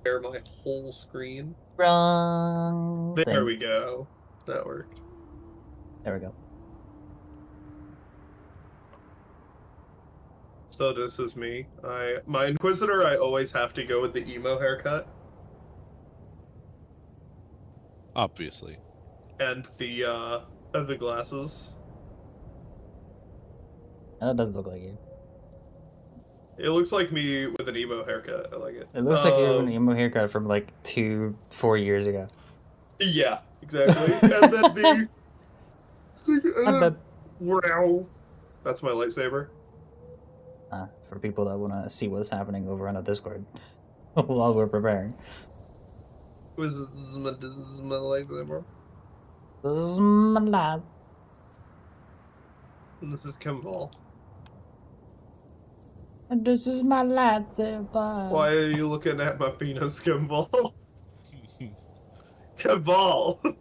share my whole screen. Wrong There thing. we go. That worked. There we go. So this is me. My Inquisitor, I always have to go with the emo haircut. Obviously. And the glasses. That does look like you. It looks like me with an emo haircut. I like it. It looks like you have an emo haircut from like 4 years ago. Yeah, exactly. And then wow. That's my lightsaber. For people that want to see what's happening over on the Discord while we're preparing. This is my lightsaber. This is my lad. And this is Kimval. And this is my lightsaber. Why are you looking at my penis, Kimval? Kimval!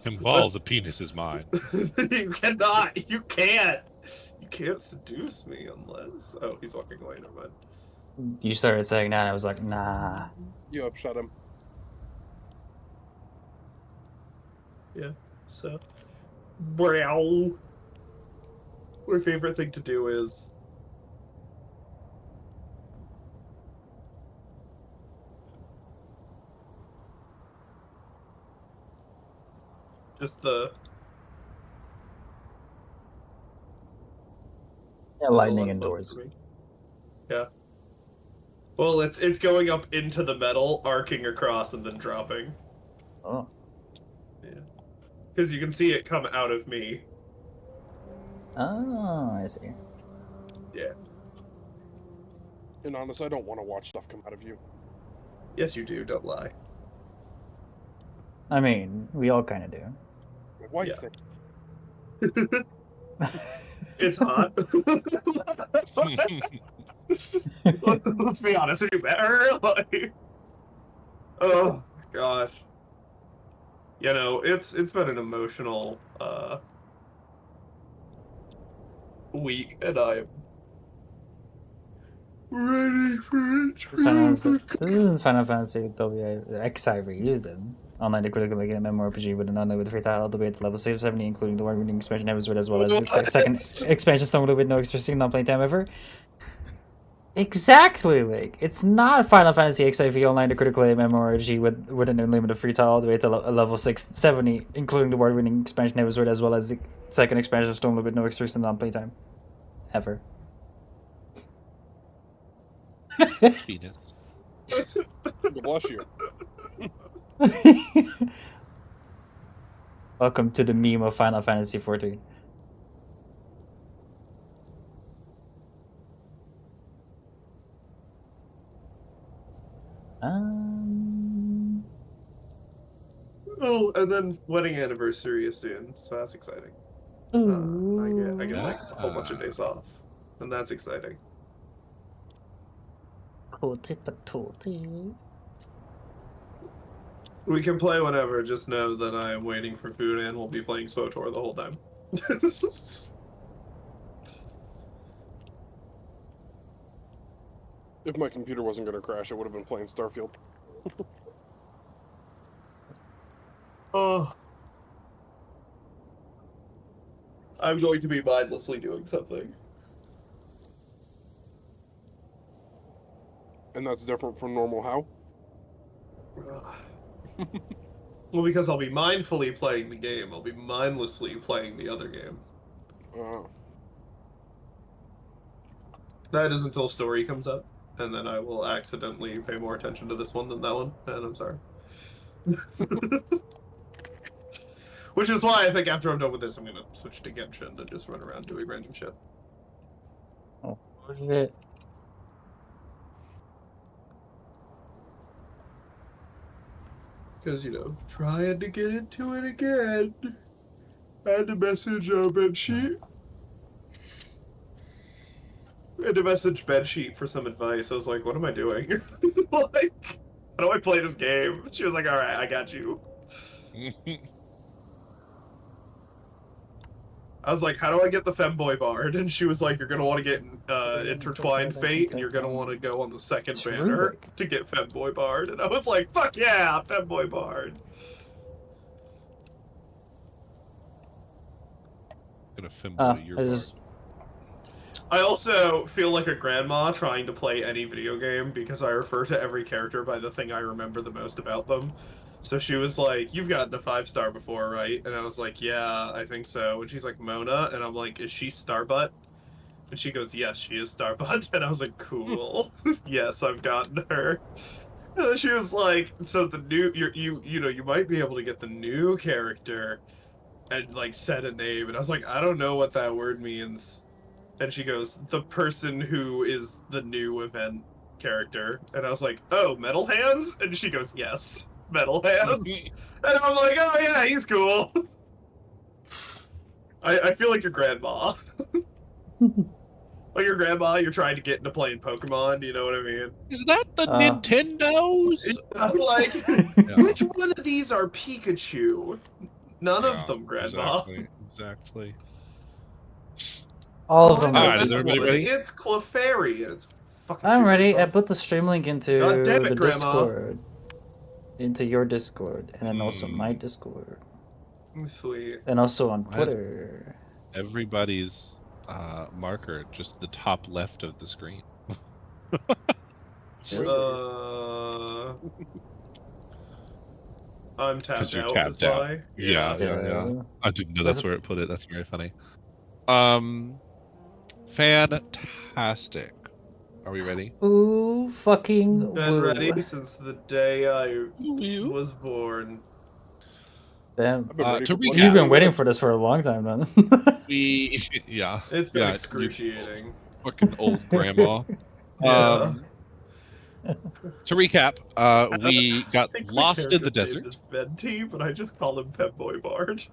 Kimval, the penis is mine. You cannot! You can't! You can't seduce me unless... Oh, he's walking away, never mind. You started saying that, I was like, nah. You upshot him. Yeah, so... Wow! My favorite thing to do is... just the... Yeah, lightning indoors. Yeah. Well, it's going up into the metal, arcing across, and then dropping. Oh. Yeah. Because you can see it come out of me. Oh, I see. Yeah. And honestly, I don't want to watch stuff come out of you. Yes, you do. Don't lie. I mean, we all kind of do. Why Yeah. you think? It's hot. Let's be honest, are you better? Like, oh gosh. You know, it's been an emotional week, and I'm ready for it. This isn't Final Fantasy XI Reused. Online to critical game MMORPG with an unlimited free title, all the way to level 70, including the one-winning expansion episode, as well as its second expansion stumbled with no extra non-play time ever. Exactly, like it's not Final Fantasy XIV Online to critical MMORPG with an unlimited free title all the way to level 670, including the award-winning expansion episode, as well as the second expansion stumbled with no extra non-play time ever. Penis. Bless you. Welcome to the meme of Final Fantasy 14. Oh, and then wedding anniversary is soon, so that's exciting. I get like a whole bunch of days off, and that's exciting. We can play whenever, just know that I am waiting for food and we'll be playing SWOTOR the whole time. If my computer wasn't going to crash, I would have been playing Starfield. Oh. I'm going to be mindlessly doing something. And that's different from normal how? Well, because I'll be mindfully playing the game, I'll be mindlessly playing the other game. That is until story comes up, and then I will accidentally pay more attention to this one than that one, and I'm sorry. Which is why I think after I'm done with this, I'm gonna switch to Genshin and just run around doing random shit. Oh, shit. Because, you know, trying to get into it again. I had to message Bedsheet. I had to message Bedsheet for some advice. I was like, what am I doing? Like, how do I play this game? She was like, alright, I got you. I was like, how do I get the femboy bard? And she was like, you're gonna want to get intertwined fate, and you're gonna want to go on the second banner Rubik. to get femboy bard. And I was like, fuck yeah, femboy bard. Gonna femboy your I bard. just I also feel like a grandma trying to play any video game because I refer to every character by the thing I remember the most about them. So she was like, you've gotten a 5-star before, right? And I was like, yeah, I think so. And she's like, Mona? And I'm like, is she Starbutt? And she goes, yes, she is Starbutt. And I was like, cool. Yes, I've gotten her. And then she was like, so the new, you know, you might be able to get the new character and like set a name. And I was like, I don't know what that word means. And she goes, the person who is the new event character. And I was like, oh, Metal Hands? And she goes, yes, Metal Hands. And I'm like, oh yeah, he's cool. I feel like your grandma. Like your grandma, you're trying to get into playing Pokemon, you know what I mean? Is that the Nintendos? I'm like, Yeah. which one of these are Pikachu? None of them, grandma. Exactly. all of them. All right, is everybody ready? It's Clefairy. And it's fucking I'm ready. I Jigglypuff. put the stream link into God damn it, the Grandma. Discord. Into your Discord. And then also my Hmm. Discord. Sweet. And also on Why is- Twitter. Everybody's marker just the top left of the screen. I'm tapped 'Cause you're out. tapped is out. why. Yeah. I didn't know that's where it put it. That's very funny. Fantastic. Are we ready? Ooh, fucking Been woo. ready since the day I You? was born. Damn. I've been ready to for recap- You've been waiting for this for a long time, then. We yeah. It's been Yeah, you excruciating. fucking old grandma. Yeah. To recap, we I got think lost in the character's name desert. is Venti, but I just call him Femboy Bard.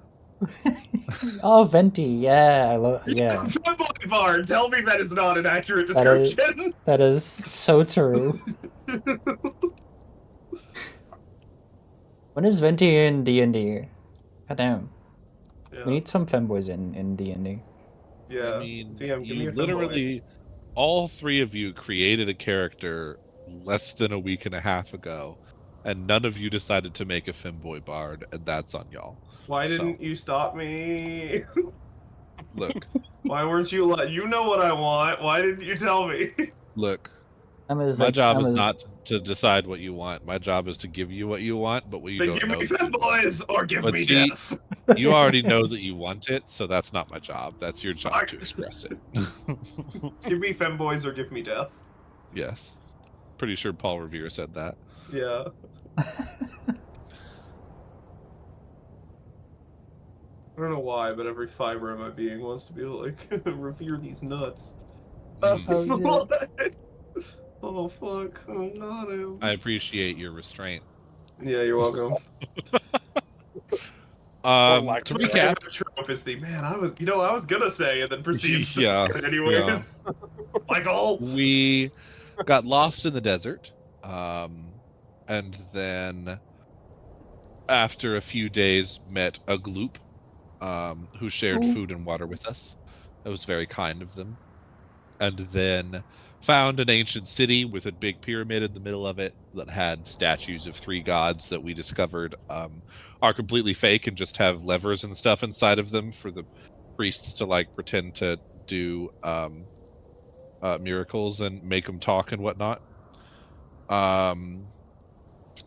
Oh, Venti. Yeah, I love. Yeah, Femboy Bard. Tell me that is not an accurate That is- description. that is so true. When is Venti in D&D? Goddamn. Yeah. We need some femboys in D&D. Yeah. I mean, DM, give me you a femboy. literally, all three of you created a character less than a week and a half ago, and none of you decided to make a femboy bard, and that's on y'all. Why So. didn't you stop me? Look, Why weren't you you know what I want. Why didn't you tell me? look. My My job is not to decide what you want. My job is to give you what you want, but what you Then don't give know. me that you want. femboys or give But me see- death. You already know that you want it, so that's not my job. That's your job Fuck. to express it. Give me femboys or give me death. Yes. Pretty sure Paul Revere said that. Yeah. I don't know why, but every fiber of my being wants to be like, revere these nuts. Mm. Oh, fuck. Oh, got him. I appreciate your restraint. Yeah, you're welcome. lack To of My recap, favorite trope is the, man, I was gonna say, and then proceeds to Yeah, say it anyways. Like, oh. we got lost in the desert, and then after a few days met a G.L.U.U.P, who shared Ooh. food and water with us. It was very kind of them. And then found an ancient city with a big pyramid in the middle of it that had statues of 3 gods that we discovered are completely fake and just have levers and stuff inside of them for the priests to like pretend to do miracles and make them talk and whatnot.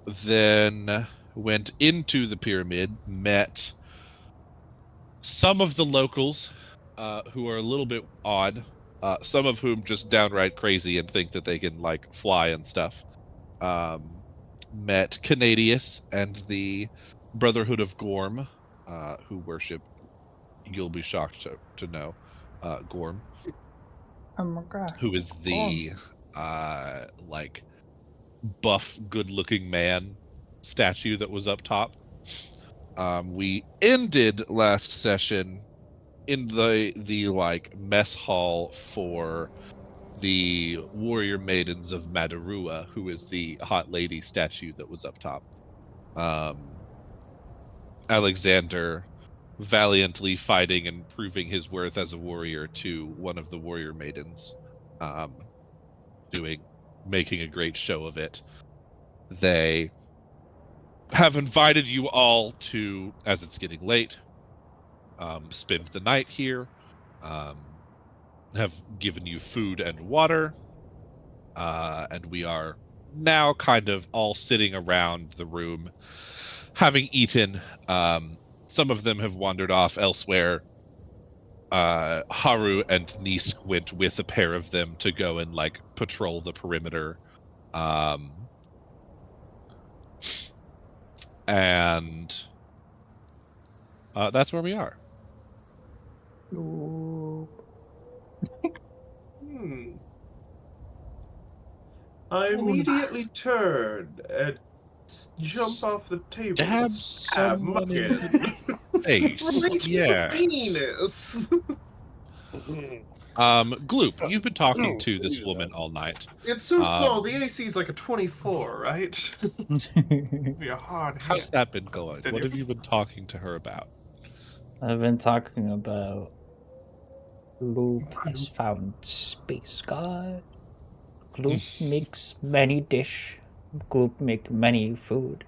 Then went into the pyramid, met some of the locals who are a little bit odd, some of whom just downright crazy and think that they can like fly and stuff. Met Canadius and the Brotherhood of Gorm, who worship, you'll be shocked to know, Gorm, Oh my god. who is the like buff, good-looking man statue that was up top. We ended last session in the like mess hall for the warrior maidens of Madarua, who is the hot lady statue that was up top. Alexander valiantly fighting and proving his worth as a warrior to one of the warrior maidens, making a great show of it. They have invited you all to, as it's getting late, spend the night here, have given you food and water, and we are now kind of all sitting around the room, having eaten. Some of them have wandered off elsewhere. Haru and Nice went with a pair of them to go and like patrol the perimeter. And that's where we are. I immediately turn and jump off the table. Stab Stab someone in Muggin. the face. Right in Yeah. the penis. Gloop, you've been talking to this woman all night. It's so small. The AC is like a 24, right? Be a hard hit. How's that been going? What have you been talking to her about? I've been talking about Gloop has found space god. Gloop makes many dish. Gloop make many food.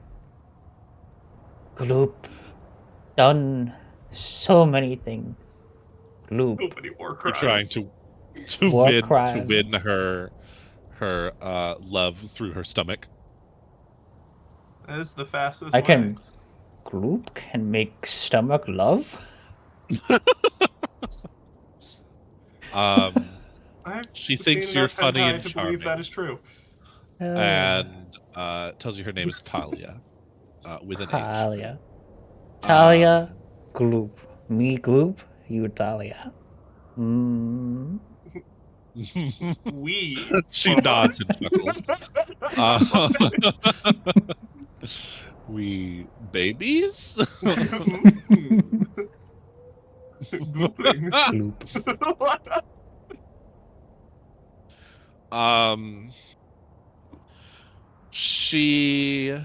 Gloop done so many things. Gloop. Nobody war You're crimes. trying to win her love through her stomach. That is the fastest I way. can. Gloop can make stomach love. She I've thinks seen you're enough funny hentai and to charming, believe that is true. and tells you her name is Talia, with an H. Talia. Talia. Gloop. Me Gloop. You Talia. We. She nods and chuckles. We babies? Gooplings. Gloop. She.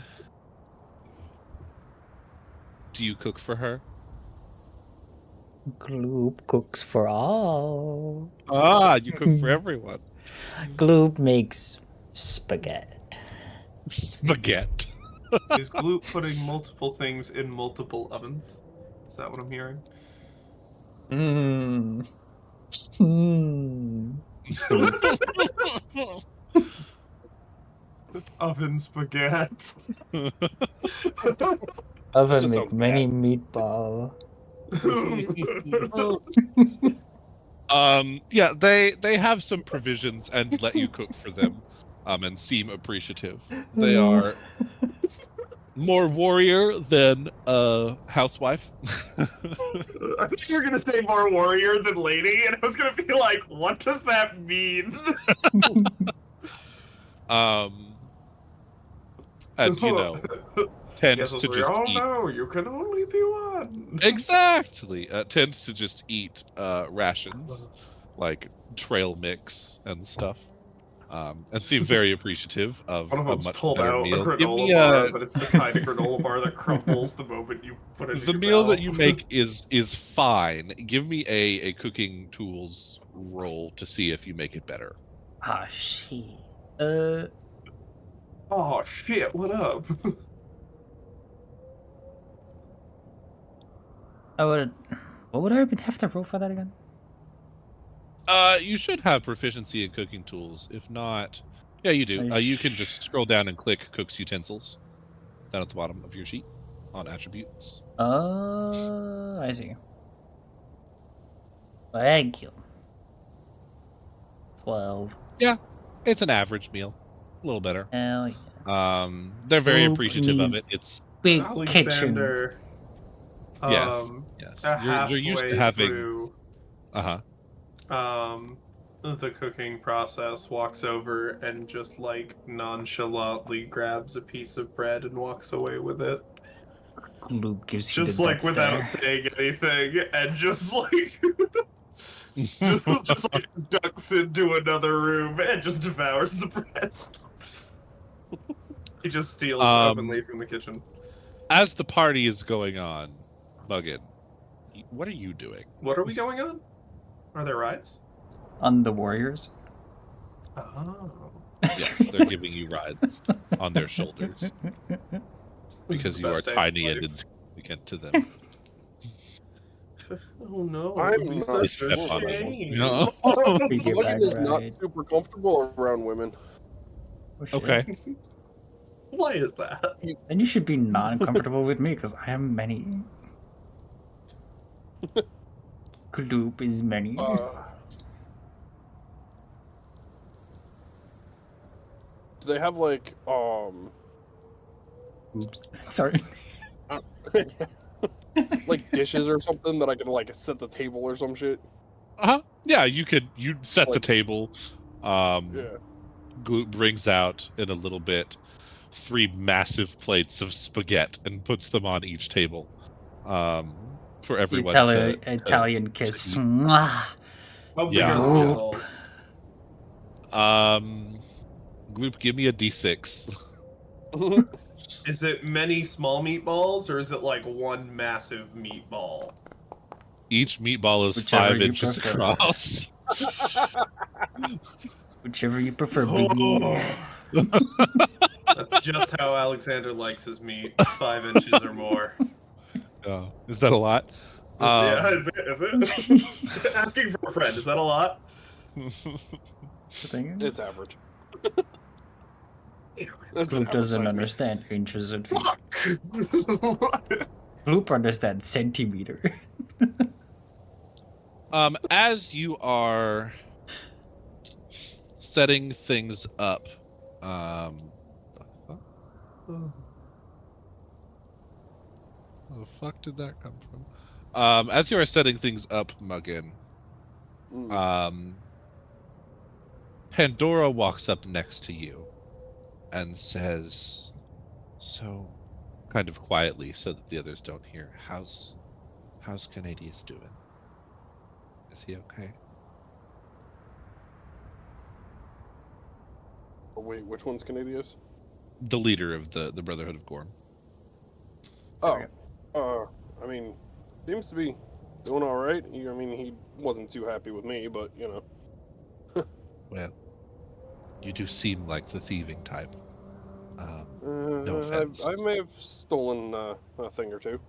Do you cook for her? Gloop cooks for all. You cook for everyone. Gloop makes spaghetti. Spaghetti. Is Gloop putting multiple things in multiple ovens? Is that what I'm hearing? Oven spaghetti. Oven Just make so many meatball. Yeah, they have some provisions and let you cook for them, and seem appreciative. They are more warrior than housewife. I thought you were gonna say more warrior than lady, and I was gonna be like, what does that mean? And you know, tends to just oh eat. no, you can only be one. Exactly. Tends to just eat rations, like trail mix and stuff. And seem very appreciative of One of a them's much pulled better out meal. a Give me granola bar, but it's the kind of granola bar that crumbles the moment you put it in the your meal that mouth. you make is fine. Give me a cooking tools roll to see if you make it better. Ah, shit. Oh shit, what up? What would I have to roll for that again? You should have proficiency in cooking tools. If not, yeah, you do. You can just scroll down and click cooks utensils down at the bottom of your sheet on attributes. I see. Thank you. 12. Yeah, it's an average meal, a little better. Hell yeah. They're very Oh, appreciative of please. it. It's Big kitchen. Alexander. yes. You're used to Halfway having. through, the cooking process, walks over and just like nonchalantly grabs a piece of bread and walks away with it. Luke gives you Just the like death without stare. saying anything, and just like just like ducks into another room and just devours the bread. He just steals openly from the kitchen. As the party is going on, Muggin, What are you doing? What are we going on? Are there rides? On the Warriors. Oh. Yes, they're giving you rides on their shoulders This is because the you are best day of my tiny and life. insignificant to them. Oh no, it I'm would be not They such a step on them. shame. No. Logan is not super comfortable around women. Oh, shit. Okay. Why is that? Then you should be non-comfortable with me, because I am many. Gloop is many. Do they have like Oops. Sorry. like dishes or something that I can like set the table or some shit? Yeah, you'd set the Like- table. Yeah. Gloop brings out in a little bit 3 massive plates of spaghetti and puts them on each table. For The everyone Italian kiss. eat. Mwah. How big Yeah. are the Oh. meatballs? Gloop, give me a D6. Is it many small meatballs, or is it like one massive meatball? Each meatball is Whichever 5 you inches prefer. across. Whichever you prefer, baby. That's just how Alexander likes his meat. 5 inches or more. Is that a lot? Yeah, is it? Asking for a friend, is that a lot? It's average. Gloop doesn't understand inches and feet. Fuck! Gloop understands centimeter. As you are setting things up, where the fuck did that come from? As you are setting things up, Muggin, Pandora walks up next to you and says, so kind of quietly so that the others don't hear, how's Canadius doing? Is he okay? Oh, wait, which one's Canadius? The leader of the Brotherhood of Gorm. I mean, seems to be doing all right. I mean, he wasn't too happy with me, but you know. Well, you do seem like the thieving type. No offense. I may have stolen a thing or two.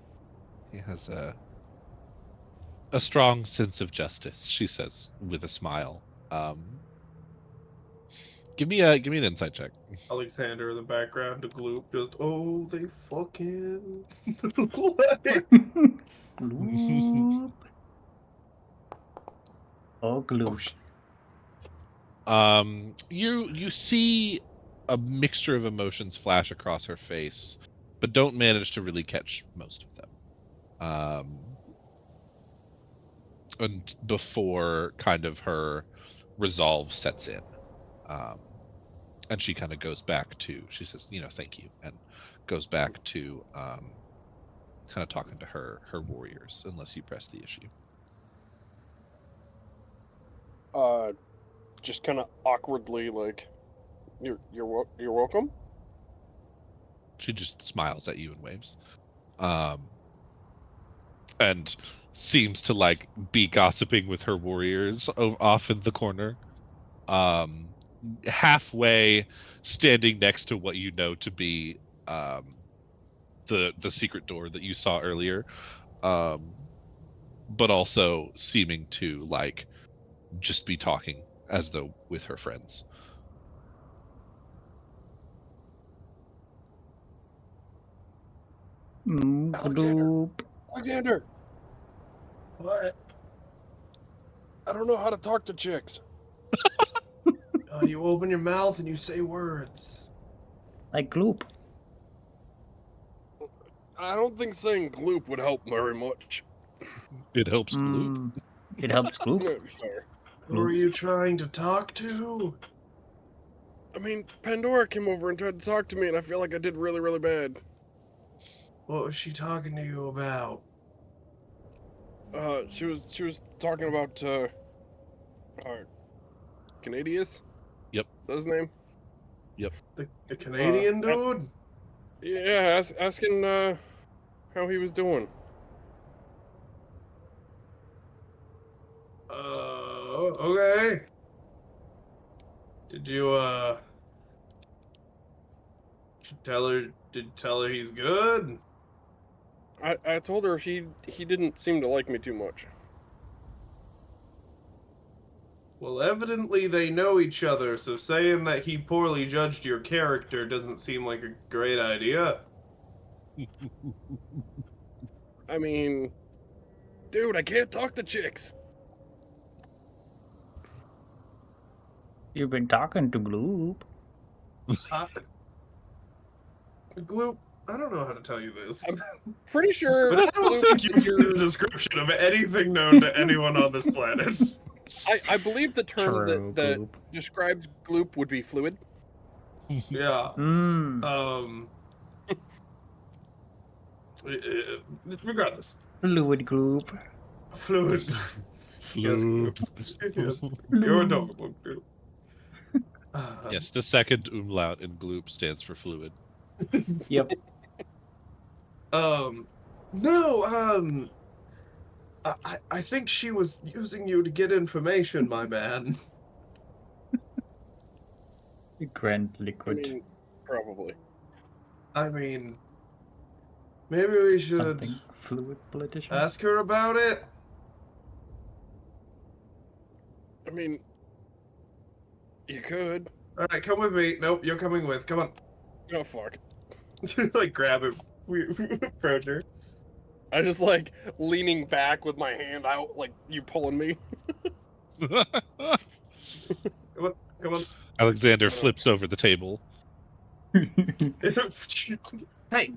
He has a strong sense of justice, she says with a smile. Give me an insight check. Alexander in the background to Gloop, just, oh, they fucking... Gloop. Oh, Gloop. You see a mixture of emotions flash across her face, but don't manage to really catch most of them. And before kind of her resolve sets in. And she kind of goes back to, she says, thank you, and goes back to kind of talking to her warriors, unless you press the issue. Just kind of awkwardly, like, you're welcome. She just smiles at you and waves, and seems to like be gossiping with her warriors off in the corner. Halfway standing next to what you know to be the secret door that you saw earlier, but also seeming to like just be talking as though with her friends. Alexander! What? I don't know how to talk to chicks. You open your mouth and you say words. Like Gloop. I don't think saying gloop would help very much. It helps Gloop. It helps Gloop. Fair. Who are you trying to talk to? I mean, Pandora came over and tried to talk to me, and I feel like I did really, really bad. What was she talking to you about? She was talking about Canadius? Yep. Is that his name? Yep. The Canadian dude? Yeah, asking how he was doing. Okay. Did you did you tell her he's good? I told her he didn't seem to like me too much. Well, evidently they know each other, so saying that he poorly judged your character doesn't seem like a great idea. I mean, dude, I can't talk to chicks. You've been talking to Gloop. Gloop, I don't know how to tell you this. I'm pretty sure. But I don't Gloop, think you fit the description of anything known to anyone on this planet. I believe the term True, that Gloop. describes Gloop would be fluid. Yeah. Mmm. Regardless. Fluid Gloop. Fluid. Yes, Floop. yes. You're adorable, dude. Yes, the second umlaut in gloop stands for fluid. Yep. No, I think she was using you to get information, my man. Grand I liquid. mean, probably. I mean, maybe we should Something fluid politician. ask her about it. I mean, you could. All right, come with me. Nope, you're coming with. Come on. Oh fuck! Like grab him. We approach her. I just like leaning back with my hand out, like you pulling me. Come on, come on. Alexander flips over the table. Hey,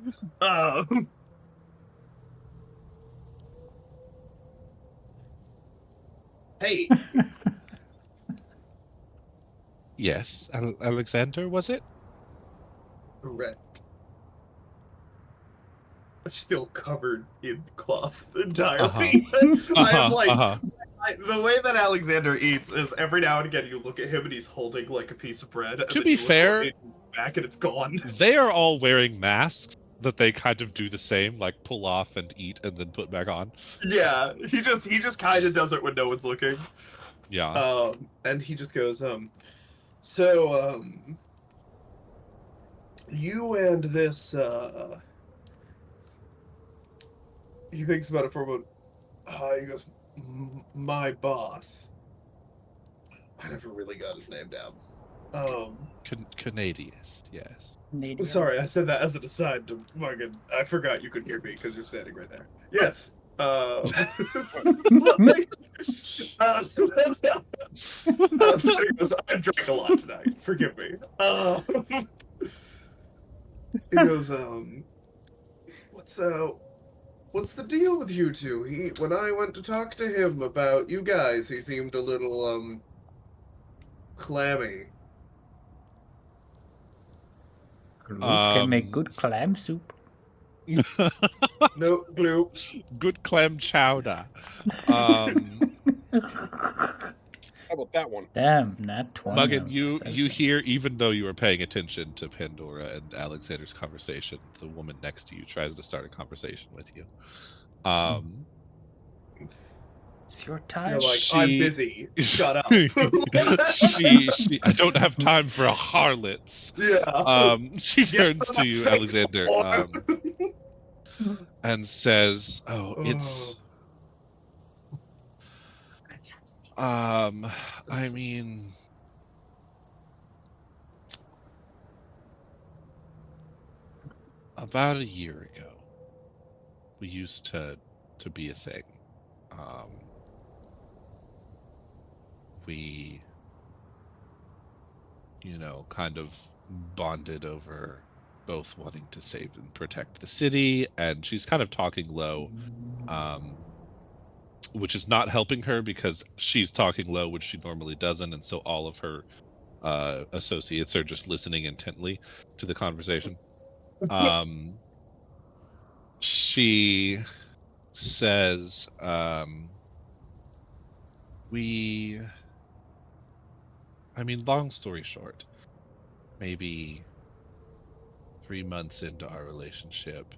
hey. Yes, Alexander, was it? Correct. Still covered in cloth entirely. I am like the way that Alexander eats is every now and again you look at him and he's holding like a piece of bread. And To then be you look fair, back and it's gone. They are all wearing masks that they kind of do the same, like pull off and eat and then put back on. Yeah, he just kind of does it when no one's looking. Yeah. And he just goes, so you and this he thinks about it for a moment. He goes, my boss. I never really got his name down. Canadius, yes. Sorry, I said that as an aside to Morgan. I forgot you could hear me because you're standing right there. Yes. I've drank a lot tonight. Forgive me. He goes, what's the deal with you two? When I went to talk to him about you guys, he seemed a little, clammy. Gloop can make good clam soup. No, glue. Good clam chowder. How about that one? Damn, not 20. Muggin, you hear, even though you were paying attention to Pandora and Alexander's conversation, the woman next to you tries to start a conversation with you. It's your time. You're like, I'm busy. Shut up. she I don't have time for harlots. Yeah. She turns to you, face, Alexander, and says, it's I mean, about a year ago, we used to be a thing. We, kind of bonded over both wanting to save and protect the city, and she's kind of talking low, which is not helping her because she's talking low, which she normally doesn't, and so all of her associates are just listening intently to the conversation. She says, long story short, maybe 3 months into our relationship,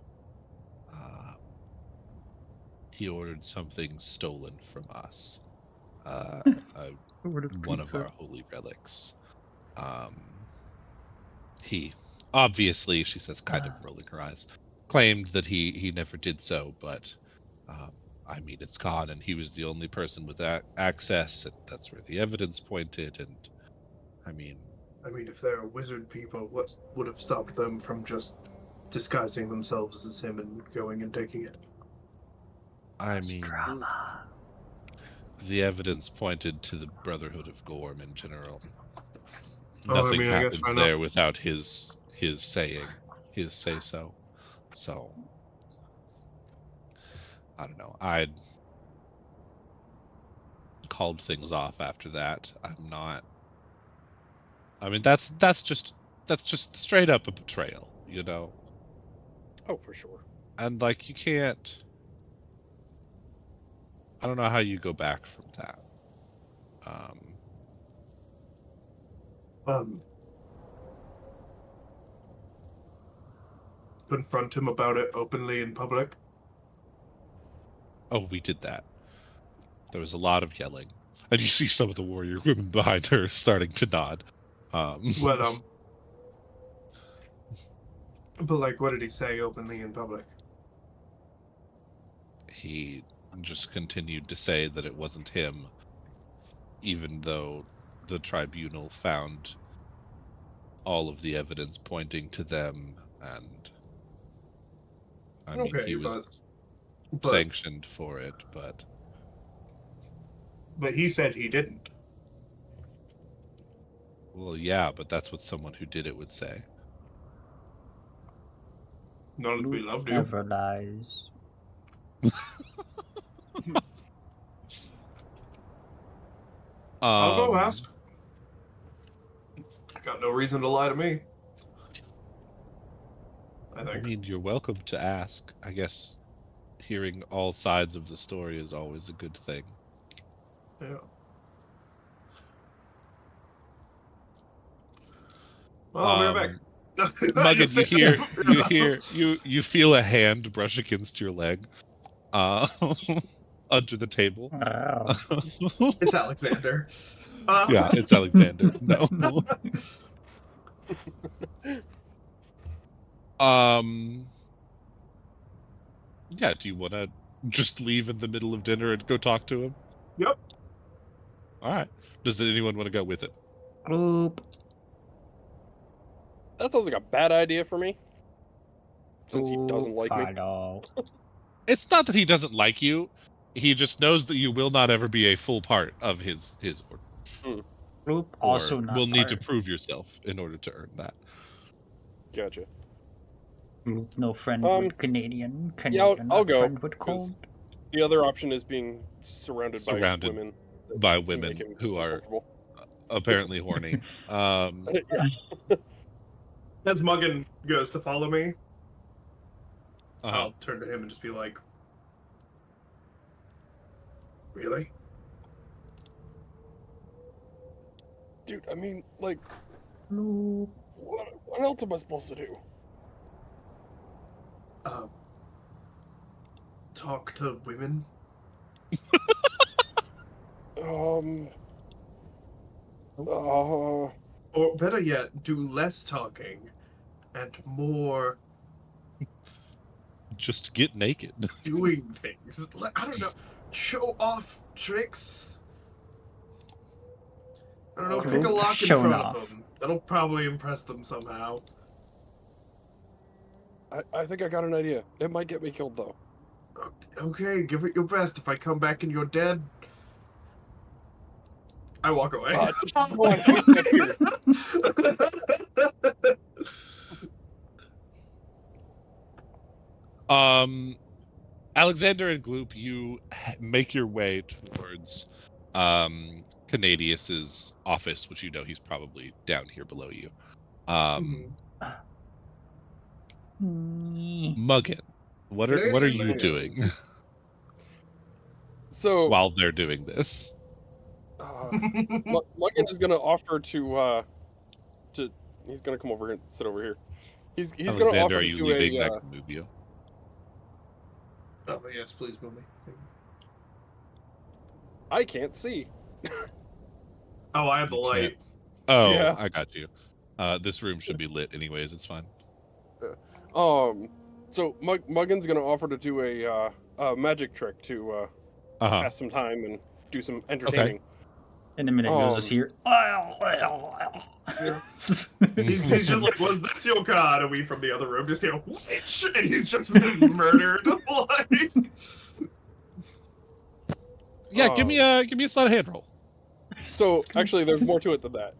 he ordered something stolen from us. one of our holy relics. He obviously, she says, kind of rolling her eyes, claimed that he never did so, but I mean, it's gone, and he was the only person with access, and that's where the evidence pointed. And I mean, if they're wizard people, what would have stopped them from just disguising themselves as him and going and taking it? I mean, the evidence pointed to the Brotherhood of Gorm in general. Nothing I guess happens there without his say so. So I don't know. I'd called things off after that. I'm not. I mean, that's just straight up a betrayal, you know. Oh, for sure. And like, you can't. I don't know how you go back from that. Confront him about it openly in public. Oh, we did that. There was a lot of yelling, and you see some of the warrior women behind her starting to nod. Well, but like, what did he say openly in public? He just continued to say that it wasn't him, even though the tribunal found all of the evidence pointing to them, and I mean, Okay, he was but sanctioned for it, but he said he didn't. well, yeah, but that's what someone who did it would say. Not if we loved you. Never lies. I'll go ask. I got no reason to lie to me. I think. I mean, you're welcome to ask. I guess hearing all sides of the story is always a good thing. Yeah. Well, I'll be right back. Muggin, you feel a hand brush against your leg, under the table. Wow. It's Alexander. Yeah, it's Alexander. No. Yeah, do you want to just leave in the middle of dinner and go talk to him? Yep. All right. Does anyone want to go with it? Group. That sounds like a bad idea for me. Since he doesn't like me. It's not that he doesn't like you. He just knows that you will not ever be a full part of his order. Group Or also not will need to part. prove yourself in order to earn that. Gotcha. Group no friend with Canadian. Yeah, I'll go. Friend with cold. The other option is being surrounded by women. By women who are apparently horny. As Muggin goes to follow me, I'll turn to him and just be like, really? Dude, I mean, like, what else am I supposed to do? Talk to women? Or better yet, do less talking and more just get naked. Doing things. I don't know. Show off tricks. I don't know. Pick a lock in front of them. That'll probably impress them somehow. I think I got an idea. It might get me killed, though. Okay, give it your best. If I come back and you're dead, I walk away. Alexander and Gloop, you make your way towards Canadius's office, which you know he's probably down here below you. Muggin, what are you doing? So while they're doing this, Muggin is gonna offer to he's gonna come over here and sit over here. He's Alexander, gonna offer are you to leaving? I can move you. Oh yes, please move me. I can't see. Oh, I have the You can't- light. Oh, Yeah. I got you. This room should be lit anyways. It's fine. So Muggin's gonna offer to do a magic trick to Uh-huh. pass some time and do some entertaining. In a minute, Nose is here. He's just like, was this your card? And we from the other room just hear, witch! And he's just been murdered. Like, Yeah, give me a sleight of hand roll. So actually, there's more to it than that.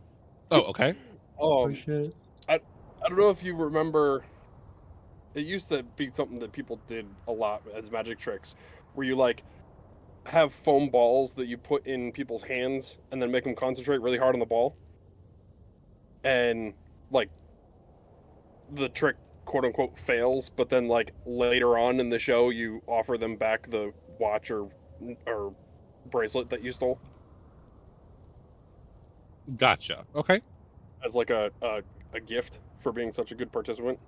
Oh, okay. Oh shit. I don't know if you remember. It used to be something that people did a lot as magic tricks, where you like have foam balls that you put in people's hands and then make them concentrate really hard on the ball. And like the trick quote unquote fails, but then like later on in the show you offer them back the watch or bracelet that you stole Gotcha. Okay. as like a gift for being such a good participant.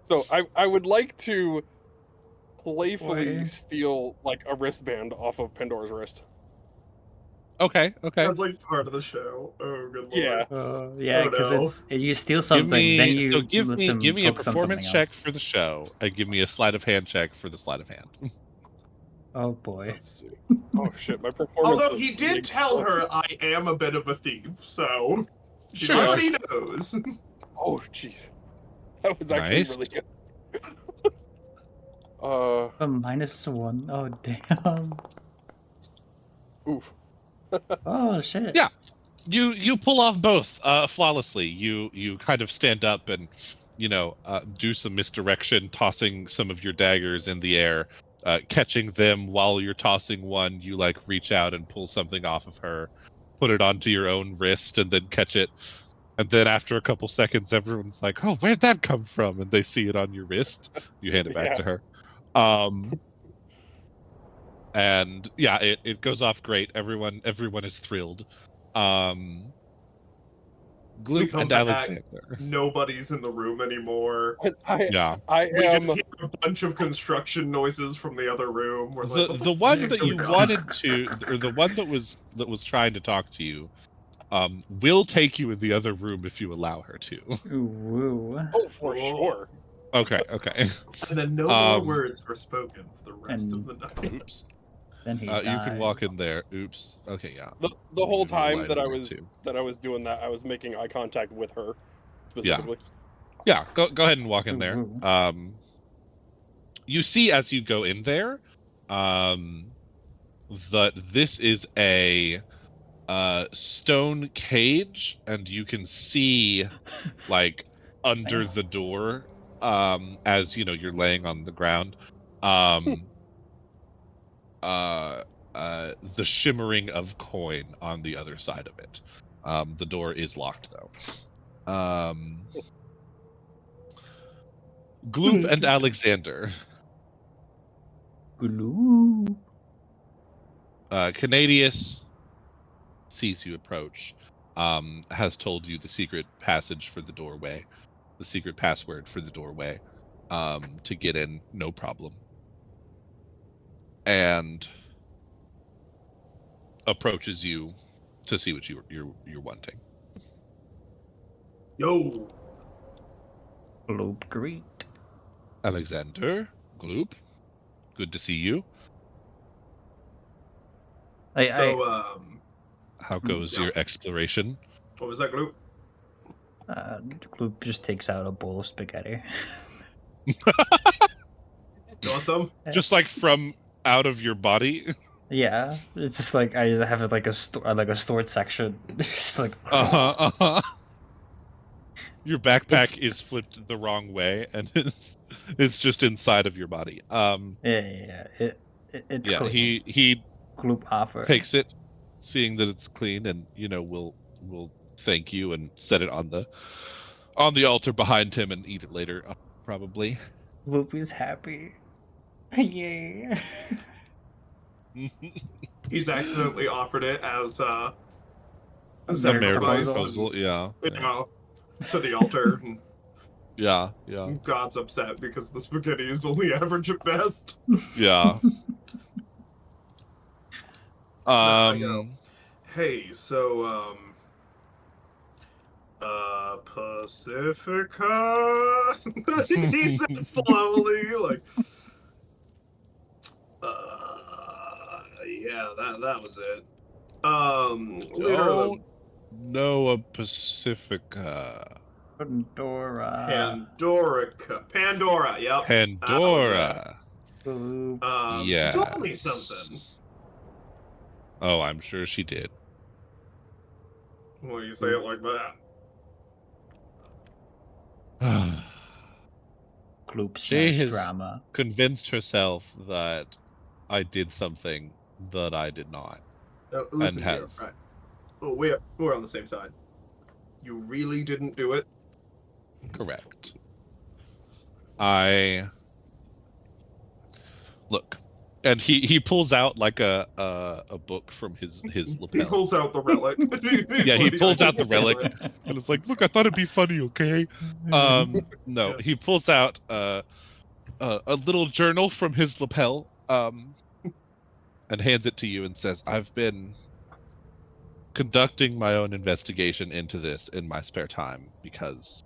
So I would like to playfully Boy. steal like a wristband off of Pandora's wrist. Okay. Okay. that's like part of the show. Oh, good lord. Yeah. Yeah, Oh, because no. it's you steal Give something, then me you give let me them give me a focus on performance something check else. for the show, and give me a sleight of hand check for the sleight of hand. Oh boy. Let's see. Oh shit, my performance. Although was he did really tell good. her I am a bit of a thief, so she Sure. already knows. Oh jeez, that was actually Nice. really good. A -1. Oh damn. Oof. Oh shit. Yeah. You pull off both flawlessly. You kind of stand up and do some misdirection, tossing some of your daggers in the air, catching them while you're tossing one. You like reach out and pull something off of her, put it onto your own wrist, and then catch it. And then after a couple seconds, everyone's like, "Oh, where'd that come from?" And they see it on your wrist. You hand it back Yeah. to her. And yeah, it goes off great. Everyone is thrilled. We Gloop come and back, Alexander. nobody's in the room anymore. Yeah. I We am. just hear a bunch of construction noises from the other room. We're like, what The fuck one is that you going on? wanted to, or the one that was trying to talk to you, will take you in the other room if you allow her to. Ooh, woo. Oh, for Whoa. sure. Okay. And then no more Um, words were spoken for the rest of and- the night. Oops. Then he You can died. walk in there. Oops. Okay. Yeah. The whole Maybe we'll time light that in I there, was too. doing that, I was making eye contact with her specifically. Yeah. Go ahead and walk in Ooh, there. ooh. You see as you go in there, that this is a stone cage, and you can see like under the door, as you're laying on the ground, the shimmering of coin on the other side of it. The door is locked though. Gloop and Alexander. Glue. Canadius sees you approach, has told you the secret passage for the doorway, the secret password for the doorway, to get in, no problem. And approaches you to see what you're wanting. Yo, Gloop great. Alexander, Gloop, good to see you. How goes yeah. your exploration? What was that, Gloop? Gloop just takes out a bowl of spaghetti. You want some? Just like from out of your body? Yeah, it's just like I have it like a stored section. Just like Uh-huh. Your backpack is flipped the wrong way, and it's just inside of your body. yeah. It's Yeah, clean. he Gloop offer. takes it, seeing that it's clean, and will thank you and set it on the altar behind him and eat it later, probably. Gloop is happy. Yeah. He's accidentally offered it as a The sacrifice, marital proposal. proposal, yeah. you know, to the altar. And Yeah. God's upset because the spaghetti is only average at best. Yeah. I go, Um, hey, so, Pacifica? He said slowly, like, yeah, that was it. Leader of the don't know a Pacifica. Pandora, yep. That was it. Pandora. Gloop. She told me something. Yes. Oh, I'm sure she did. Well, you say it like that. Gloop She slash has drama. convinced herself that I did something that I did not, and Listen here, has. right? Oh, we're on the same side. You really didn't do it. Correct. I look, and he pulls out like a book from his He lapel. pulls out the relic. Yeah, he pulls out the I relic, and it's like, look, I thought it'd be funny, okay? No, Yeah. he pulls out a little journal from his lapel, and hands it to you and says, I've been conducting my own investigation into this in my spare time because,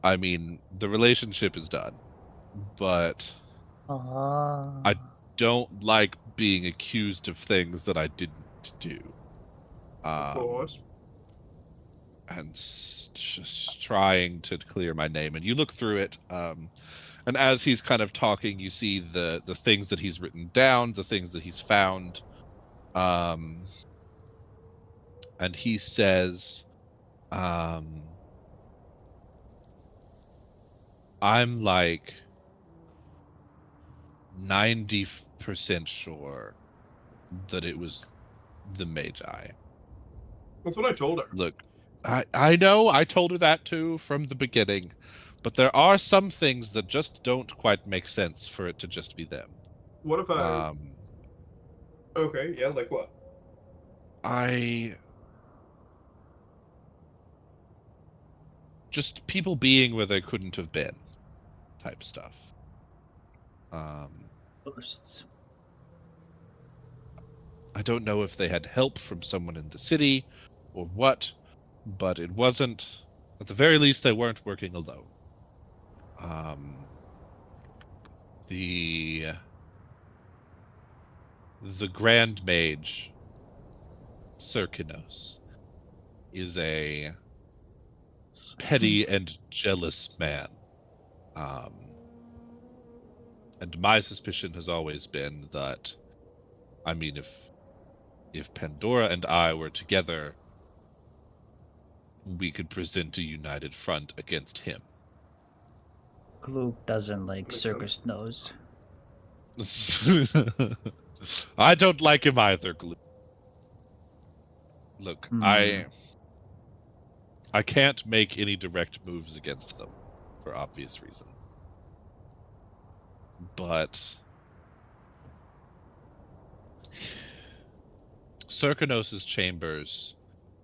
I mean, the relationship is done, but I don't like being accused of things that I didn't do. Of course. And just trying to clear my name. And you look through it, and as he's kind of talking, you see the things that he's written down, the things that he's found, and he says, I'm like 90% sure that it was the Magi. That's what I told her. Look, I know I told her that too from the beginning, but there are some things that just don't quite make sense for it to just be them. What if I? Um, Okay, yeah, like what? I just people being where they couldn't have been type stuff. Um, Ghosts. I don't know if they had help from someone in the city or what, but it wasn't, at the very least, they weren't working alone. The Grand Mage, Serkinos, is a petty and jealous man. And my suspicion has always been that, I mean, if Pandora and I were together, we could present a united front against him. Gloop doesn't like Makes circus nose. I don't like him either, Glue. Look, I can't make any direct moves against them for obvious reason. But Serkinos' chambers,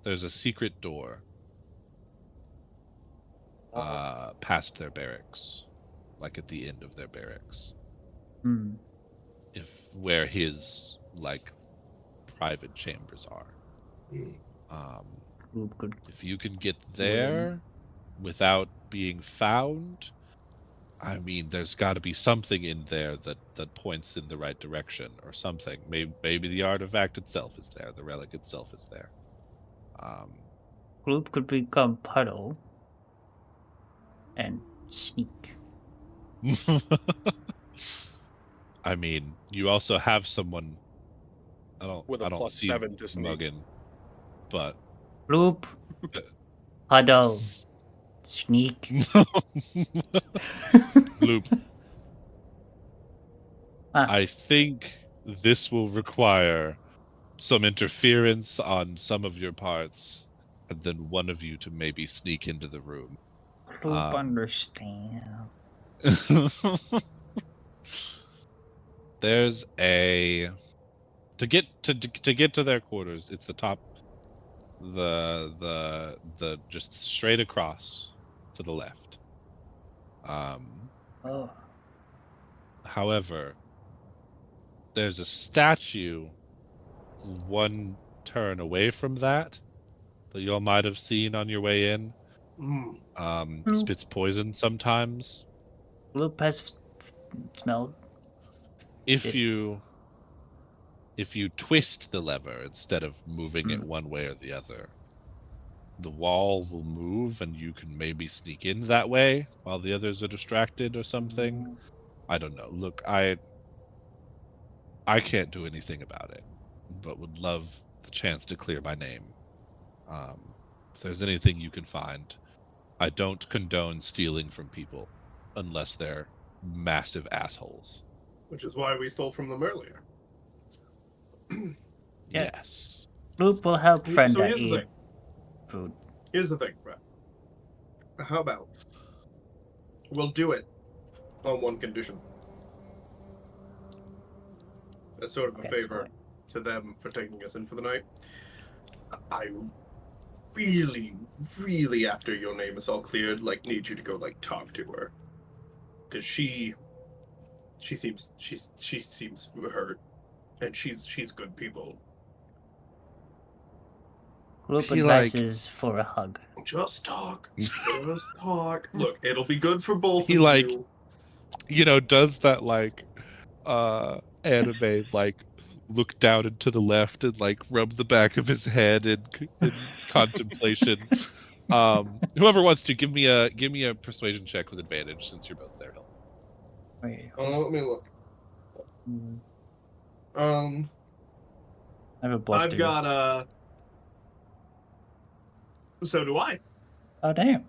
there's a secret door past their barracks, like at the end of their barracks. If where his like private chambers are. If you can get there without being found, I mean, there's got to be something in there that points in the right direction, or something. Maybe the artifact itself is there, the relic itself is there. Gloop could become Puddle and sneak. I mean, you also have someone. With a I don't plus see 7 to sneak. Muggin, but Gloop, Puddle, sneak. Loop. I think this will require some interference on some of your parts, and then one of you to maybe sneak into the room. Gloop understand. There's a to get to their quarters. It's the top, the just straight across to the left. However, there's a statue one turn away from that y'all might have seen on your way in. Spits poison sometimes. Gloop has smelled. If you twist the lever instead of moving it Mm. one way or the other, the wall will move and you can maybe sneak in that way while the others are distracted or something. I don't know. Look, I can't do anything about it, but would love the chance to clear my name. If there's anything you can find, I don't condone stealing from people unless they're massive assholes. Which is why we stole from them earlier. Yeah. Yes. Gloop will help So Frenda here's the eat thing. food. Here's the thing, Brett. How about we'll do it on one condition. As sort of a favor to them for taking us in for the night. I really, really, after your name is all cleared, like, need you to go, like, talk to her. Because she seems hurt. And she's good people. Gloop He, advises for a hug. Just talk. Just talk. Look, it'll be good for both He, of like, you. Does that, like, anime, like, look down and to the left and, like, rub the back of his head in contemplation. Whoever wants to, give me a persuasion check with advantage since you're both there. Wait, Let me look. I have a +2. I've got so do I. Oh damn!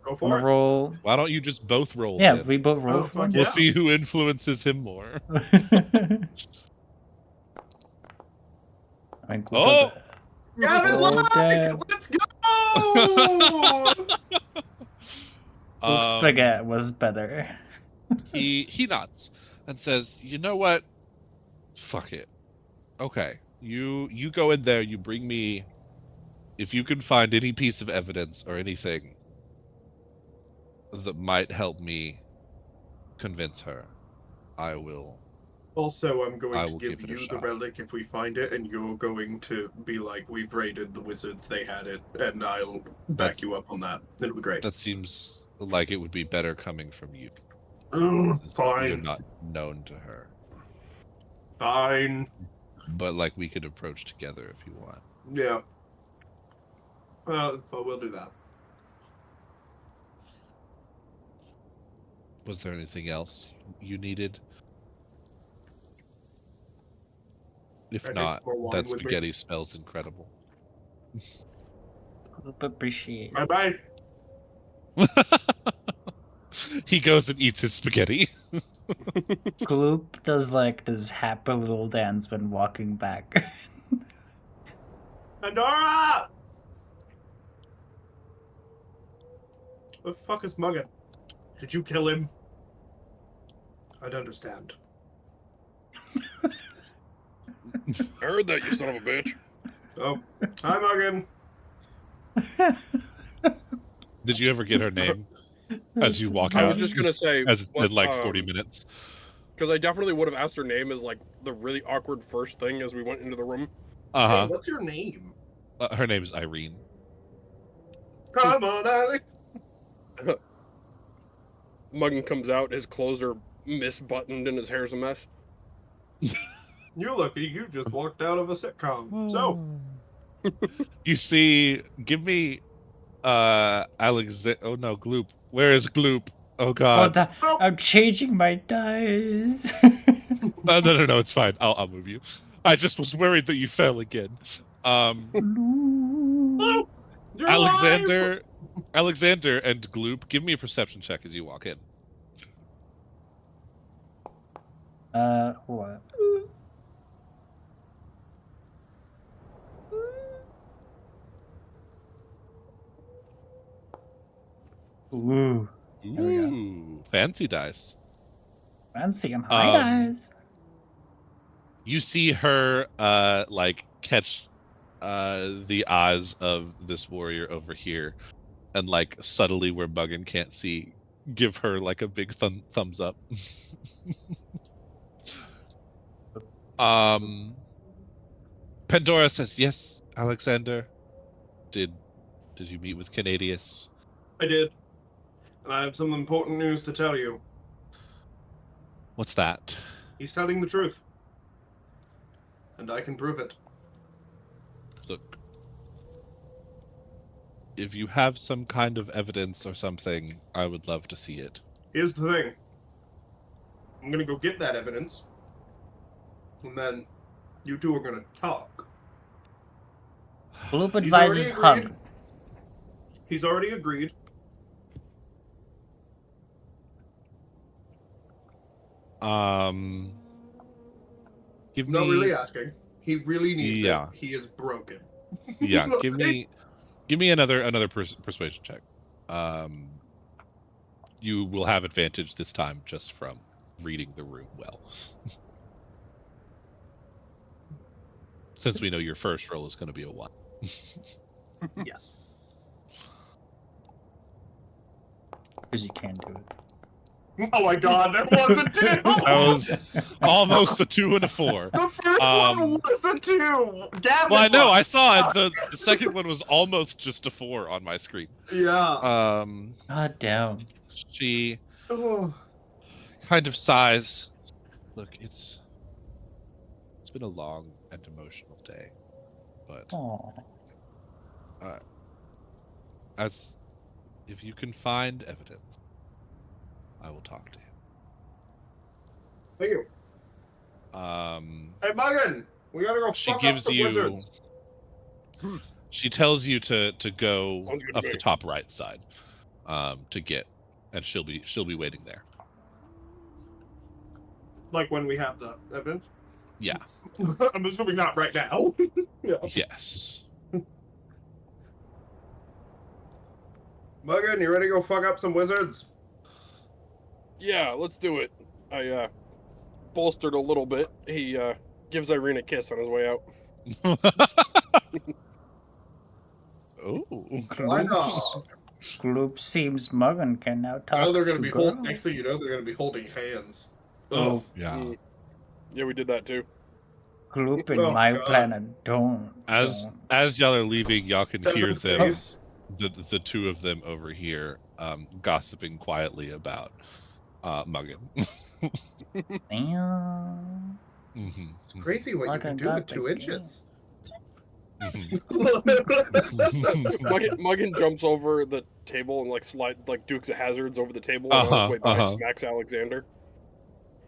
Go for Wanna it. roll? Why don't you just both roll? Yeah, then? we both roll. Oh, for fuck one? yeah. We'll see who influences him more. I mean, Gloop does it. Gavin, Oh, like, damn. let's go! Gloop spaghetti was better. He nods and says, "You know what? Fuck it. Okay, you go in there. You bring me, if you can find any piece of evidence or anything that might help me convince her, I will." Also, I'm going I to will give give it a you the shot. relic if we find it, and you're going to be like, we've raided the wizards, they had it, and I'll back you up on that. It'll be great. That seems like it would be better coming from you. You're Fine. not known to her, Fine. but like we could approach together if you want. Yeah. But we'll do that. Was there anything else you needed? If I not, take more wine that with me. spaghetti smells incredible. Gloop appreciate. Bye-bye. He goes and eats his spaghetti. Gloop does like this happy little dance when walking back. Pandora! The fuck is Muggin? Did you kill him? I'd understand. I heard that, you son of a bitch. Oh, hi, Muggin. Did you ever get her name as you walk I out? was just gonna say, As it's been like 40 minutes. because I definitely would have asked her name as like the really awkward first thing as we went into the room. Hey, what's your name? Her name is Irene. Come on, Alec. Muggin comes out, his clothes are misbuttoned and his hair's a mess. You lucky you just walked out of a sitcom. So, You see, give me oh no, Gloop. Where is Gloop? Oh god. I'm changing my dice. No, it's fine. I'll move you. I just was worried that you fell again. you're Alexander and Gloop, give me a perception check as you walk in. What? Ooh. There we go. Ooh, fancy dice. Fancy and high dice. You see her like catch the eyes of this warrior over here, and like subtly where Muggin can't see, give her like a big thumbs up. Pandora says, yes, Alexander. Did you meet with Canadius? I did. And I have some important news to tell you. What's that? He's telling the truth. And I can prove it. Look, if you have some kind of evidence or something, I would love to see it. Here's the thing. I'm gonna go get that evidence. And then you two are gonna talk. Gloop He's already advises agreed. hug. He's already agreed. Give He's not me. really asking. He really needs Yeah. it. He is broken. Yeah, give me another persuasion check. You will have advantage this time just from reading the room well. Since we know your first roll is going to be a 1. Yes. Because you can do it. Oh my god, there was a 2! That was almost a 2 and a 4. The first one was a 2! Gavin Well, I know, won. I saw it. The second one was almost just a 4 on my screen. Yeah. God damn. She Oh. kind of sighs. Look, it's been a long and emotional day, but Aw. as if you can find evidence, I will talk to him. Thank you. Hey, Muggin! We gotta go She fuck gives up the you. wizards. She tells you to go Sounds good to up the me. top right side, to get, and she'll be waiting there. Like when we have the evidence? Yeah. I'm assuming not right now. Yeah. Yes. Muggin, you ready to go fuck up some wizards? Yeah, let's do it. I bolstered a little bit. He gives Irene a kiss on his way out. Oh. Why not? Gloop seems Muggin can now talk Now they're gonna to be girl. holding. Next thing you know, they're gonna be holding hands. Oh. Ugh. Yeah. Mm. Yeah, we did that too. Gloop and Oh, my God. planet don't. As y'all are leaving, y'all can hear them. Face. The two of them over here, gossiping quietly about Muggin. Damn. It's Crazy what you Like I can do got with the 2 game. inches. Muggin jumps over the table and like Dukes of Hazards over the table, and on his way by smacks Alexander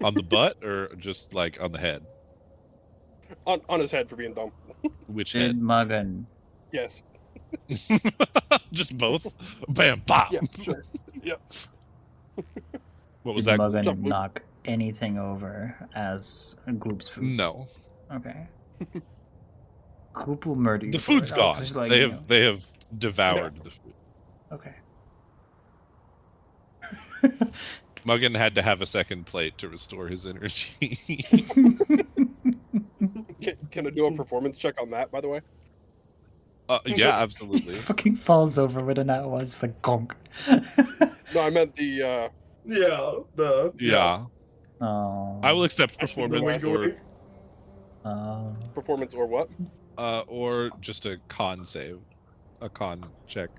On the butt or just like on the head? on his head for being dumb. Which Good head? Muggin. Yes. Just both? Bam, pop. Yeah. Sure. Yep. What was Did that? Muggin Jump, Gloop. knock anything over as Gloop's food? No, Okay. Gloop will murder you. the for food's it. I'll gone. just let They you have know. they have devoured the food. Okay. Muggin had to have a second plate to restore his energy. Can I do a performance check on that, by the way? Yeah, He absolutely. fucking falls over with an hour. It's like gonk. No, I meant the Yeah, Yeah, Oh. I will accept the performance wink wink. performance or what? or just a con save, a con check.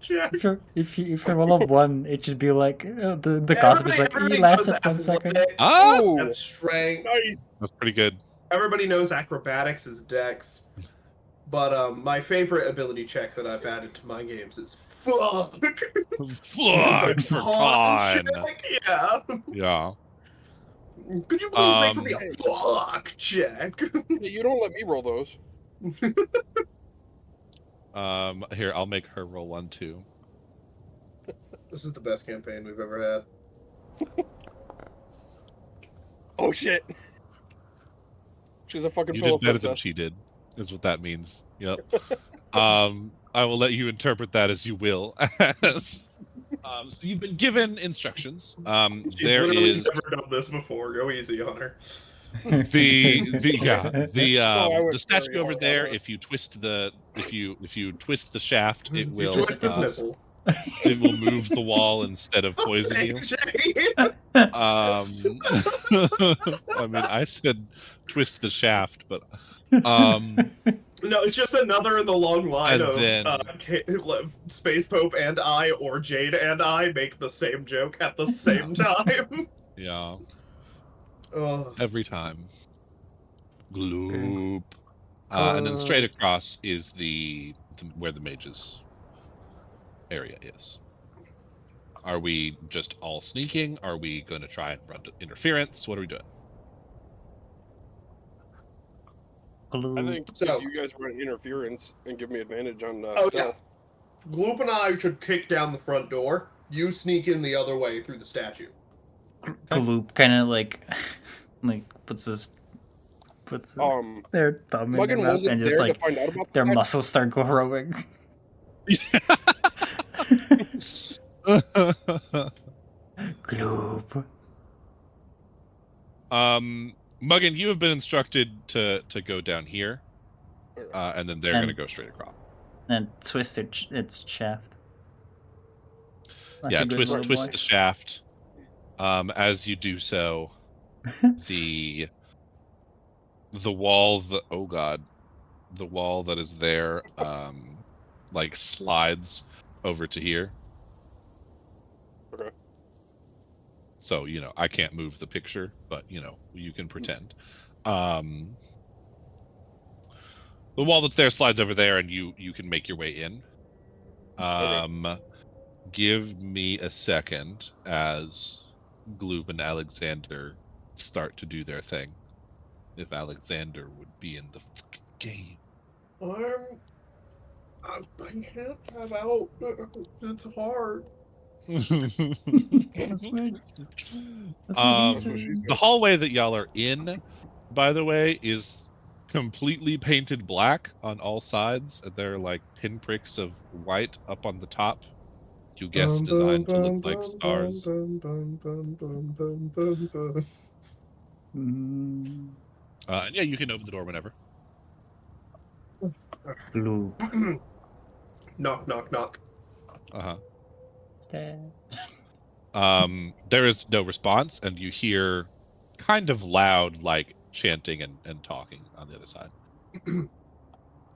Check. If you roll up 1, it should be like the gossip is like Everybody he lasted knows 1 second. athletics. Ah! That's strength. Nice. That's pretty good. Everybody knows acrobatics is dex. But my favorite ability check that I've added to my games is fuck. Fuck for con. Check. Yeah. Yeah. Could you please make for me a fuck check? Yeah, you don't let me roll those. Here, I'll make her roll 1 too. This is the best campaign we've ever had. Oh shit. She's a fucking You pillow did better than princess. she did, is what that means. Yep. I will let you interpret that as you will. So you've been given instructions. She's There literally is never done this before. Go easy on her. the statue very over hard there. on her. If you twist the shaft, it will Twist his nipple. It will move the wall instead of poison Okay, you. Jay. I mean, I said twist the shaft, but No, it's just another in the long line And of then- Space Pope and I, or Jade and I, make the same joke at the same time. yeah, Ugh. every time. Gloop. And then straight across is the where the mage's area is. Are we just all sneaking? Are we going to try and run interference? What are we doing? I think So- if you guys run interference and give me advantage on Oh, stealth. yeah. Gloop and I should kick down the front door. You sneak in the other way through the statue. Gloop kind of like puts their thumb in their Muggin mouth wasn't and just there to like find out about their that. muscles start growing. Gloop. Muggin, you have been instructed to go down here, and then they're going to And- go straight across. And twist its shaft. Like Yeah, a good twist little boy. the shaft. As you do so, the wall the wall that is there like slides over to here. Okay. So, I can't move the picture, but you can pretend. The wall that's there slides over there, and you can make your way in. Give me a second as Gloop and Alexander start to do their thing. If Alexander would be in the fucking game. I can't have out. It's hard. That's weird. That's what he said. The hallway that y'all are in, by the way, is completely painted black on all sides. There are like pinpricks of white up on the top. You guess designed to look like stars. Mm. And yeah, you can open the door whenever. Gloop. Knock, knock, knock. Uh-huh. Stab. There is no response, and you hear kind of loud, like chanting and talking on the other side.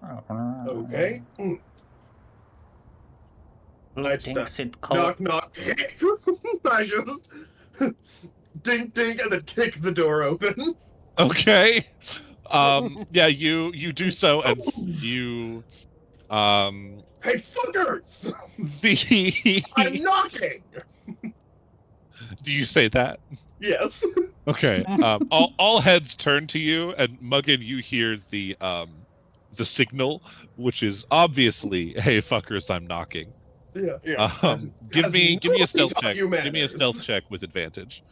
Okay. Gloop thinks it Knock, knock. I just dink, dink, and then kick the door open. Okay. Yeah, you do so, and you Hey, fuckers! the I'm knocking. do you say that? Yes. Okay. All heads turn to you, and Muggin, you hear the signal, which is obviously, "Hey, fuckers, I'm knocking." Yeah. Yeah. Give me a stealth taught check. you Give me a manners. stealth check with advantage.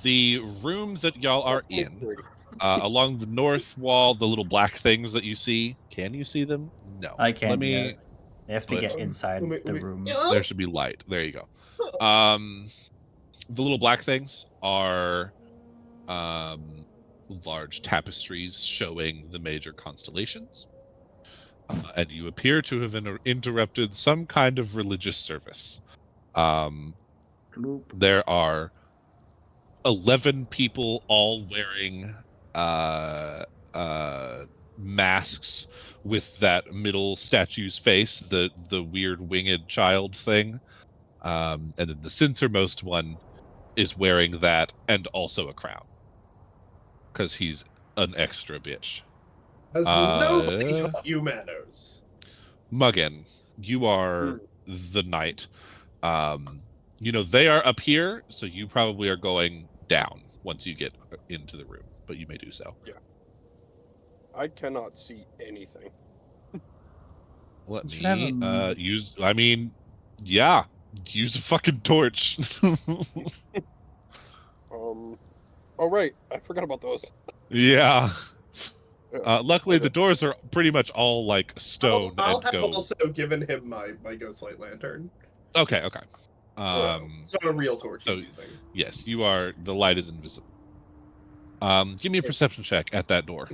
The room that y'all are in, along the north wall, the little black things that you see. Can you see them? No. I can't Let me. yet. You have to get inside the room. There should be light. There you go. The little black things are large tapestries showing the major constellations. And you appear to have interrupted some kind of religious service. Gloop. There are 11 people all wearing masks with that middle statue's face, the weird winged child thing. And then the censor-most one is wearing that and also a crown. Because he's an extra bitch. Has nobody taught you manners? Muggin, you are the knight. They are up here, so you probably are going down once you get into the room, but you may do so. Yeah. I cannot see anything. Let You should have me use. I mean, yeah, use a fucking torch. Oh right, I forgot about those. Yeah. Yeah. Luckily, the doors are pretty much all like stone I'll and have go. also given him my ghostlight lantern. Okay. So a real torch so- he's using. Yes, you are. The light is invisible. Give me a perception check at that door.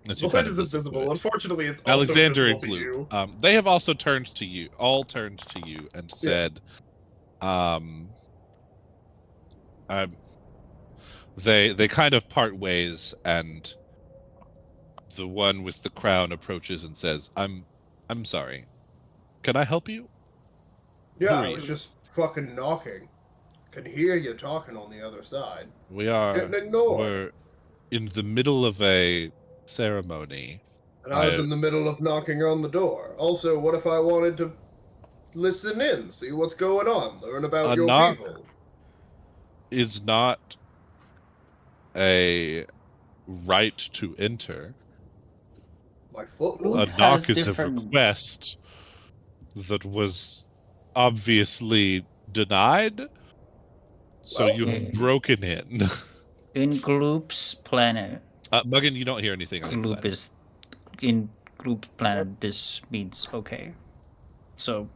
As The you kind light of is listen to invisible. it. Unfortunately, it's also Alexander invisible and to you. Gloop, they have also turned to you, and said, they kind of part ways, and the one with the crown approaches and says, I'm sorry. Can I help you? Yeah, Who are I was you? just fucking knocking. Can hear you talking on the other side. Getting We're ignored. in the middle of a ceremony. And I was in the middle of knocking on the door. Also, what if I wanted to listen in, see what's going on, learn about A your knock people? is not a right to enter. My foot Gloop A was. has knock is a different. request that was obviously denied, so Well, you have Yeah. broken in. In Gloop's planet, Muggin, you don't hear anything on the Gloop inside. is in Gloop's planet. This means okay. So you're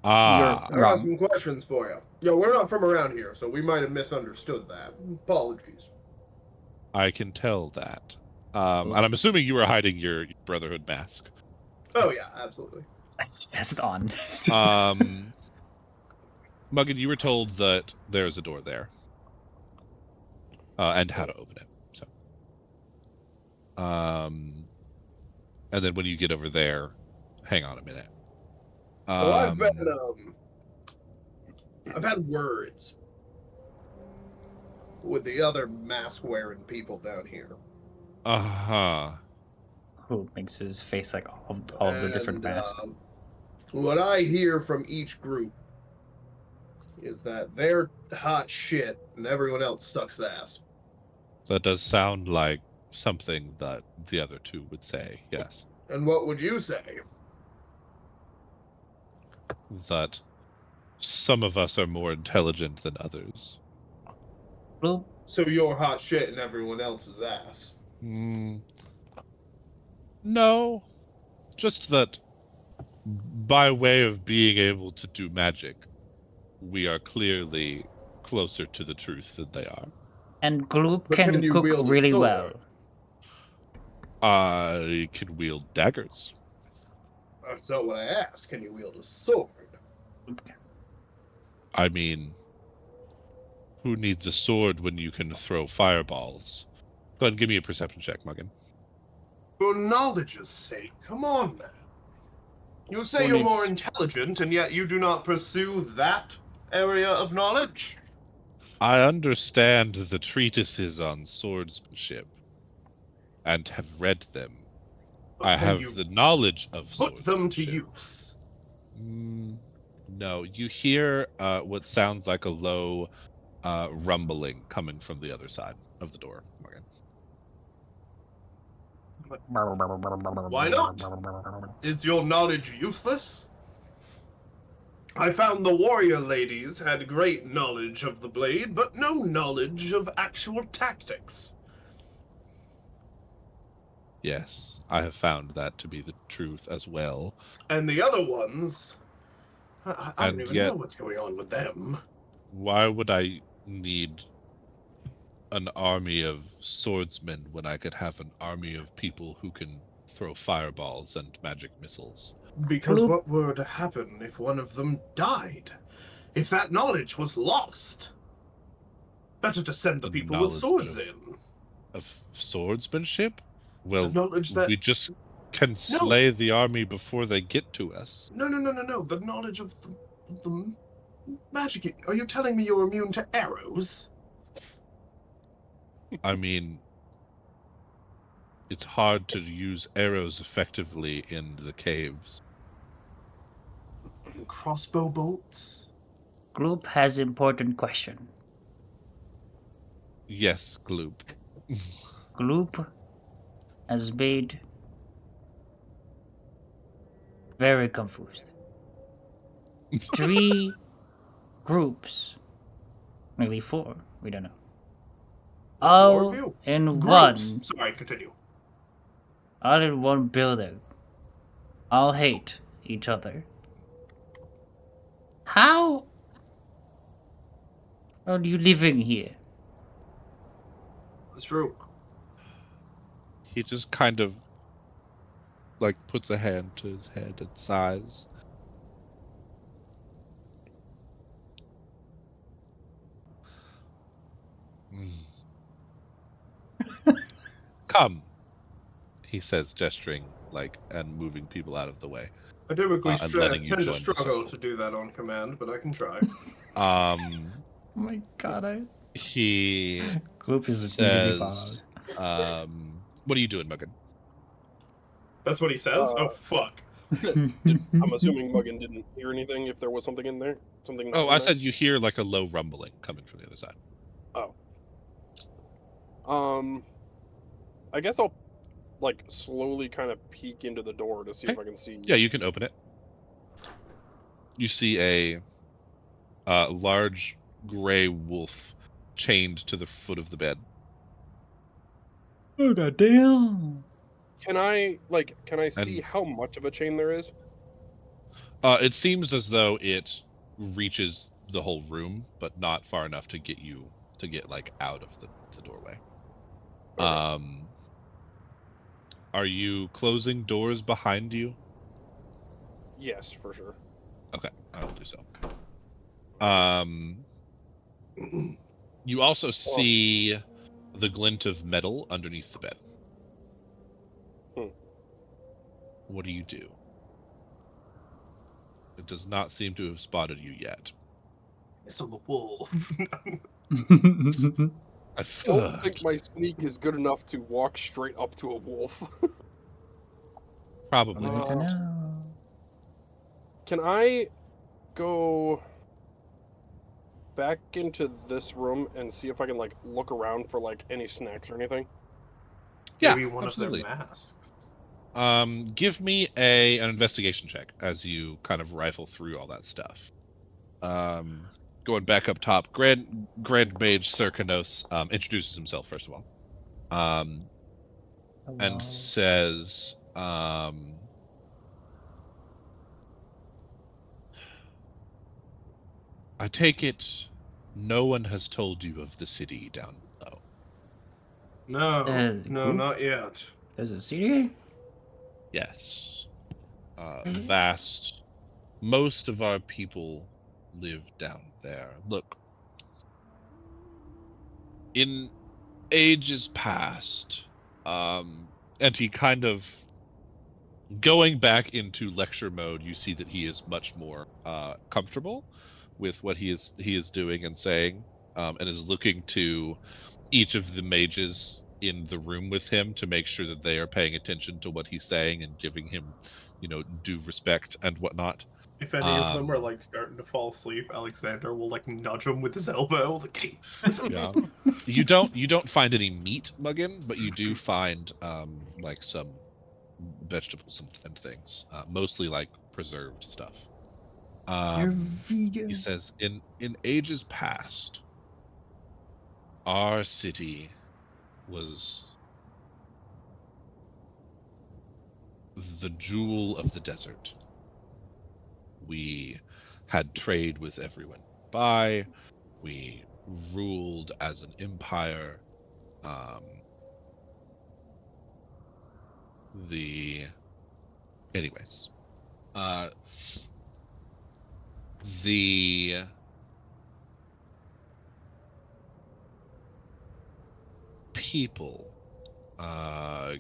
Ah, I got wrong. some questions for you. Yo, we're not from around here, so we might have misunderstood that. Apologies. I can tell that. And I'm assuming you were hiding your Brotherhood mask. Oh, yeah, absolutely. That's it on. Um, Muggin, you were told that there's a door there, and how to open it. So, and then when you get over there, hang on a minute. So I've been, Um, I've had words with the other mask-wearing people down here. uh-huh. Who makes his face like all of the different And masks? what I hear from each group is that they're hot shit and everyone else sucks ass. That does sound like something that the other two would say, yes. And what would you say? That some of us are more intelligent than others. Gloop, So you're hot shit and everyone else is ass. Mm, no, just that by way of being able to do magic, we are clearly closer to the truth than they are. and Gloop But can can you cook wield a really sword? well. I can wield daggers. That's not what I asked. Can you wield a sword? I mean, who needs a sword when you can throw fireballs? Go ahead and give me a perception check, Muggin. For knowledge's sake, come on, man. You say Who you're more needs- intelligent, and yet you do not pursue that area of knowledge? I understand the treatises on swordsmanship and have read them. I Can have you the knowledge of put them to swordsmanship. use? No, you hear what sounds like a low rumbling coming from the other side of the door, Morgan. Why not? Is your knowledge useless? I found the warrior ladies had great knowledge of the blade, but no knowledge of actual tactics. Yes, I have found that to be the truth as well. And the other ones, I don't And even yet, know what's going on with them. why would I need an army of swordsmen when I could have an army of people who can throw fireballs and magic missiles? Because Bloop. what would happen if one of them died? If that knowledge was lost? Better to send the people with knowledge swords of, in. of swordsmanship? Well, The knowledge that... we just can slay the army before they get to us. No. The knowledge of the magic. Are you telling me you're immune to arrows? I mean, it's hard to use arrows effectively in the caves. Crossbow bolts? Gloop has important question. Yes, Gloop. Gloop has made very confused. 3 groups, maybe 4, we don't know. More All of you. in Groups. one, Sorry, continue. all in one building. All hate each other. How are you living here? It's true. He just kind of like puts a hand to his head and sighs. Come, he says, gesturing like and moving people out of the way. I typically And letting you tend to join the struggle circle. to do that on command, but I can try. Um, Oh my god, he G.L.U.P is immediately says, followed. "What are you doing, Muggin?" That's what he says? Uh, Oh, fuck. I'm assuming Muggin didn't hear anything if there was something in there. Something not Oh, in I there. said you hear like a low rumbling coming from the other side. Oh. I guess I'll like slowly kind of peek into the door to see if Okay. I can see. Yeah, you can open it. You see a large gray wolf chained to the foot of the bed. Oh god damn. Can I see And how much of a chain there is? it seems as though it reaches the whole room, but not far enough to get like out of the doorway. Okay. Are you closing doors behind you? Yes, for sure. Okay, I will do so. You also see the glint of metal underneath the bed. What do you do? It does not seem to have spotted you yet. It's a wolf. I Don't think thought my sneak is good enough to walk straight up to a wolf. probably Need to not. know. Can I go back into this room and see if I can like look around for like any snacks or anything? Yeah, Maybe one absolutely. of their masks. Give me an investigation check as you kind of rifle through all that stuff. Going back up top, Grand Mage Serkanos introduces himself first of all, Hello. and says, "I take it no one has told you of the city down below." No, Group? not yet. There's a CD? Yes, vast. Most of our people live down there. Look, in ages past, and he kind of going back into lecture mode. You see that he is much more comfortable with what he is doing and saying, and is looking to each of the mages in the room with him to make sure that they are paying attention to what he's saying and giving him, due respect and whatnot. If any of them are like starting to fall asleep, Alexander will like nudge him with his elbow. Like, hey, listen. Yeah. You don't find any meat, Muggin, but you do find like some vegetables and things, mostly like preserved stuff. You're vegan. He says, in ages past, our city was the jewel of the desert. We had trade with everyone by. We ruled as an empire. Anyways, the people,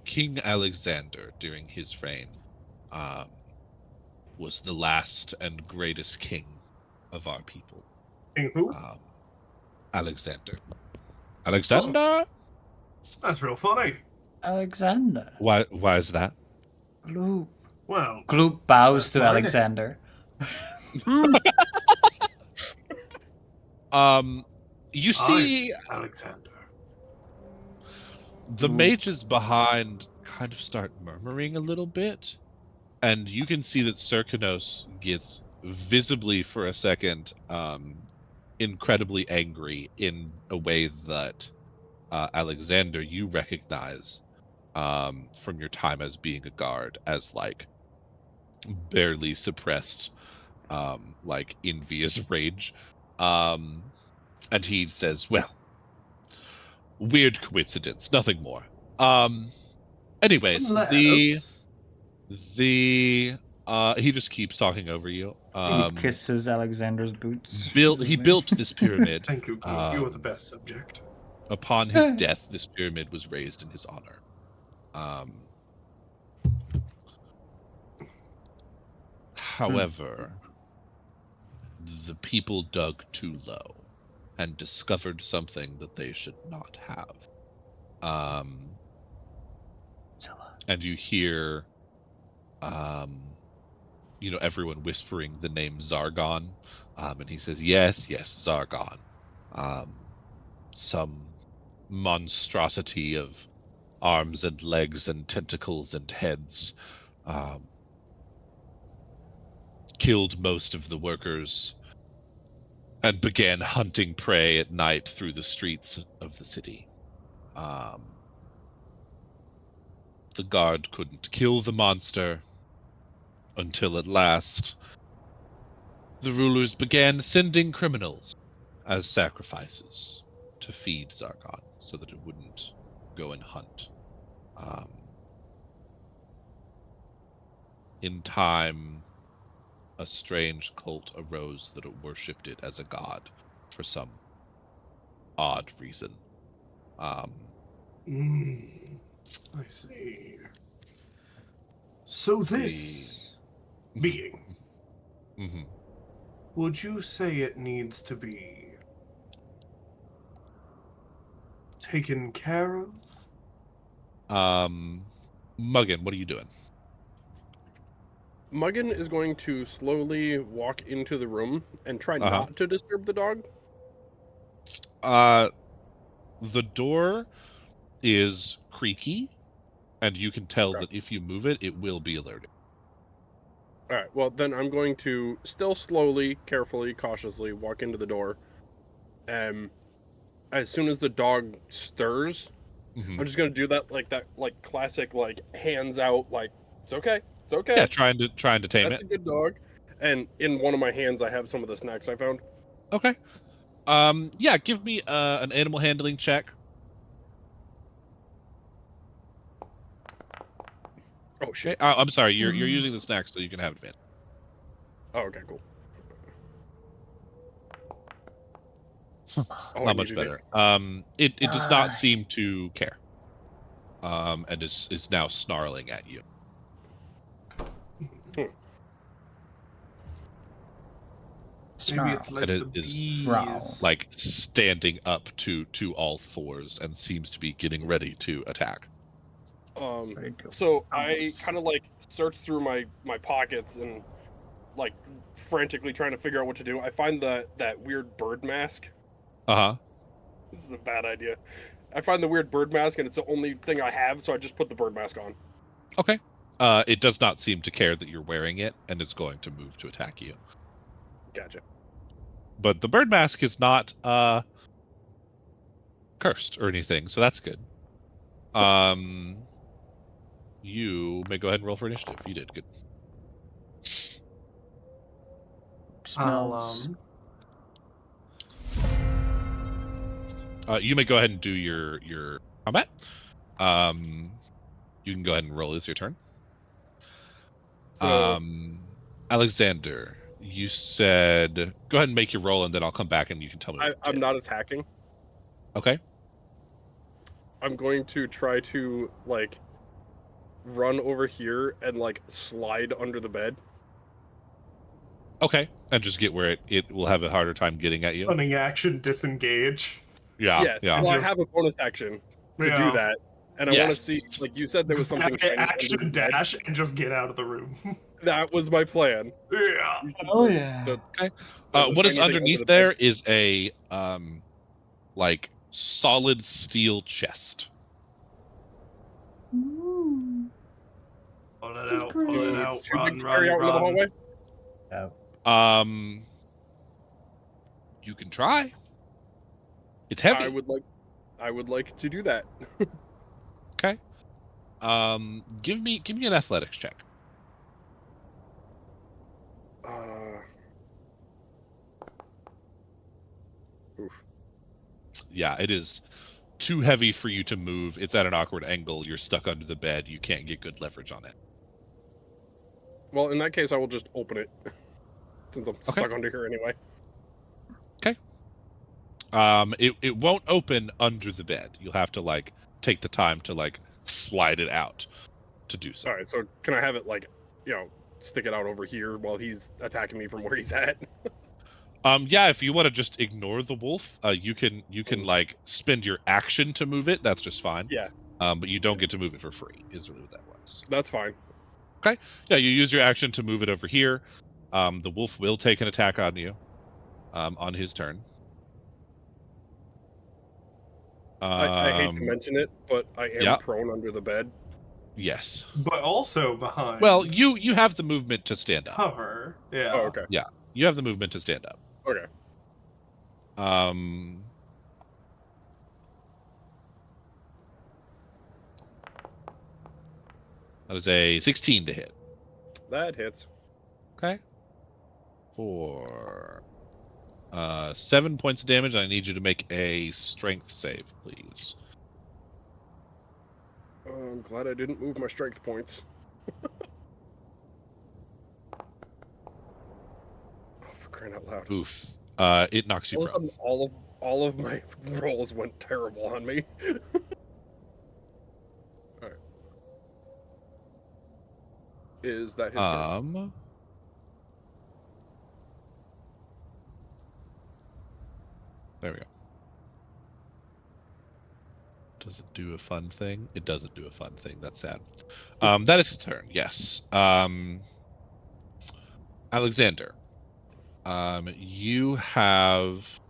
King Alexander during his reign, was the last and greatest king of our people. King who? Alexander. Oh, that's real funny. Alexander. Why is that? G.L.U.P. Well, G.L.U.P bows that's to my Alexander. You see Alexander. the mages behind kind of start murmuring a little bit, and you can see that Serkanos gets visibly for a second incredibly angry in a way that Alexander, you recognize from your time as being a guard as like barely suppressed like envious rage. And he says, well, weird coincidence, nothing more. Anyways, Unless... the he just keeps talking over you. He kisses Alexander's boots. He built this pyramid. Thank you, Groot. You are the best subject. Upon his death, this pyramid was raised in his honor. However, the people dug too low and discovered something that they should not have. And you hear, everyone whispering the name Zargon. And he says, yes, Zargon. Some monstrosity of arms and legs and tentacles and heads. Killed most of the workers and began hunting prey at night through the streets of the city. The guard couldn't kill the monster until at last the rulers began sending criminals as sacrifices to feed Zargon so that it wouldn't go and hunt. In time, a strange cult arose that worshipped it as a god for some odd reason. I see. So this being, would you say it needs to be taken care of? Muggin, what are you doing? Muggin is going to slowly walk into the room and try not to disturb the dog. The door is creaky, and you can tell that if you move it, it will be alerted. All right, well, then I'm going to still slowly, carefully, cautiously walk into the door. As soon as the dog stirs, I'm just going to do that classic, hands out, it's okay. It's okay. Yeah, trying to tame it. That's a good dog. And in one of my hands, I have some of the snacks I found. Okay. Yeah, give me an animal handling check. Oh shit! Okay. I'm sorry. You're using the snacks, so you can have advantage. Oh, okay, cool. Not much better. It does not seem to care. And is now snarling at you. Maybe it's like the bees. Like standing up to all fours and seems to be getting ready to attack. So I kind of search through my pockets and frantically trying to figure out what to do. I find that weird bird mask. This is a bad idea. I find the weird bird mask and it's the only thing I have, so I just put the bird mask on. Okay. It does not seem to care that you're wearing it and is going to move to attack you. Gotcha. But the bird mask is not cursed or anything, so that's good. You may go ahead and roll for initiative. You did good. Smells. You may go ahead and do your combat. You can go ahead and roll. It's your turn. So, Alexander, you said go ahead and make your roll, and then I'll come back and you can tell me. I'm not attacking. Okay. I'm going to try to run over here and slide under the bed. Okay, and just get where it will have a harder time getting at you. Running action, disengage. Yeah. Yes. Yeah. Well, I have a bonus action to do that, and I want to see. You said there was something. Action dash and just get out of the room. That was my plan. Yeah. Oh yeah. Okay. What is underneath there is a solid steel chest. Ooh. Pull it out, run. You can try. It's heavy. I would like to do that. Okay. Give me an athletics check. Oof. Yeah, it is too heavy for you to move. It's at an awkward angle. You're stuck under the bed. You can't get good leverage on it. Well, in that case, I will just open it since I'm stuck under here anyway. Okay. It won't open under the bed. You'll have to like take the time to like slide it out to do so. All right. So can I have it like, stick it out over here while he's attacking me from where he's at? Yeah, if you want to just ignore the wolf, you can like spend your action to move it. That's just fine. Yeah. But you don't get to move it for free, is really what that was. That's fine. Okay. Yeah, you use your action to move it over here. The wolf will take an attack on you on his turn. I hate to mention it, but I am prone under the bed. Yes. But also behind. Well, you have the movement to stand up. Hover. Yeah. Oh, okay. Yeah. You have the movement to stand up. Okay. That is a 16 to hit. That hits. Okay. For 7 points of damage, I need you to make a strength save, please. I'm glad I didn't move my strength points. Oh, for crying out loud. Oof. It knocks you prone. All of my rolls went terrible on me. All right. Is that his turn? There we go. Does it do a fun thing? It doesn't do a fun thing. That's sad. That is his turn. Yes. Alexander. You have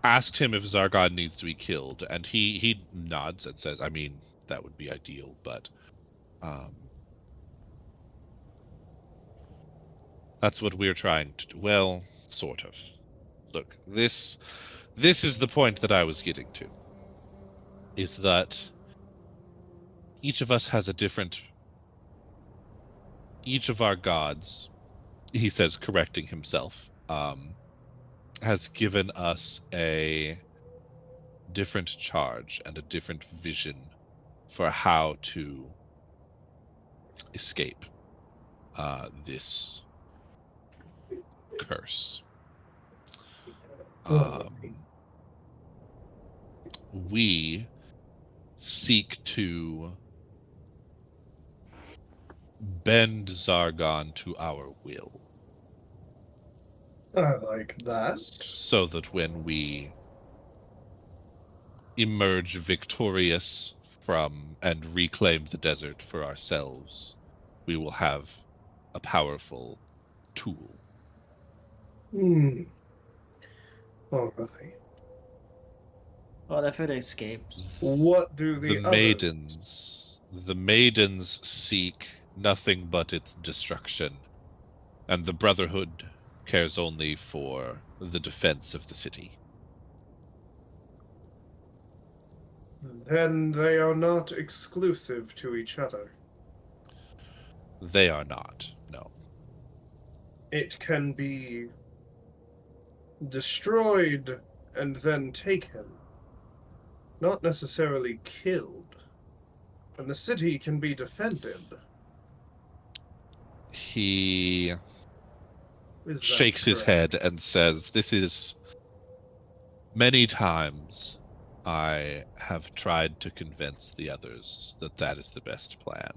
asked him if Zargon needs to be killed, and he nods and says, I mean, that would be ideal, but that's what we're trying to do. Well, sort of. Look, this is the point that I was getting to. Is that each of us has a different... Each of our gods, he says, correcting himself, has given us a different charge and a different vision for how to escape this curse. We seek to bend Zargon to our will. I like that. So that when we emerge victorious from and reclaim the desert for ourselves, we will have a powerful tool. All right. What if it escapes? What do the maidens seek nothing but its destruction, and the Brotherhood cares only for the defense of the city. Then they are not exclusive to each other. They are not, no. It can be destroyed and then taken, not necessarily killed. And the city can be defended. He shakes his head and says, this is... Many times I have tried to convince the others that that is the best plan.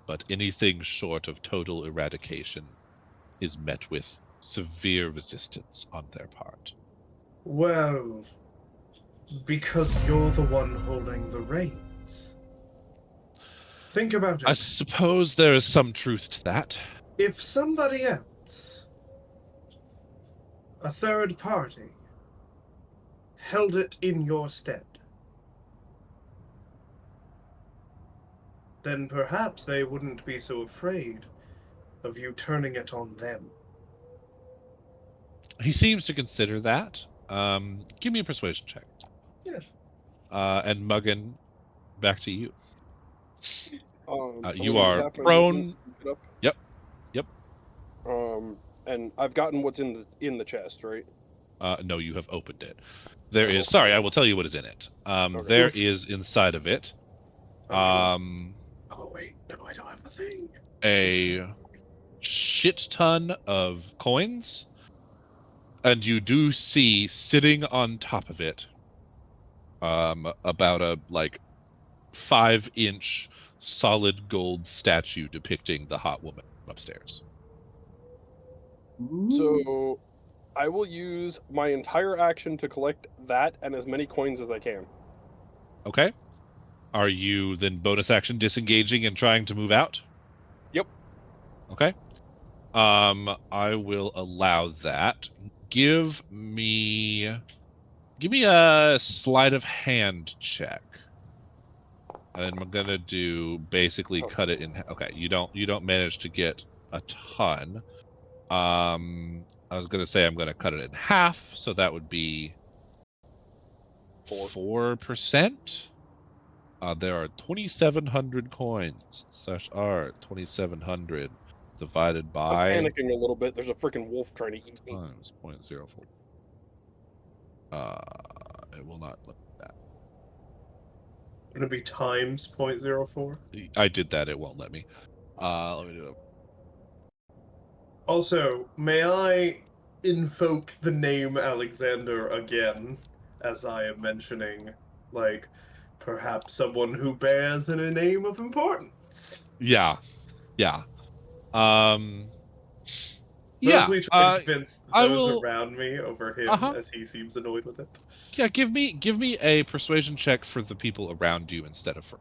But anything short of total eradication is met with severe resistance on their part. Well, because you're the one holding the reins. Think about it. I suppose there is some truth to that. If somebody else, a third party, held it in your stead, then perhaps they wouldn't be so afraid of you turning it on them. He seems to consider that. Give me a persuasion check. Yes. And Muggin, back to you. So You what's are happening? prone. Get up. Yep. And I've gotten what's in the chest, right? No, you have opened it. There I've is. opened Sorry, it. I will tell you what is in it. Okay. There Oof. is inside of it. Oh wait, no, I don't have the thing. A shit ton of coins, and you do see sitting on top of it about a 5-inch solid gold statue depicting the hot woman upstairs. So I will use my entire action to collect that and as many coins as I can. Okay, are you then bonus action disengaging and trying to move out? Yep. Okay. I will allow that. Give me a sleight of hand check. And I'm gonna do basically cut it in. Okay, you don't manage to get a ton. I was gonna say I'm gonna cut it in half, so that would be 4%. There are 2,700 coins. Such are 2,700 divided I'm by panicking a little bit. There's a freaking wolf trying to eat me. times 0.04. It will not look at that. Gonna be times 0.04. I did that. It won't let me. Let me do it. Also, may I invoke the name Alexander again, as I am mentioning, like, perhaps someone who bears in a name of importance? Yeah. Um. Yeah. Mostly trying to convince I those will. around me over him, Uh-huh. as he seems annoyed with it. Yeah. Give me a persuasion check for the people around you instead of for.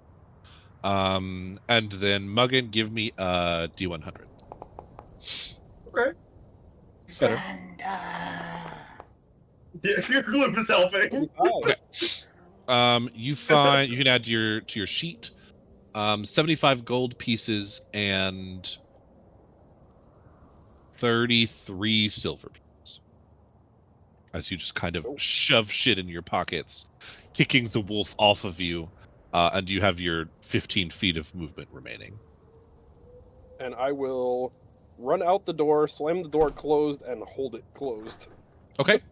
And then Muggin, give me a D100. Okay. Better. Yeah, Gloop is helping. Okay. You find you can add to your sheet 75 gold pieces and 33 silver pieces. As you just kind of shove shit in your pockets, kicking the wolf off of you, and you have your 15 feet of movement remaining. And I will run out the door, slam the door closed, and hold it closed. Okay. It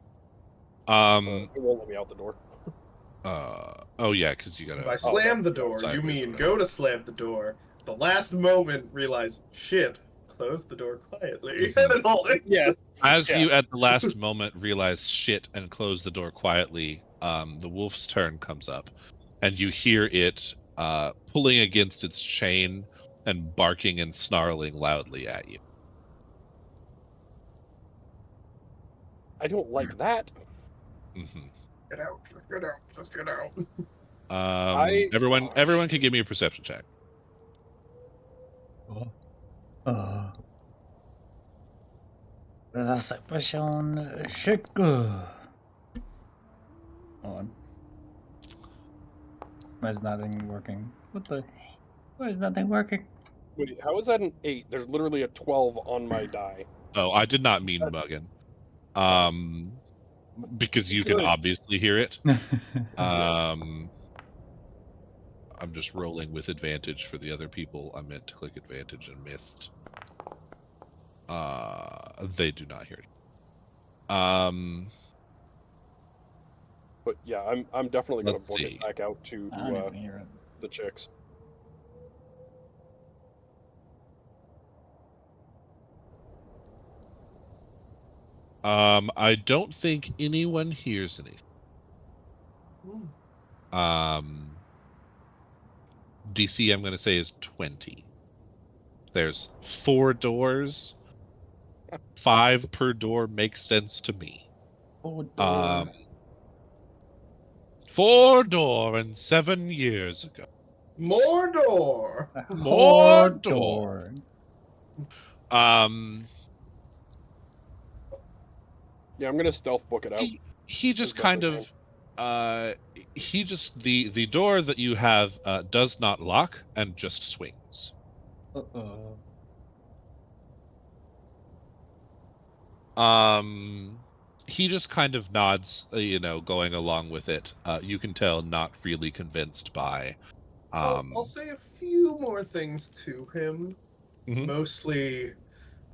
won't let me out the door. Oh yeah, because you gotta. By slam the door, you sideways or mean whatever. go to slam the door. The last moment, realize, shit, close the door quietly, and then hold it. Yes. As Yeah. you at the last moment realize shit and close the door quietly, the wolf's turn comes up, and you hear it pulling against its chain and barking and snarling loudly at you. I don't like that. Mm-hmm. Get out, just get out, just get out. Everyone can give me a perception check. Perception check. Hold on. Why is nothing working? Why is nothing working? Wait, how is that an 8? There's literally a 12 on my die. Oh, I did not mean Muggin. Because you can Good. obviously hear it. Yeah. I'm just rolling with advantage for the other people. I meant to click advantage and missed. They do not hear it. But yeah, I'm definitely gonna Let's book see. it back out to I don't even hear it. the chicks. I don't think anyone hears anything. DC I'm going to say is 20. There's 4 doors. 5 per door makes sense to me. 4 door and 7 years ago. Mordor! Mordor. Yeah, I'm gonna stealth book it out. He just kind of the door that you have does not lock and just swings. He just kind of nods, going along with it. You can tell not really convinced by I'll say a few more things to him. Mhm. Mostly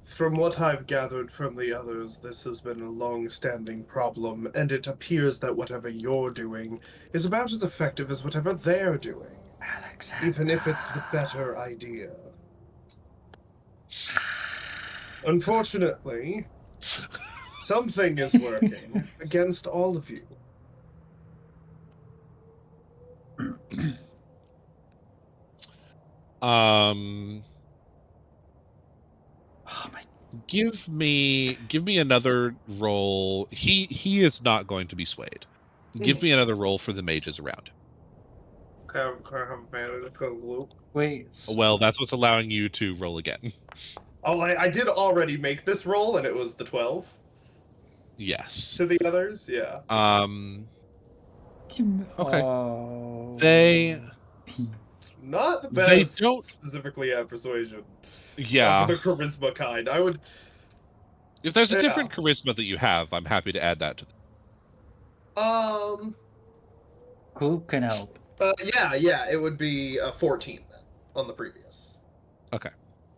From what I've gathered from the others, this has been a long-standing problem, and it appears that whatever you're doing is about as effective as whatever they're doing, Alexander. even if it's the better idea. Unfortunately, something is working against all of you. Um, Oh my. give me another roll. He is not going to be swayed. Give me another roll for the mages around. Can I have advantage because of Luke? Wait. Well, that's what's allowing you to roll again. Oh, I did already make this roll, and it was the 12 Yes. to the others. Yeah. Okay. Oh. They Not the They best, don't- specifically at persuasion. Yeah. For the charisma kind. I would. If there's a Yeah. different charisma that you have, I'm happy to add that to Who can help? Yeah, it would be 14 then on the previous. Okay.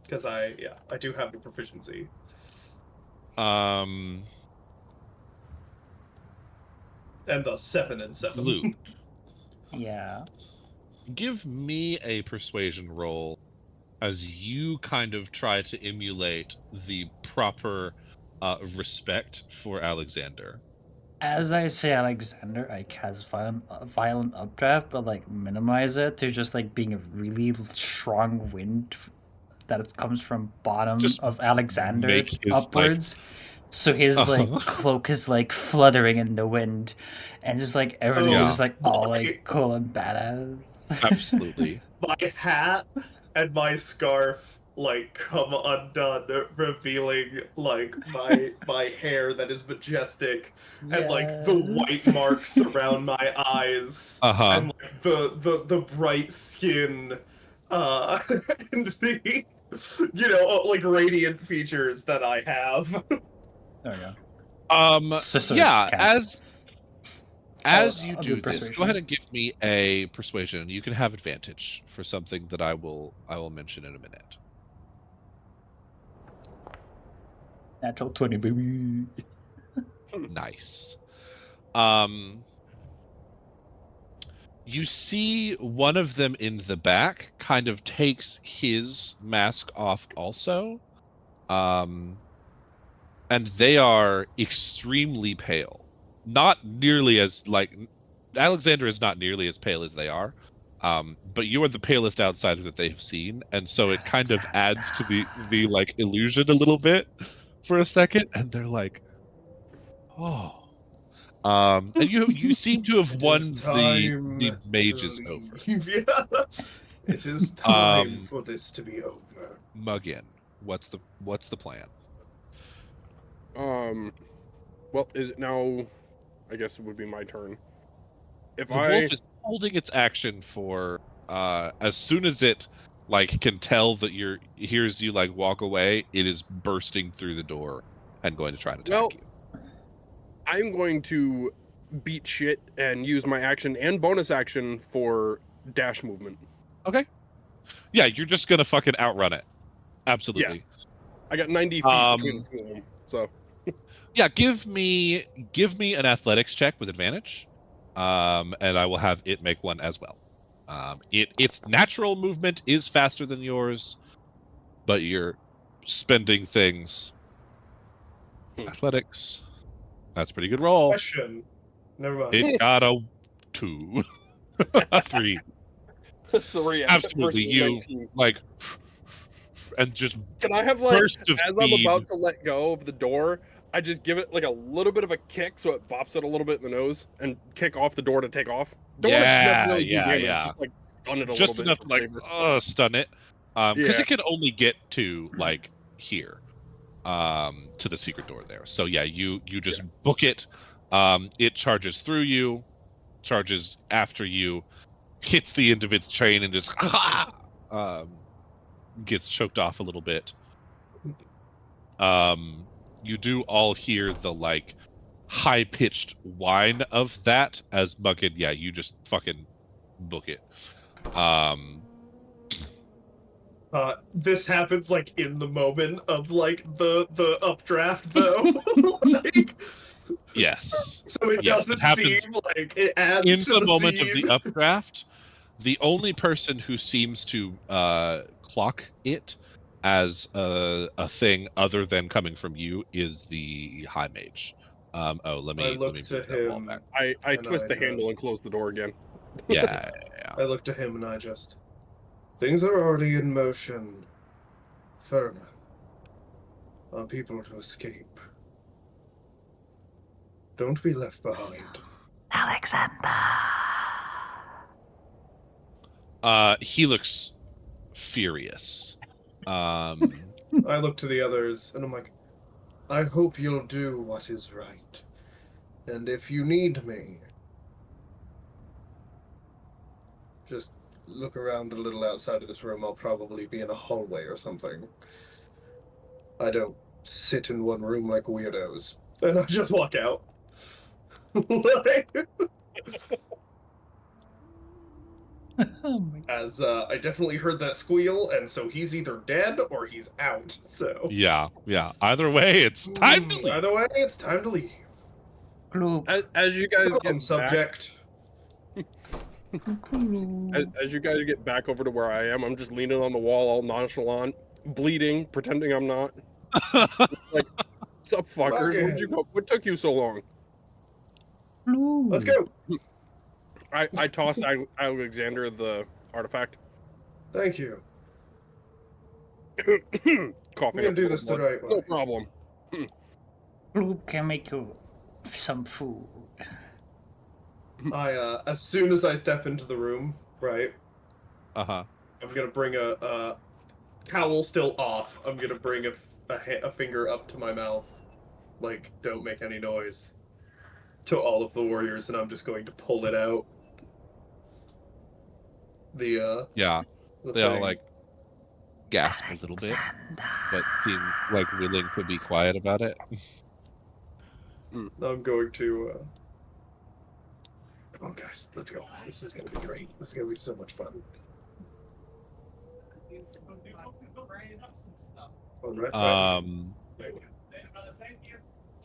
Because I do have the proficiency. And the 7 and 7. Luke, Yeah. give me a persuasion roll as you kind of try to emulate the proper respect for Alexander. As I say Alexander, I cast violent updraft, but like minimize it to just like being a really strong wind that it comes from bottom Just of Alexander make his, upwards. So his like Uh-huh. cloak is like fluttering in the wind, and just like everything Yeah. is just like all like cool and badass. Absolutely. My hat and my scarf like come undone, revealing like my hair that is majestic, and like the white Yes. marks around my eyes, and like the bright skin, and the like radiant features that I have. There we go. So Yeah, it's cast. as you I'll do do this, persuasion. go ahead and give me a persuasion. You can have advantage for something that I will mention in a minute. Natural 20, baby. Nice. You see one of them in the back kind of takes his mask off also. And they are extremely pale. Not nearly as like Alexander is not nearly as pale as they are. But you are the palest outsider that they've seen, and so it kind of adds to the like illusion a little bit for a second, and they're like, oh. And you seem to have It won is the time mages to over. leave. Yeah. It is time for this to be over. Muggin, what's the plan? Well, is it now? I guess it would be my turn. If The wolf is holding its action for as soon as it like can tell that hears you like walk away, it is bursting through the door and going to try to attack you. I'm going to beat shit and use my action and bonus action for dash movement. Okay. Yeah, you're just gonna fucking outrun it. Absolutely. I got 90 feet between the two of them, so yeah, give me an athletics check with advantage. And I will have it make one as well. Its natural movement is faster than yours, but you're spending things. Athletics. That's a pretty good roll. Question. Never mind. It got a 2. A 3. 3. Absolutely, versus you 19. like, and just Can I have like burst of as I'm speed. about to let go of the door, I just give it like a little bit of a kick so it bops it a little bit in the nose and kick off the door to take off. Don't want to necessarily do damage, just like stun it a just little bit. enough to like stun it, because Yeah. it can only get to like here, to the secret door there. So yeah, you just book it. It charges through you, charges after you, hits the end of its chain, and just gets choked off a little bit. You do all hear the like high-pitched whine of that as Muggin, you just fucking book it. I This happens like in the moment of like the updraft though. Like, Yes. so it Yes, doesn't it happens seem like it adds in to the the moment of the scene. updraft. The only person who seems to clock it as a thing other than coming from you is the high mage. Let I me look to move that wall back. him. I And twist I the handle just- and close the door again. Yeah. I look to him and I just. Things are already in motion. Further. Are people to escape? Don't be left behind. He looks furious. I look to the others and I'm like, I hope you'll do what is right. And if you need me, just look around a little outside of this room. I'll probably be in a hallway or something. I don't sit in one room like weirdos. And I just walk out. Like, Oh my as I definitely heard that squeal, and so he's either dead or he's out. So Yeah. Either way, it's time to leave. Either way, it's time to leave. Gloop. As you guys Come get on, subject. as you guys get back over to where I am, I'm just leaning on the wall, all nonchalant, bleeding, pretending I'm not. Like, sup, fuckers? Where'd you go? What took you so long? Let's go. I toss Alexander the artifact. Thank you. Coughing. We're gonna up do a this the little right blood. No way. problem. Gloop can make you some food. As soon as I step into the room, right, Uh-huh. I'm gonna bring a cowl still off. I'm gonna bring a finger up to my mouth, like don't make any noise, to all of the warriors, and I'm just going to pull it out. Yeah. The They all thing. like gasp a little bit, but seem like willing to be quiet about it. I'm going to. Come on, guys, let's go. This is gonna be great. This is gonna be so much fun. All right.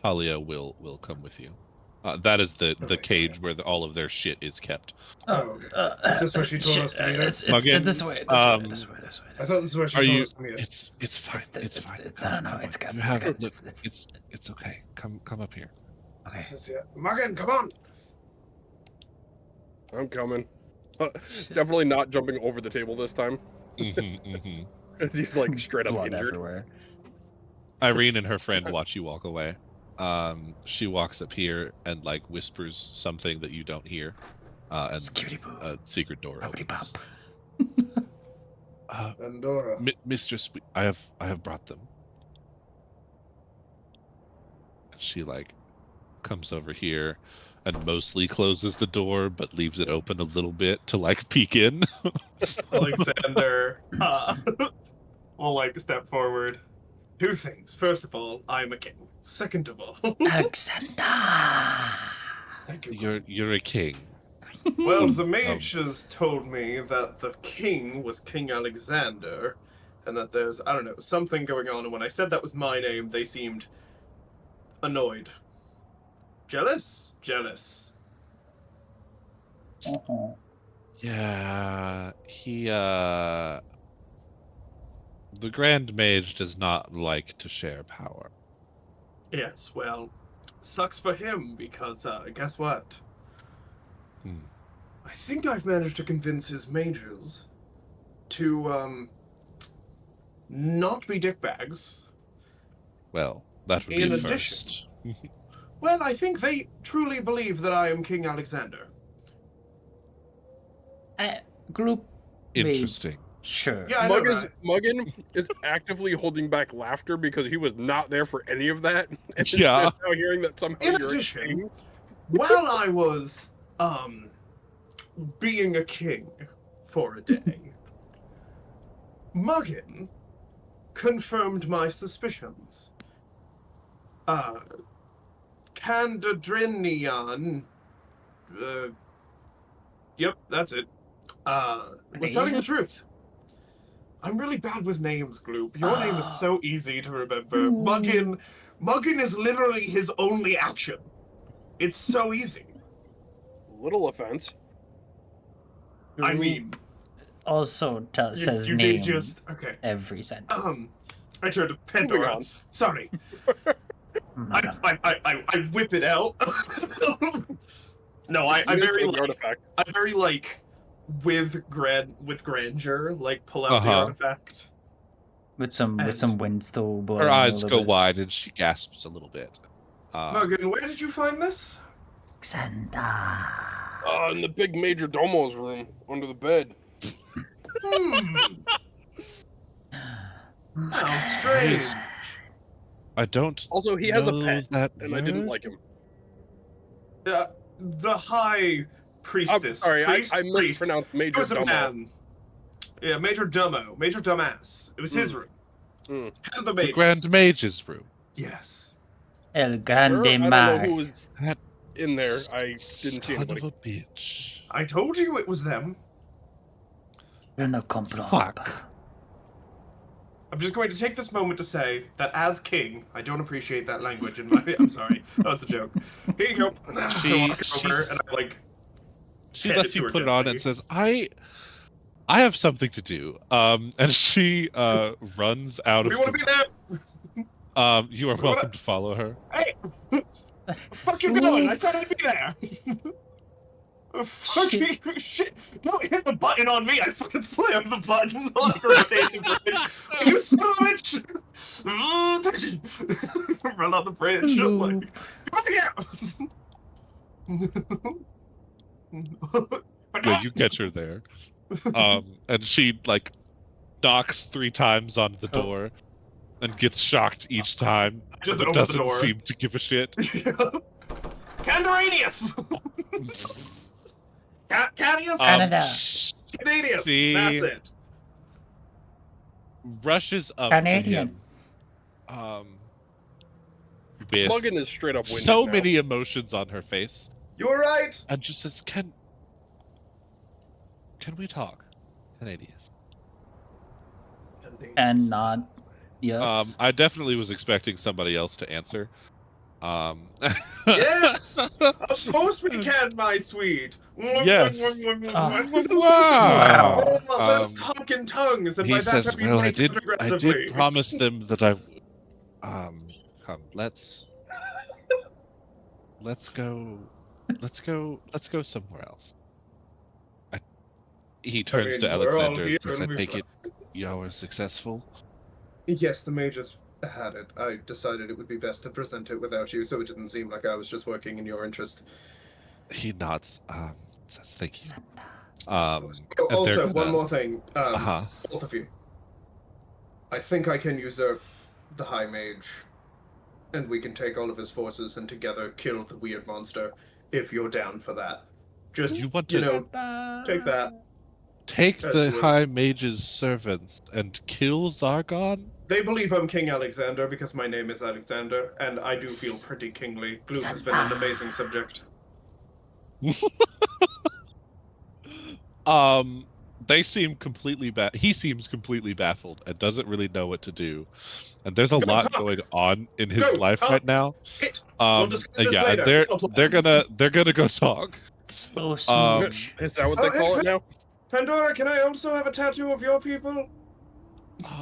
Talia will come with you. That is the cage where all of their shit is kept. Okay. Is this where she told us to meet her? It's Muggin, this way. I thought this is where she Are told you? us to meet her. It's fine. It's fine. No, it's good. You It's have good. look. It's okay. Come up here. Okay. This is it. Morgan, come on. I'm coming. Definitely not jumping over the table this time. As he's like straight up Blood injured. everywhere. Irene and her friend watch you walk away. She walks up here and like whispers something that you don't hear. And Security boo. a secret door Boppity opens. Andorra. Mistress, I have brought them. She like comes over here and mostly closes the door, but leaves it open a little bit to like peek in. Alexander will like step forward. Two things. First of all, I'm a king. Second of all, Alexander. thank you. You're a king. Well, the mages told me that the king was King Alexander, and that there's, I don't know, something going on, and when I said that was my name, they seemed annoyed. Jealous? Jealous. Yeah, he the Grand Mage does not like to share power. Yes, well, sucks for him, because, guess what? I think I've managed to convince his mages to, not be dickbags. Well, that would In be addition- first. Well, I think they truly believe that I am King Alexander. Group. Interesting. Sure. Yeah, I know, right? Muggin is actively holding back laughter because he was not there for any of that. And he's Yeah. just now hearing that somehow In you're addition, a king. while I was, being a king for a day, Muggin confirmed my suspicions. Candadrinian, yep, that's it, was telling the truth. I'm really bad with names, Gloop. Your name is so easy to remember. Muggin is literally his only action. It's so easy. Little offense. I mean, Also says you name did just okay. every sentence. I turned to Moving Pandora. on. Sorry. I whip it out. No, I very the like, artifact. I very like with grandeur, like pull out the Uh-huh. artifact. With some wind still blowing. Her a eyes little go bit. wide and she gasps a little bit. Muggin, where did you find this? Xandar. In the big Major Domo's room, under the bed. How strange. I don't. Also, he has a know pet, that and I didn't word. like him. The high priestess. I'm sorry, priest, I priest. mispronounced It Major was a Domo. man. Yeah, Major Dumbo. Major Dumbass. It was his room. Head of the The mages. Grand Mage's room. Yes. El Sure, Grande I don't know Mar. who was That in there. I didn't see son anybody. of a bitch. I told you it was them. You're no complot. Fuck. I'm just going to take this moment to say that as king, I don't appreciate that language in my. I'm sorry, that was a joke. Here you go. I walk over and I like. She hand lets it to you her put it on gently. and says, I have something to do. And she runs out We of want to be there. the you are We wanna- welcome to follow her. Hey, fuck you going? I said I'd be there. Fucking shit! Don't hit the button on me! I fucking slammed the button on the rotating bridge. You son of a bitch! Run on the bridge. I'm like, come back Yeah, you catch her there. And she like knocks 3 times on the door and gets shocked each time, Just but open the doesn't door. seem to give a shit. Candaranius! Cadius? Canada. Canadius! she That's it. rushes up Canadian. to him. With Muggin is straight up winded so now. many emotions on her face, You were right. and just says, Can we talk, Canadius? And not yes. I definitely was expecting somebody else to answer. Yes! Of course we can, my sweet. Yes. Wow. Oh, those talking tongues, and He by that says, I mean "Well, I make it did aggressively. promise them that I, come, let's go somewhere else." He turns to mean, we're all Alexander here and says, "I and we take fly." it y'all were successful." Yes, the mages had it. I decided it would be best to present it without you, so it didn't seem like I was just working in your interest. He nods. Says, "Thank you." Oh, And they're also, one gonna- more thing. Uh-huh. Both of you. I think I can usurp the High Mage, and we can take all of his forces and together kill the weird monster, if you're down for that. Just, You want to take that. take That's the good. High Mage's servants and kill Zargon? They believe I'm King Alexander because my name is Alexander, and I do feel pretty kingly. Gloop has been an amazing subject. They seem completely he seems completely baffled and doesn't really know what to do. And there's a Go lot talk. going on in his Go life talk. right now. Hit. We'll discuss this Yeah, later. and they're Plans. gonna go talk. Oh, smooch. Is that what they call it now? Pandora, can I also have a tattoo of your people?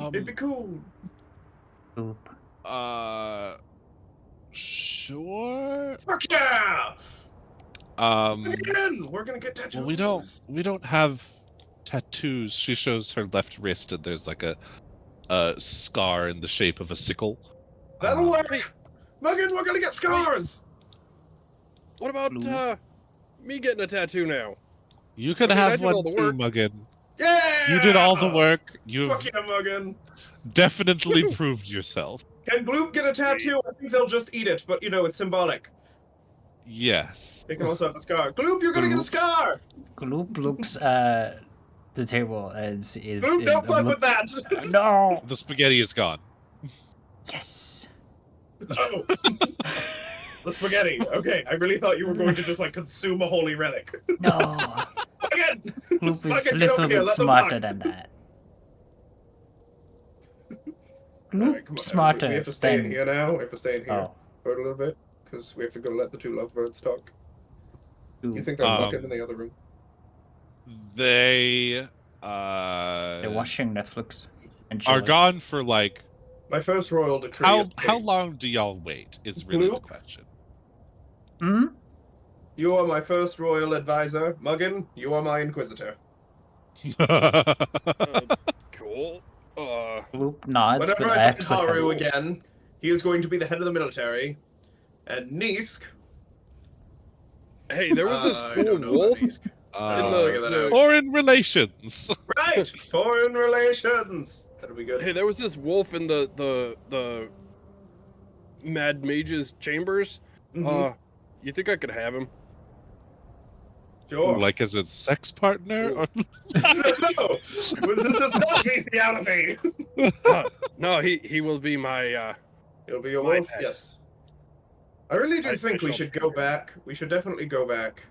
It'd be cool. Oop. Sure. Fuck yeah! Again, we're gonna get tattoos. Well, we don't have tattoos. She shows her left wrist, and there's like a scar in the shape of a sickle. That'll work. Muggin, we're gonna get scars. What about me getting a tattoo now? You can I mean, I have did all one the too, work. Muggin. Yeah! You did all the work. You've Fuck yeah, Muggin. definitely proved yourself. Can Gloop get a tattoo? I think they'll just eat it, but it's symbolic. Yes. They can also have a scar. Gloop, you're gonna get a scar! Gloop looks at the table as if. Gloop, don't fuck with that! No. The spaghetti is gone. Yes. Oh. The spaghetti. Okay, I really thought you were going to just consume a holy relic. No. Again! Gloop is Fucking a get over little here, bit let them smarter talk. than that. Alright, come on. Smarter We have to stay in than- here now. We have to stay in here Oh. for a little bit because we have to go let the two lovebirds talk. You Ooh, think they're Um, fucking in the other room? They they're watching Netflix and are chilling. gone for like My first royal decree how is how king. long do y'all wait? Is really the Bloop. question. Hmm? You are my first royal advisor. Muggin, you are my inquisitor. Cool. Gloop nods, Whenever but I find actually Haru has... again, he is going to be the head of the military. And Nisk... Hey, there was this I cool don't know wolf. about Nisk. I In don't the- figure that out. Foreign relations. Right! Foreign relations! That'll be good. Hey, there was this wolf in the Mad Mage's chambers. Mhm. You think I could have him? Sure. Like as a sex partner? Or... No! Well, this is not bestiality! No, he will be my It'll be a My wolf? pet. Yes. I really do I think we shall should be go here. back. We should definitely go back.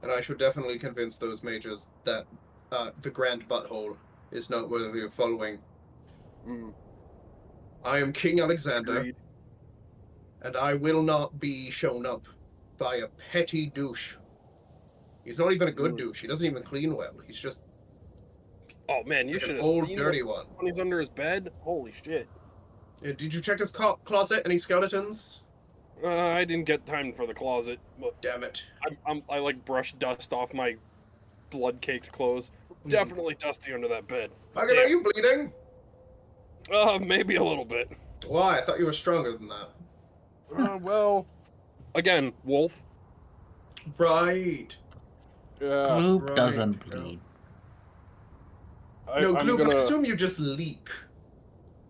And I should definitely convince those mages that the Grand Butthole is not worthy of following. I am King Alexander, Agreed. and I will not be shown up by a petty douche. He's not even a good douche. He doesn't even clean well. He's just Oh man, you like should an have old, seen dirty him one. when he's under his bed. Holy shit! Did you check his closet? Any skeletons? I didn't get time for the closet, but Damn it. I like brush dust off my blood-caked clothes. Definitely dusty under that bed. Megan, are you bleeding? Maybe a little bit. Why? I thought you were stronger than that. Well, again, wolf. Right. Yeah. Gloop right, doesn't yeah. bleed. No, I'm Gloop, I gonna. assume you just leak.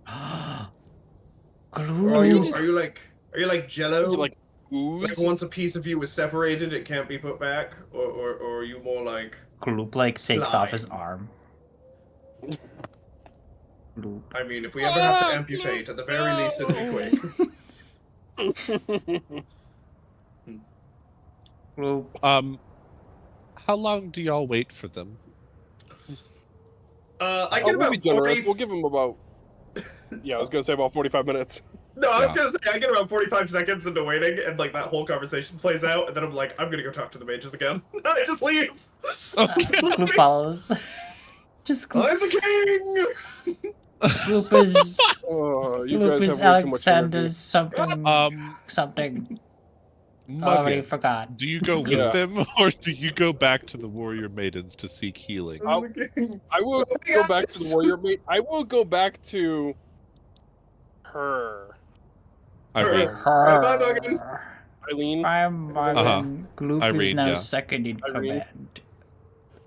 Gloop. Or are you like Jello? Is it like ooze? Like once a piece of you is separated, it can't be put back, or are you more like? Gloop like takes off his Slime. arm. Gloop. I mean, if we ever have to amputate, at the very least, it'll be quick. Gloop. How long do y'all wait for them? I get We'll about be generous. 40. We'll give him about. Yeah, I was gonna say about 45 minutes. No, I was Yeah. gonna say I get about 45 seconds into waiting, and like that whole conversation plays out, and then I'm like, I'm gonna go talk to the mages again. I just leave. Gloop follows. Just Gloop. I'm the king. Gloop is You Gloop guys is have way too much energy. Alexander's something something. Already Muggin, forgot. do you go with Yeah. them, or do you go back to the warrior maidens to seek healing? I'm the king. I will Hey, go back to guys. the warrior mate. I will go back to her. Irene. Bye, Muggin. Eileen. I'm Marvin. Gloop is Irene, now yeah. second in Irene. command.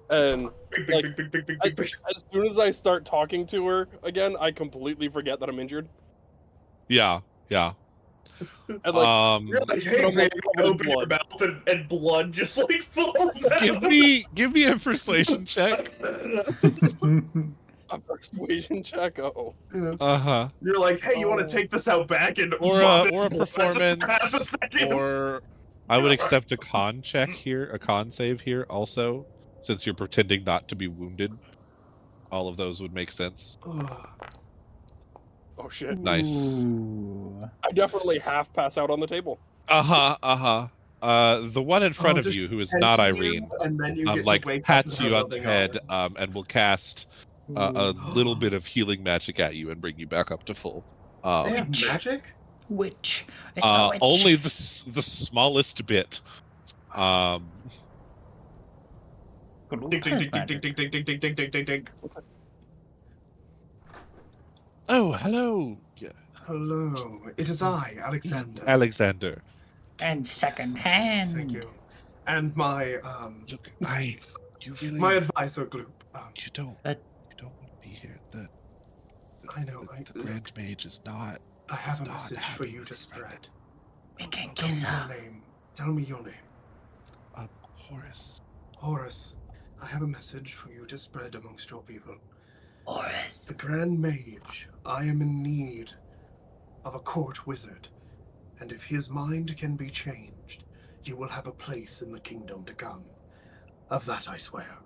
And Big, Like, big, big, big, big, big, big. as soon as I start talking to her again, I completely forget that I'm injured. Yeah, yeah. And like, You're like, But hey, I'm, like, baby, covered in open your blood. mouth, and blood just like falls out. give me a persuasion check. a persuasion check. Oh, Uh-huh. You're like, hey, you want Oh. to take this out back and Or vomit a blood just for half a performance, second? or I would accept a con check here, a con save here also, since you're pretending not to be wounded. All of those would make sense. oh shit! Nice. Ooh. I definitely half pass out on the table. The one in front of just you, who is And not you- Irene, and then you get to like wake pats up in you her on the loving head, arms. and will cast a little bit of healing magic at you and bring you back up to full. They have magic? Witch. It's a witch. Only the smallest bit. Ding, Gloop ding, has ding, ding, magic. ding, ding, ding, ding, ding, ding, ding, ding. Oh, hello, Hello, it is I, Alexander. Alexander. And second hand. Thank you. And my Look, you really, my advisor, Gloop. you don't That- want to be here. I know. The Grand Mage is not. I have It's a not message happy for you with to his spread. We can Tell me kiss your her. name. Tell me your name. Horace. Horus, I have a message for you to spread amongst your people. Horus. The Grand Mage, I am in need of a court wizard, and if his mind can be changed, you will have a place in the kingdom to come. Of that I swear.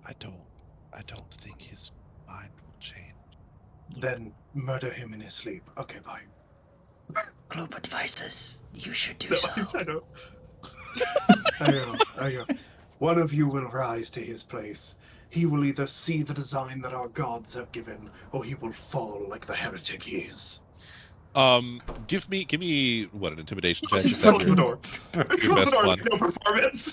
I don't think his mind will change. Then murder him in his sleep. Okay, bye. Gloop advises you should do No, so. I know. I know. One of you will rise to his place. He will either see the design that our gods have given, or he will fall like the heretic he is. Give me what, an intimidation check? Just Is that close the your, door. your Close the best door. one? No performance.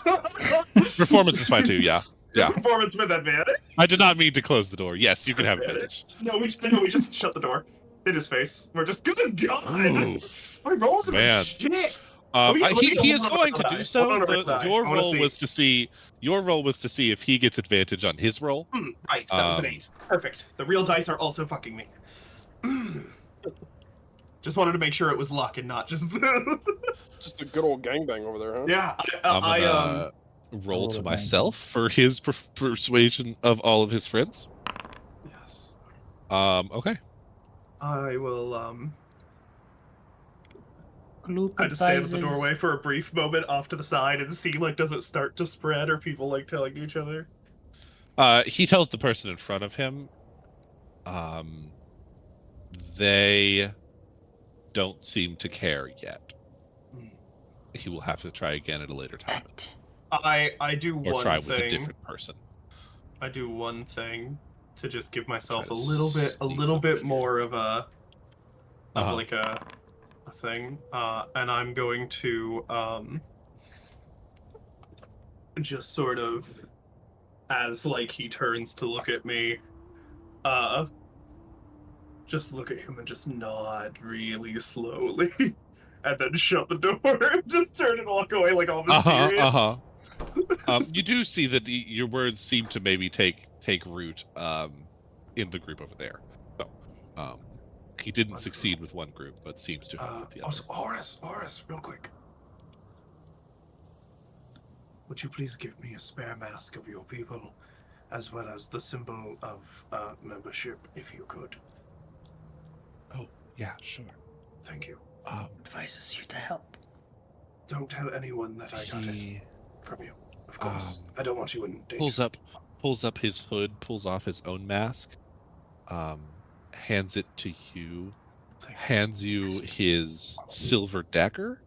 Performance is fine too. Yeah. Yeah. Performance with advantage. I did not mean to close the door. Yes, you can have advantage. No, we just shut the door in his face. We're just good God. Oof. My rolls have been Man. shit. Let me He is hold on going a to die. do so. Hold on a die. Your I wanna role see. was to see. Your role was to see if he gets advantage on his roll. Right, that was an 8. Perfect. The real dice are also fucking me. Just wanted to make sure it was luck and not just Just a good old gangbang over there, huh? Yeah, I'm I gonna roll roll to a myself for his persuasion of all of his friends. yes. Okay. I will Gloop I just stand at the advises. doorway for a brief moment off to the side and see, like, does it start to spread, or people like telling each other? He tells the person in front of him. They don't seem to care yet. He will have to try again at a later time, I do or one try thing. with a different person. I do one thing to just give myself Try a to little sneak up bit in more of a Uh-huh. like a thing, and I'm going to just sort of, as like he turns to look at me, just look at him and just nod really slowly, and then shut the door and just turn and walk away like all mysterious. You do see that your words seem to maybe take root in the group over there. So he didn't Wonderful. succeed with one group, but seems to have with the other. Also, Horace, real quick. Would you please give me a spare mask of your people, as well as the symbol of membership, if you could? Oh, yeah, sure. Thank you. Advises you to help. Don't tell anyone that I got it from you. Of course. I don't want you in danger. Pulls up his hood, pulls off his own mask, hands it to you, hands you his silver dagger,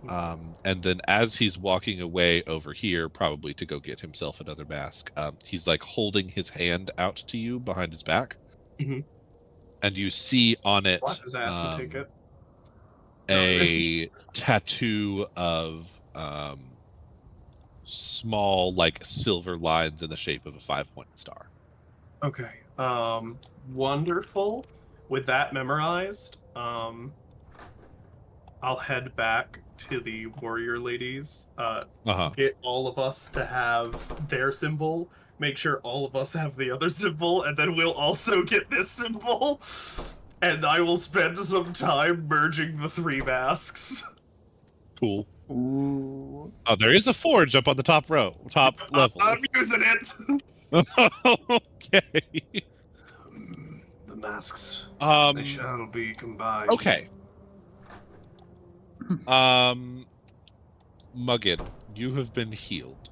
and then as he's walking away over here, probably to go get himself another mask, he's like holding his hand out to you behind his back, and you see on it Slap his ass and take it. a tattoo of small, like, silver lines in the shape of a 5-pointed star. Okay. Wonderful. With that memorized, I'll head back to the warrior ladies. Get all of us to have their symbol. Make sure all of us have the other symbol, and then we'll also get this symbol. And I will spend some time merging the 3 masks. Cool. Ooh. Oh, there is a forge up on the top level. I'm using it. Okay. The masks. They shall be combined. Okay. Muggin, you have been healed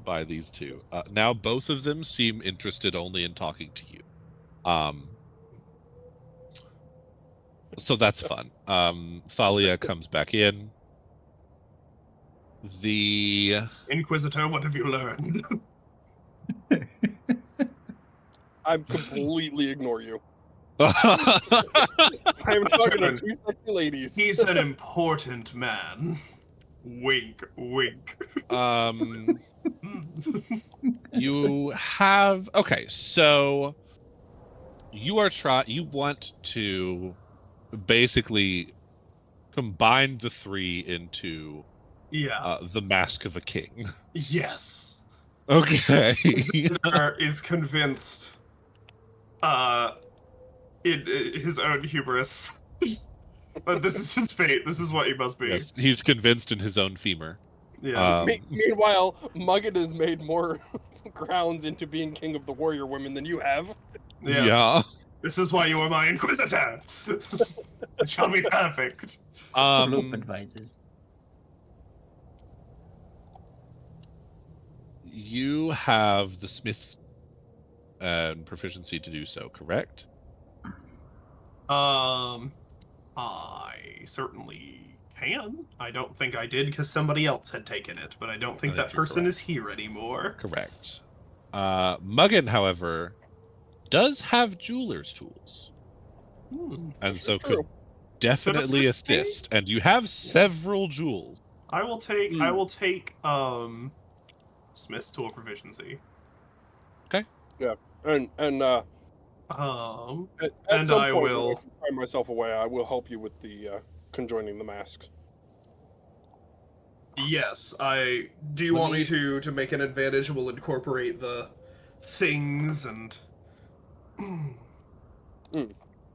by these two. Now both of them seem interested only in talking to you. So that's fun. Thalia comes back in. The Inquisitor, what have you learned? I completely ignore you. I'm talking to 2 sexy ladies. He's an important man. Wink, wink. You have so you want to basically combine the 3 into the Mask of a King. Yes. Okay. Is convinced in his own hubris. But this is his fate. This is what he must be. Yes, he's convinced in his own femur. Yes. Meanwhile, Muggin has made more grounds into being king of the warrior women than you have. Yes. Yeah. This is why you are my inquisitor. It shall be perfect. Gloop advises. You have the smith's proficiency to do so, correct? I certainly can. I don't think I did because somebody else had taken it, but I don't think think that you're person correct. is here anymore. Correct. Muggin, however, does have jeweler's tools, and so True. could definitely assist me? assist. And you have several jewels. I will take Smith's tool proficiency. Yeah, and at And some I point when I will can find myself away, I will help you with the conjoining the masks. Yes, I do you Let want me me- to make an advantage? We'll incorporate the things and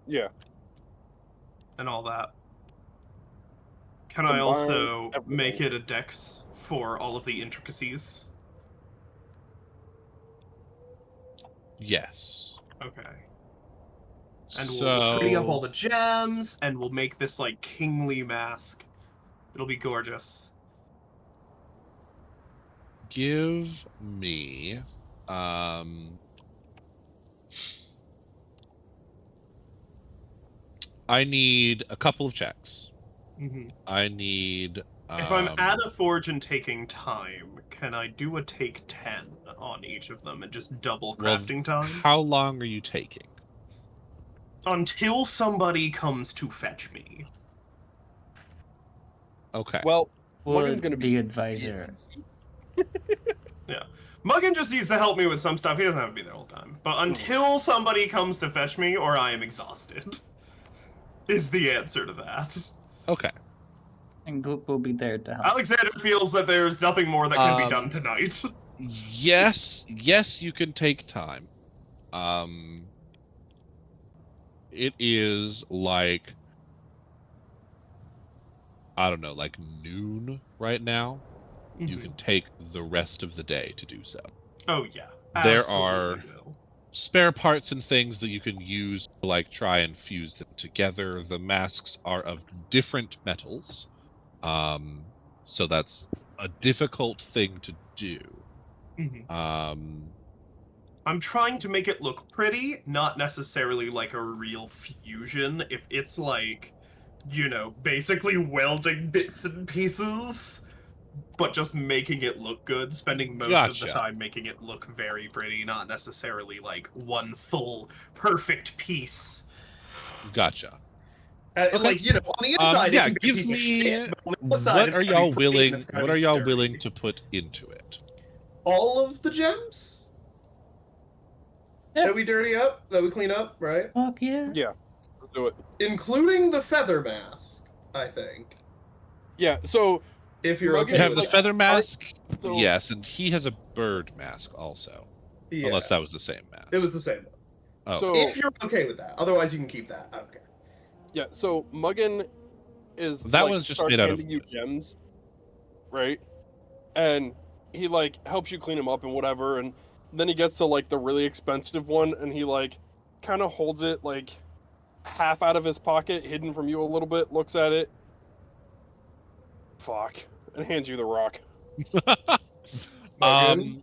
Yeah, and all that. Can I combine also make everything. it a dex for all of the intricacies? Yes. Okay. And we'll pretty up all So the gems, and we'll make this like kingly mask. It'll be gorgeous. give me I need a couple of checks. Mm-hmm. I need If I'm at a forge and taking time, can I do a take 10 on each of them and just double well, crafting time? how long are you taking? Until somebody comes to fetch me. Okay. Well, Muggin's Would gonna the be advisor? Yeah. Muggin just needs to help me with some stuff. He doesn't have to be there all the time. But until somebody comes to fetch me or I am exhausted, is the answer to that. Okay. And Gloop will be there to help. Alexander feels that there's nothing more that can be done tonight. Yes, you can take time. It is like, I don't know, like noon right now. You can take the rest of the day to do so. Oh, yeah. There Absolutely are will. spare parts and things that you can use to like try and fuse them together. The masks are of different metals. So that's a difficult thing to do. I'm trying to make it look pretty, not necessarily like a real fusion. If it's like, you know, basically welding bits and pieces, but just making it look good, spending most of the Gotcha. time making it look very pretty, not necessarily like one full perfect piece. Gotcha. Okay. Like, you know, on the inside Yeah, it can be a give piece of me shit, but on the outside it's gotta be pretty and it's gotta be willing sturdy. to put into it? All of the gems that we dirty up, that we clean up, right? Fuck yeah. Yeah, let's do it. Including the feather mask, I think. Yeah, so If you're Muggin, okay You have with the that. feather mask? so- Yes, and he has a bird mask also. Yeah. Unless that was the same mask. It was the same one. Oh. so If you're okay with that. Otherwise you can keep that. I don't care. yeah, so Muggin is That like, one's just starts made out of handing you wood. gems, right? And he like helps you clean them up and whatever, and then he gets to like the really expensive one, and he like kind of holds it like half out of his pocket, hidden from you a little bit, looks at it, fuck, and hands you the rock. Muggin.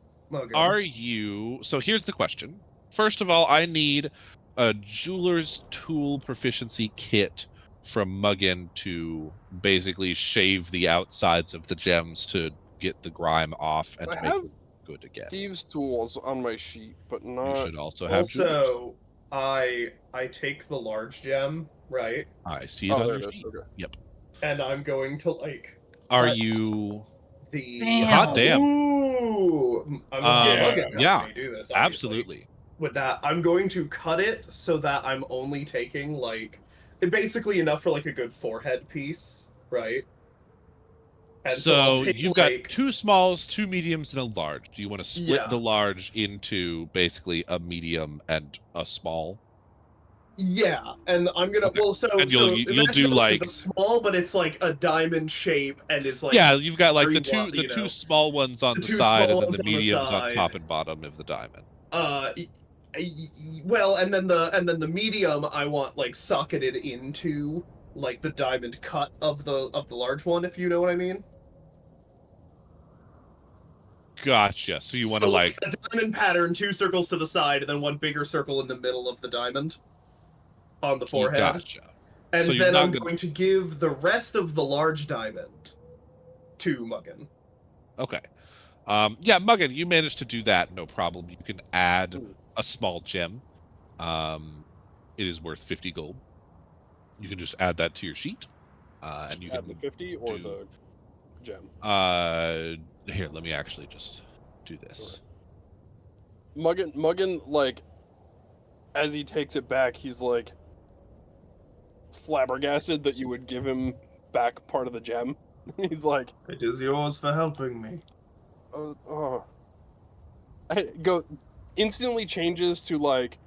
Are you... So here's the question. First of all, I need a jeweler's tool proficiency kit from Muggin to basically shave the outsides of the gems to get the grime off and I to make have them good again. Thieves' tools on my sheet, but You not. should also have jewelers. Also, I take the large gem, right? I see it on there your it is. sheet. Okay. Yep. And I'm going to like Are cut you... the Damn. Hot damn. Ooh, I'm gonna Yeah. Muggin help Yeah, me do this. Obviously. absolutely. With that, I'm going to cut it so that I'm only taking like basically enough for like a good forehead piece, right? And so I'll So take you've got like 2 smalls, 2 mediums, and a large. Do you want to split Yeah. the large into basically a medium and a small? yeah, and I'm gonna Okay. well so And so you'll imagine do like... the small, but it's like a diamond shape and is like Yeah, you've got like the very two you know, small ones on the the two side, and small then ones the on the mediums on side. top and bottom of the diamond. Well, and then the medium I want like socketed into like the diamond cut of the large one, if you know what I mean. Gotcha. So you want to So like... a diamond pattern, 2 circles to the side, and then one bigger circle in the middle of the diamond. on the forehead. Gotcha. And So you're then not I'm gonna- going to give the rest of the large diamond to Muggin. Okay. Yeah, Muggin, you managed to do that, no problem. You can add a small gem. It is worth 50 gold. You can just add that to your sheet. And you Add can the 50 or do, the gem. here, let me actually just do this. Muggin, like, as he takes it back, he's like flabbergasted that you would give him back part of the gem. He's like, It is yours for helping me. oh. I go instantly changes to like,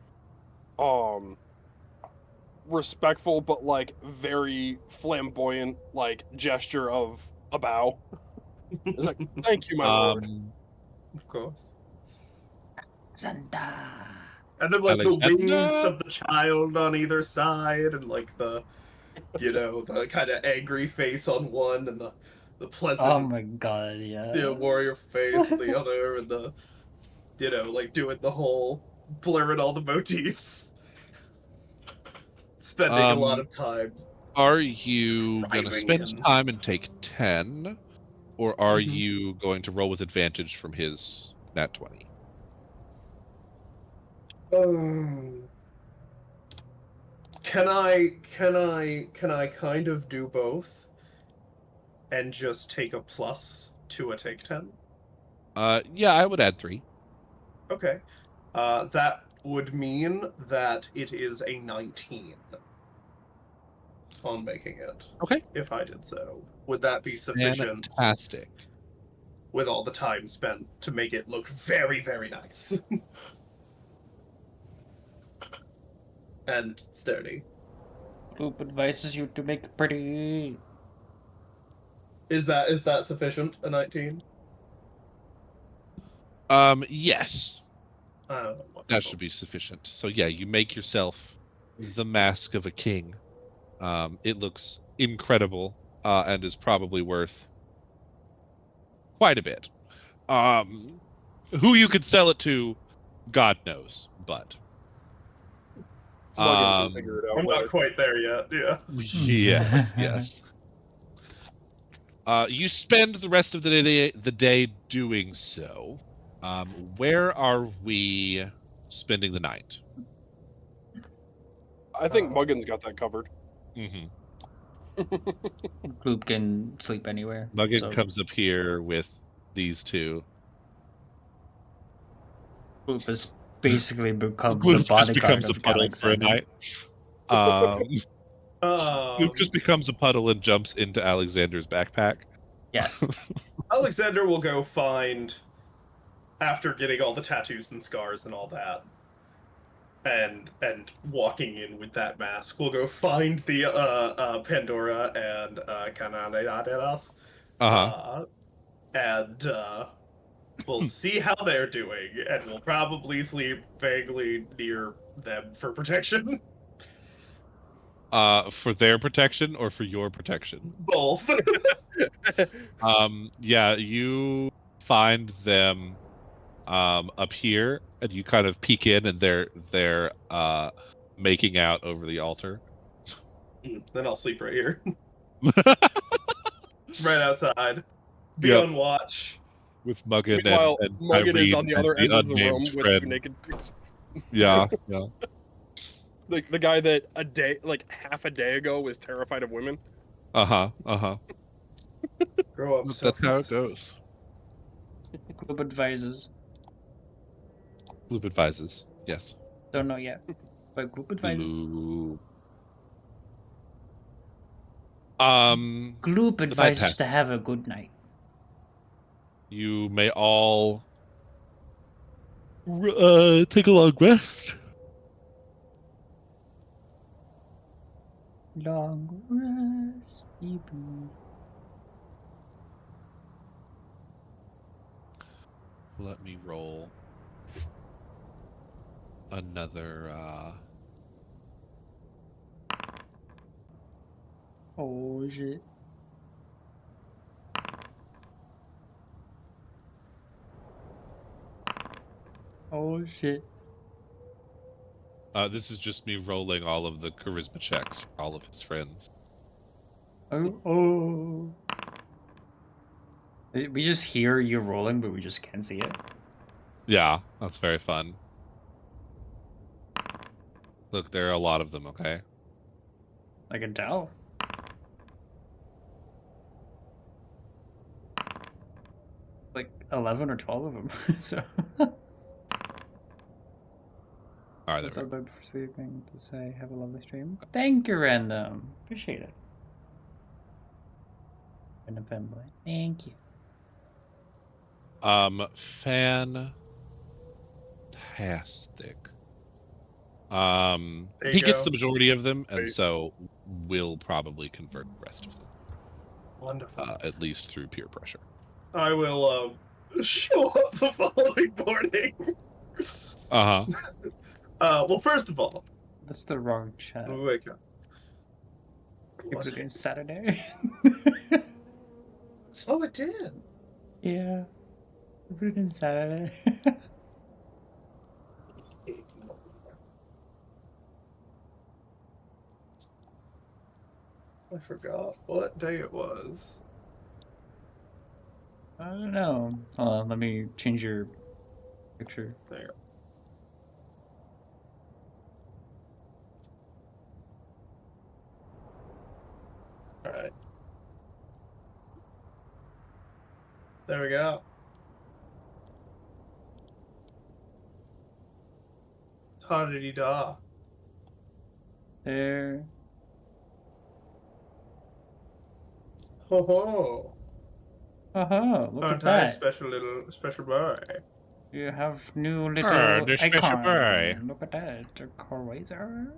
respectful but like very flamboyant like gesture of a bow. It's like, thank you, my lord. Of course. Xander. And then, like, the Alexander? wings of the child on either side, and, like, the, you know, the kind of angry face on one, and the Oh pleasant, my god, yeah. you know, warrior face on the other, and the, you know, like, doing the whole blurring all the motifs. Spending a lot of time. Are you going to Driving spend him. time and take 10, or are Mhm. you going to roll with advantage from his nat 20? Can I kind of do both and just take a plus to a take 10? Yeah, I would add 3. Okay. That would mean that it is a 19 on making it, Okay. if I did so. Would that be sufficient Fantastic. with all the time spent to make it look very, very nice? And sturdy. Loop advises you to make pretty. Is that sufficient, a 19? Yes, that Wonderful. should be sufficient. So yeah, you make yourself the mask of a king. It looks incredible, and is probably worth quite a bit. Who you could sell it to, God knows, but Muggin can figure it out I'm later. not quite there yet, yeah. yes, yes. You spend the rest of the day doing so. Where are we spending the night? I think Muggin's got that covered. Mm-hmm. Loop can sleep anywhere. Muggin So comes up here with these two. Loop has basically become the Gloop just bodyguard becomes a of puddle for a Alexander. night. Gloop just Um, becomes a puddle and jumps into Alexander's backpack. Yes. Alexander will go find, after getting all the tattoos and scars and all that, and walking in with that mask, we'll go find the Pandora and Canadadas, Uh-huh. and we'll see how they're doing, and we'll probably sleep vaguely near them for protection. For their protection or for your protection? Both. Yeah, you find them up here, and you kind of peek in, and they're making out over the altar. Then I'll sleep right here, right outside. Be Yep, on watch. with Muggin Meanwhile, and Muggin is Irene on the and other the end of the unnamed room with friend. two naked chicks. Yeah, yeah. The guy that half a day ago was terrified of women. Uh-huh. Grow up, That's how it Sylvanus. goes. Loop advises. Loop advises. Yes. Don't know yet. But group advises. Loop. Gloop the night advises passes. to have a good night. You may all take a long rest. Long rest. People. Let me roll another Oh shit. Oh shit. This is just me rolling all of the charisma checks for all of his friends. Oh. We just hear you rolling, but we just can't see it. Yeah, that's very fun. Look, there are a lot of them, okay? I can tell. Like 11 or 12 of them. So. All right, What's there up before sleeping to say have a lovely stream? Thank you, Random. Appreciate it. Random fanboy. Thank you. Fantastic. There He you gets go. the majority of them, and Right. so will probably convert the rest of them, Wonderful. at least through peer pressure. I will show up the following morning. Uh-huh. Well, first of all, That's the wrong chat. wake up. You put it in Saturday. Oh, it did. Yeah. You put it in Saturday. I forgot what day it was. I don't know. Hold on, let me change your picture. There you go. All right. There we go. How did he die? There. Ho ho! Oh, look Aren't at I a that. special boy? You have new little the special icon. boy. Look at that. Corwaiser.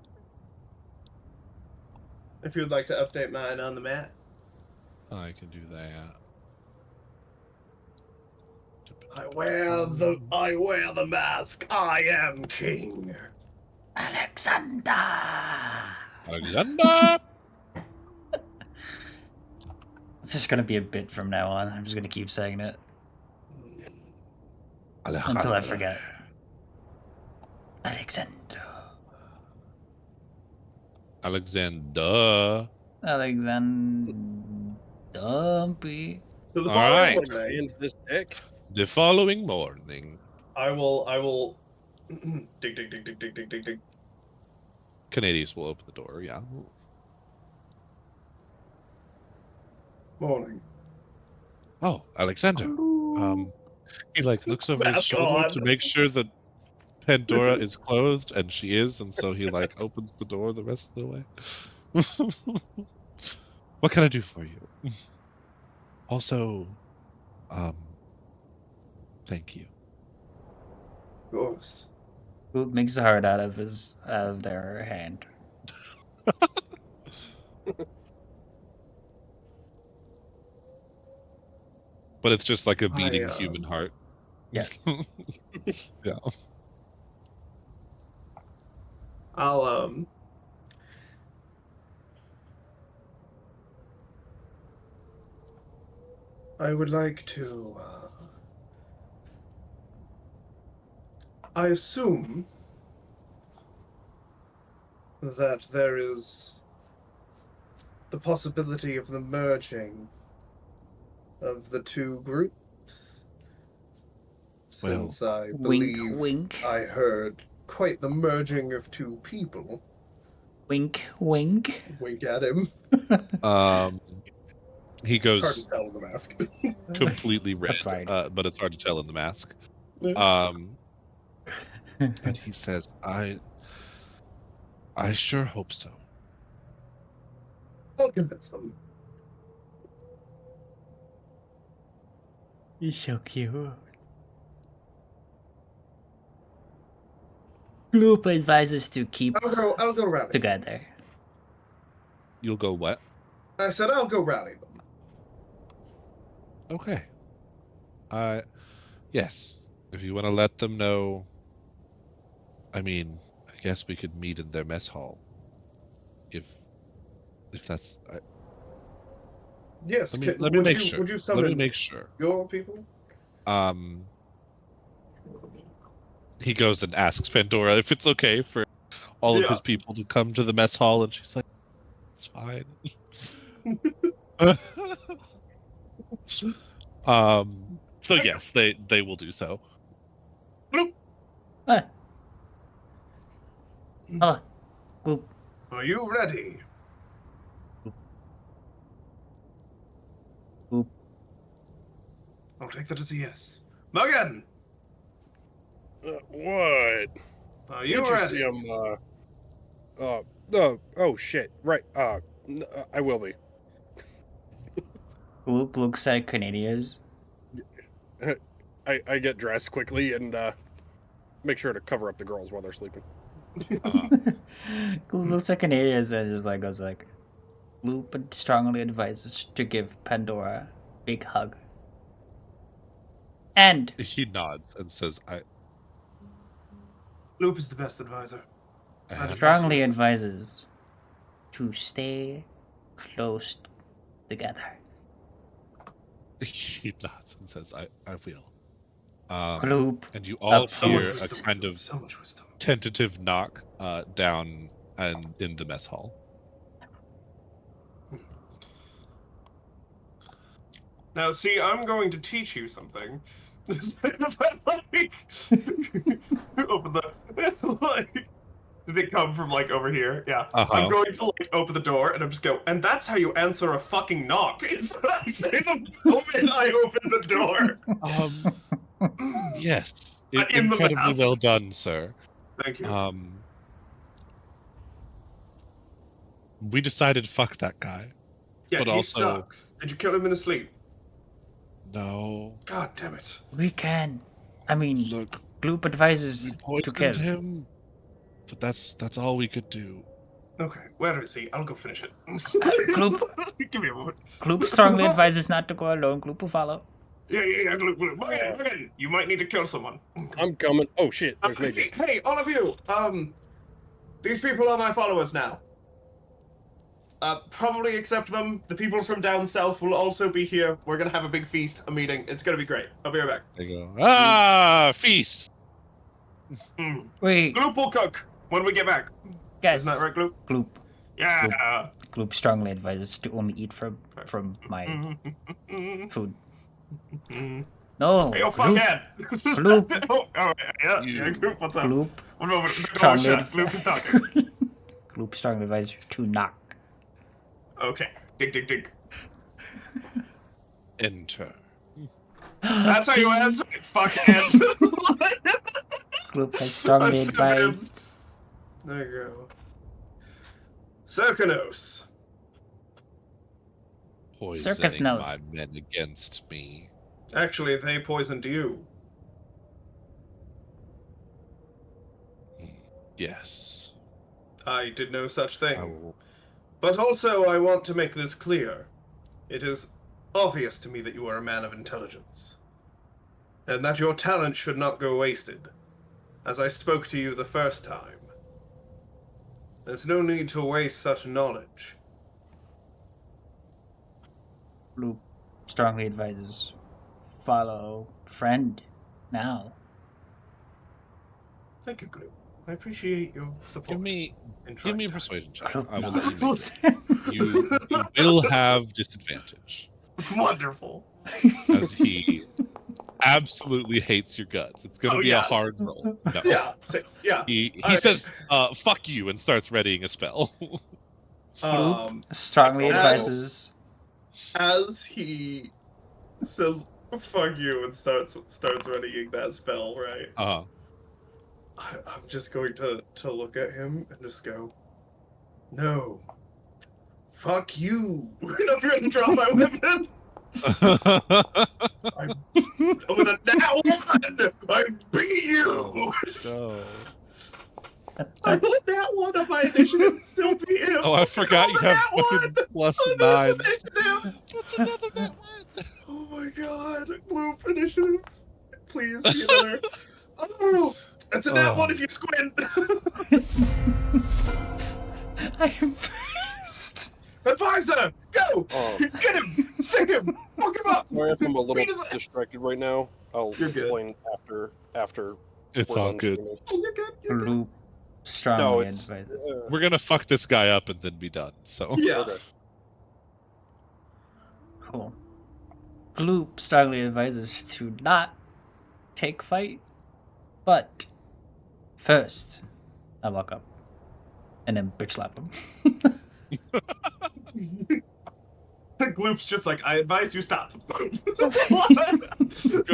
If you'd like to update mine on the map. I can do that. I wear the mask. I am king. Alexander. Alexander! It's just gonna be a bit from now on. I'm just gonna keep saying it until I forget. Alexander. Alexander. Alexander. Dumpy. So the All following right. morning, And this dick. The following morning, I will dig dig dig dig dig dig dig dig. Canadians will open the door, yeah. Morning. Oh, Alexander. He looks over his Mask shoulder on. to make sure that Pandora is clothed, and she is, and so he opens the door the rest of the way. What can I do for you? Also, thank you. Of course. Who makes a heart out of their hand? But it's just like a beating I, human heart. Yes. Yeah. I'll I would like to I assume that there is the possibility of the merging of the two groups. Since I wink, believe wink. I heard quite the merging of two people. Wink, wink. Wink at him. He It's hard goes to tell in the mask. completely red, That's fine. but it's hard to tell in the mask. Yeah. And he says, I sure hope so. I'll convince them. He's so cute. Group advises to keep I'll go rally together. them. You'll go what? I said I'll go rally them. Okay. Yes. If you want to let them know, I mean, I guess we could meet in their mess hall. If that's. Yes. Let me make sure. Would you summon Let me make sure. your people? He goes and asks Pandora if it's okay for all of Yeah. his people to come to the mess hall, and she's like, "It's fine." So yes, they will do so. What? Oh, Gloop. Are you ready? Gloop. I'll take that as a yes. Muggin, What? are you Can't you ready? see him? Oh shit! Right. I will be. Gloop looks at Cornelius. I get dressed quickly and make sure to cover up the girls while they're sleeping. Gloop looks at Cornelius and just like goes like, Gloop strongly advises to give Pandora a big hug. And He nods and says, Loop is the best advisor. and strongly advises to stay close together. he nods and says, I will. Gloop. And you all So much hear a wisdom. kind of So much wisdom. tentative knock down and in the mess hall. Now, see, I'm going to teach you something. As I, like, open the, like, did it come from, like, over here? Yeah. I'm going to, like, open the door, and I'm just go, and that's how you answer a fucking knock. Is I say the moment I open the door. Yes, In the incredibly mask. well done, sir. Thank you. We decided fuck that guy. Yeah, but he also- sucks. Did you kill him in his sleep? No, God damn it. We can. I mean, look, Gloop advises we to poisoned kill. him, but that's all we could do. Okay, where is he? I'll go finish it. Gloop. Give me a moment. Gloop strongly advises not to go alone. Gloop will follow. Yeah, Gloop. Muggin, you might need to kill someone. I'm coming. Oh shit! There's mages. Hey, all of you. These people are my followers now. Probably accept them. The people from down south will also be here. We're gonna have a big feast, a meeting. It's gonna be great. I'll be right back. They go, feast. Wait, Gloop will cook when we get back. guys. Isn't that right, Gloop? Gloop. Yeah. Gloop strongly advises to only eat from my food. No, Hey, yo, Gloop. fuckhead. Gloop. Oh, yeah, You- Gloop, what's up? Gloop. One moment. Strongly Gloop is talking. Gloop strongly advises to knock. Okay. Dig. Enter. That's how you answer it, fuckhead. Gloop has strongly That's the advised. There you go. Serkanos. Poisoning knows. my men against me. Actually, they poisoned you. Yes. I did no such thing. I will. But also, I want to make this clear. It is obvious to me that you are a man of intelligence, and that your talent should not go wasted. As I spoke to you the first time, there's no need to waste such knowledge. Gloop strongly advises follow friend now. Thank you, Glue. I appreciate your support. Give me in a trying times. persuasion check. Gloop I will let you make nods. it. You will have disadvantage Wonderful. as he absolutely hates your guts. It's going to Oh, be yeah. a hard roll. No. Yeah, 6. Yeah. He I- says, "Fuck you," and starts readying a spell. Gloop strongly as- advises. As he says "fuck you" and starts readying that spell, right? I'm just going to look at him and just go, no, fuck you. And I'm going to drop my weapon. With a nat 1, I beat you. No. I put that one on my initiative and still beat him. Oh, I forgot you have fucking plus On this 9. initiative. That's another net one. Oh my god, Loop initiative. Please be there. Oh, that's a nat 1 if you squint. I am first. Advisor, go! Oh. Get him! Sick him! Fuck him up! Sorry if I'm a little Beat his ass. distracted right now. I'll You're good. explain after. It's we're all done good. streaming. Oh, you're good. You're good. Gloop strongly it's advises. We're gonna fuck this guy up and then be done. So Yeah. okay. Cool. G.L.U.U.P strongly advises to not take fight, but first I walk up and then bitch slap him. Gloop's just like, I advise you stop. go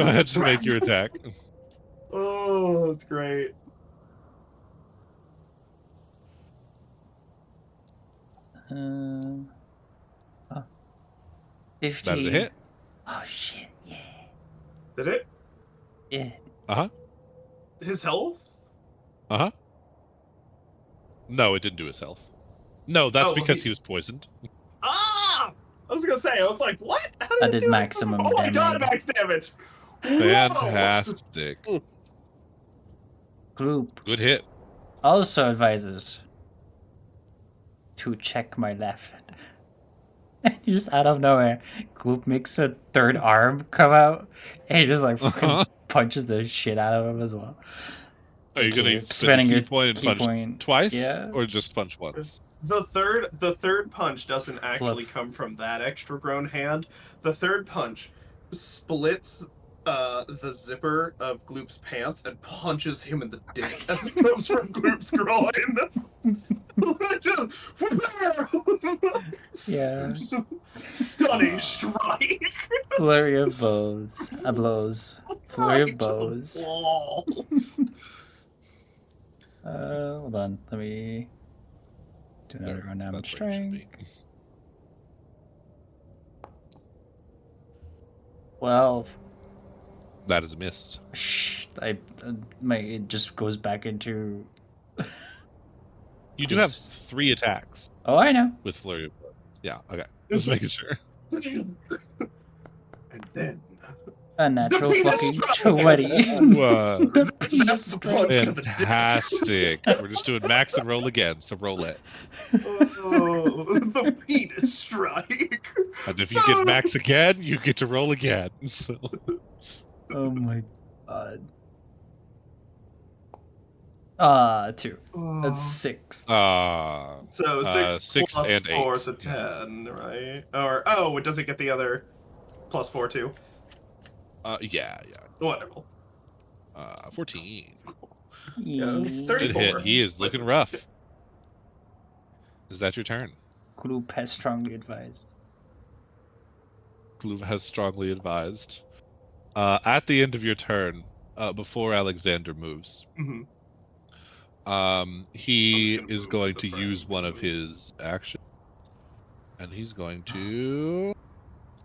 ahead and make your attack. Oh, that's great. Oh. 15. That is a hit. Oh shit! Yeah. Did it? Yeah. Uh-huh. His health? Uh-huh. No, it didn't do his health. No, that's Oh, because he was poisoned. Ah! I was gonna say, I was like, what? How did I it did do maximum Oh my god, damage. max damage! Whoa! Fantastic. G.L.U.U.P Good hit. also advises to check my left. Just out of nowhere, G.L.U.U.P makes a third arm come out, and he just like fucking punches the shit out of him as well. Are you gonna Okay, spend a spending key your point and key punch point. twice? Yeah. Or just punch once? The third punch doesn't actually Fluff. come from that extra grown hand. The third punch splits the zipper of Gloop's pants and punches him in the dick as it comes from Gloop's groin. Yeah. Stunning strike. Flurry of bows. Blows. Flurry Right of to the bows. balls. Hold on. Let me do another There, unarmed that's where you should strike. be. 12. That is a miss. Shh. It just goes back into. You do have 3 attacks Oh, I know. with Flurry of Blows. Yeah, okay. Just making sure. And then A natural penis fucking strike. 20. Whoa. The penis That's the strike. punch to the dick. Fantastic. We're just doing max and roll again, so roll it. Oh, the penis strike. And if you get max again, you get to roll again. So Oh my god. 2. That's 6. uh So 6 6 plus and 4 8. is a 10, right? Or it doesn't get the other plus 4 too. Yeah. Wonderful. 14. Yeah, it's Good 34. Good hit. He is looking rough. Is that your turn? G.L.U.U.P has strongly advised. G.L.U.U.P has strongly advised. At the end of your turn, before Alexander moves, Mhm. he gonna is move going as a to friend. use one of his actions, and he's going to.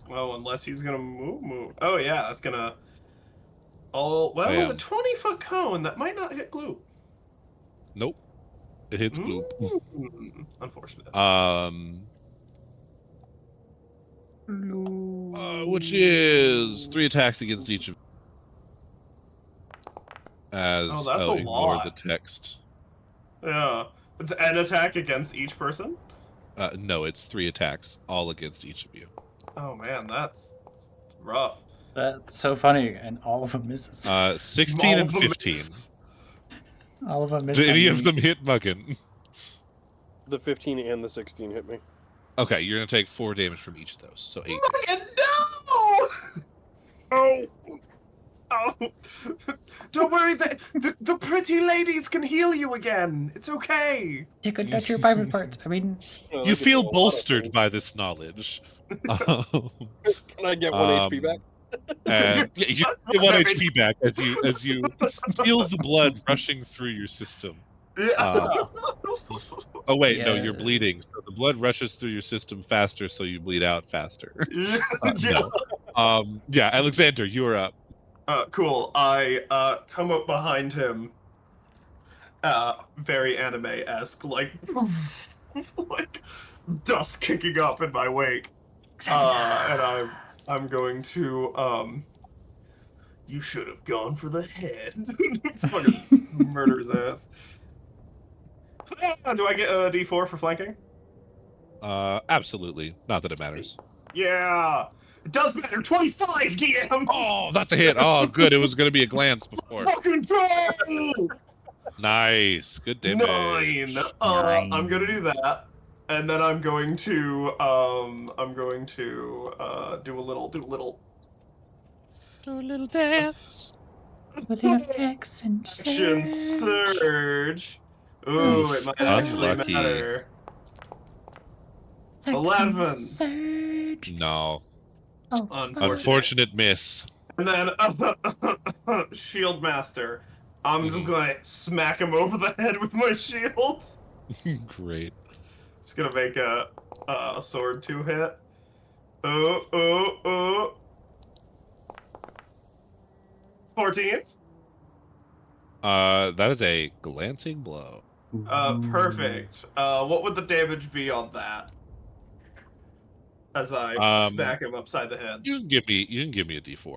Well, unless he's gonna move. Oh yeah, it's gonna. Oh well, I in a am. 20-foot cone that might not hit glue. Nope. It hits G.L.U.U.P. Unfortunate. Which is 3 attacks against each of. As Oh, that's I'll a ignore the lot. text. Yeah, it's an attack against each person. No, it's 3 attacks, all against each of you. Oh man, that's rough. That's so funny, and all of them misses. 16 All and of them 15. miss. All of them miss. Do any on of me. them hit Muggin? The 15 and the 16 hit me. Okay, you're gonna take 4 damage from each of those, so 8. Fucking no! Oh, oh! Don't worry, the pretty ladies can heal you again. It's okay. You could touch your private parts. I mean, Well, You I could do a feel lot of bolstered things. by this knowledge. Can I get 1 HP back? And yeah, you get 1 HP back as you feel the blood rushing through your system. Yeah. Oh wait, no, you're Yes. bleeding. So the blood rushes through your system faster, so you bleed out faster. Yeah. No. Yeah, Alexander, you are up. Cool. I come up behind him. Very anime-esque, like like dust kicking up in my wake. And I'm going to you should have gone for the head. Fucking murder his ass. Do I get a D4 for flanking? Absolutely. Not that it matters. Yeah. It does matter. 25 DM. Oh, that's a hit. Oh, good. It was going to be a glance before. Fucking go! Nice. Good damage. 9. I'm gonna do that, and then I'm going to do a little Do a little dance. Little action action surge. surge. Ooh, it might actually Unlucky. matter. Action 11. surge. No. Oh, Unfortunate miss. And then Shield Master. I'm just gonna smack him over the head with my shield. Great. Just gonna make a sword 2 hit. Oh. 14. That is a glancing blow. Perfect. What would the damage be on that? As I smack him upside the head. You can give me a D4.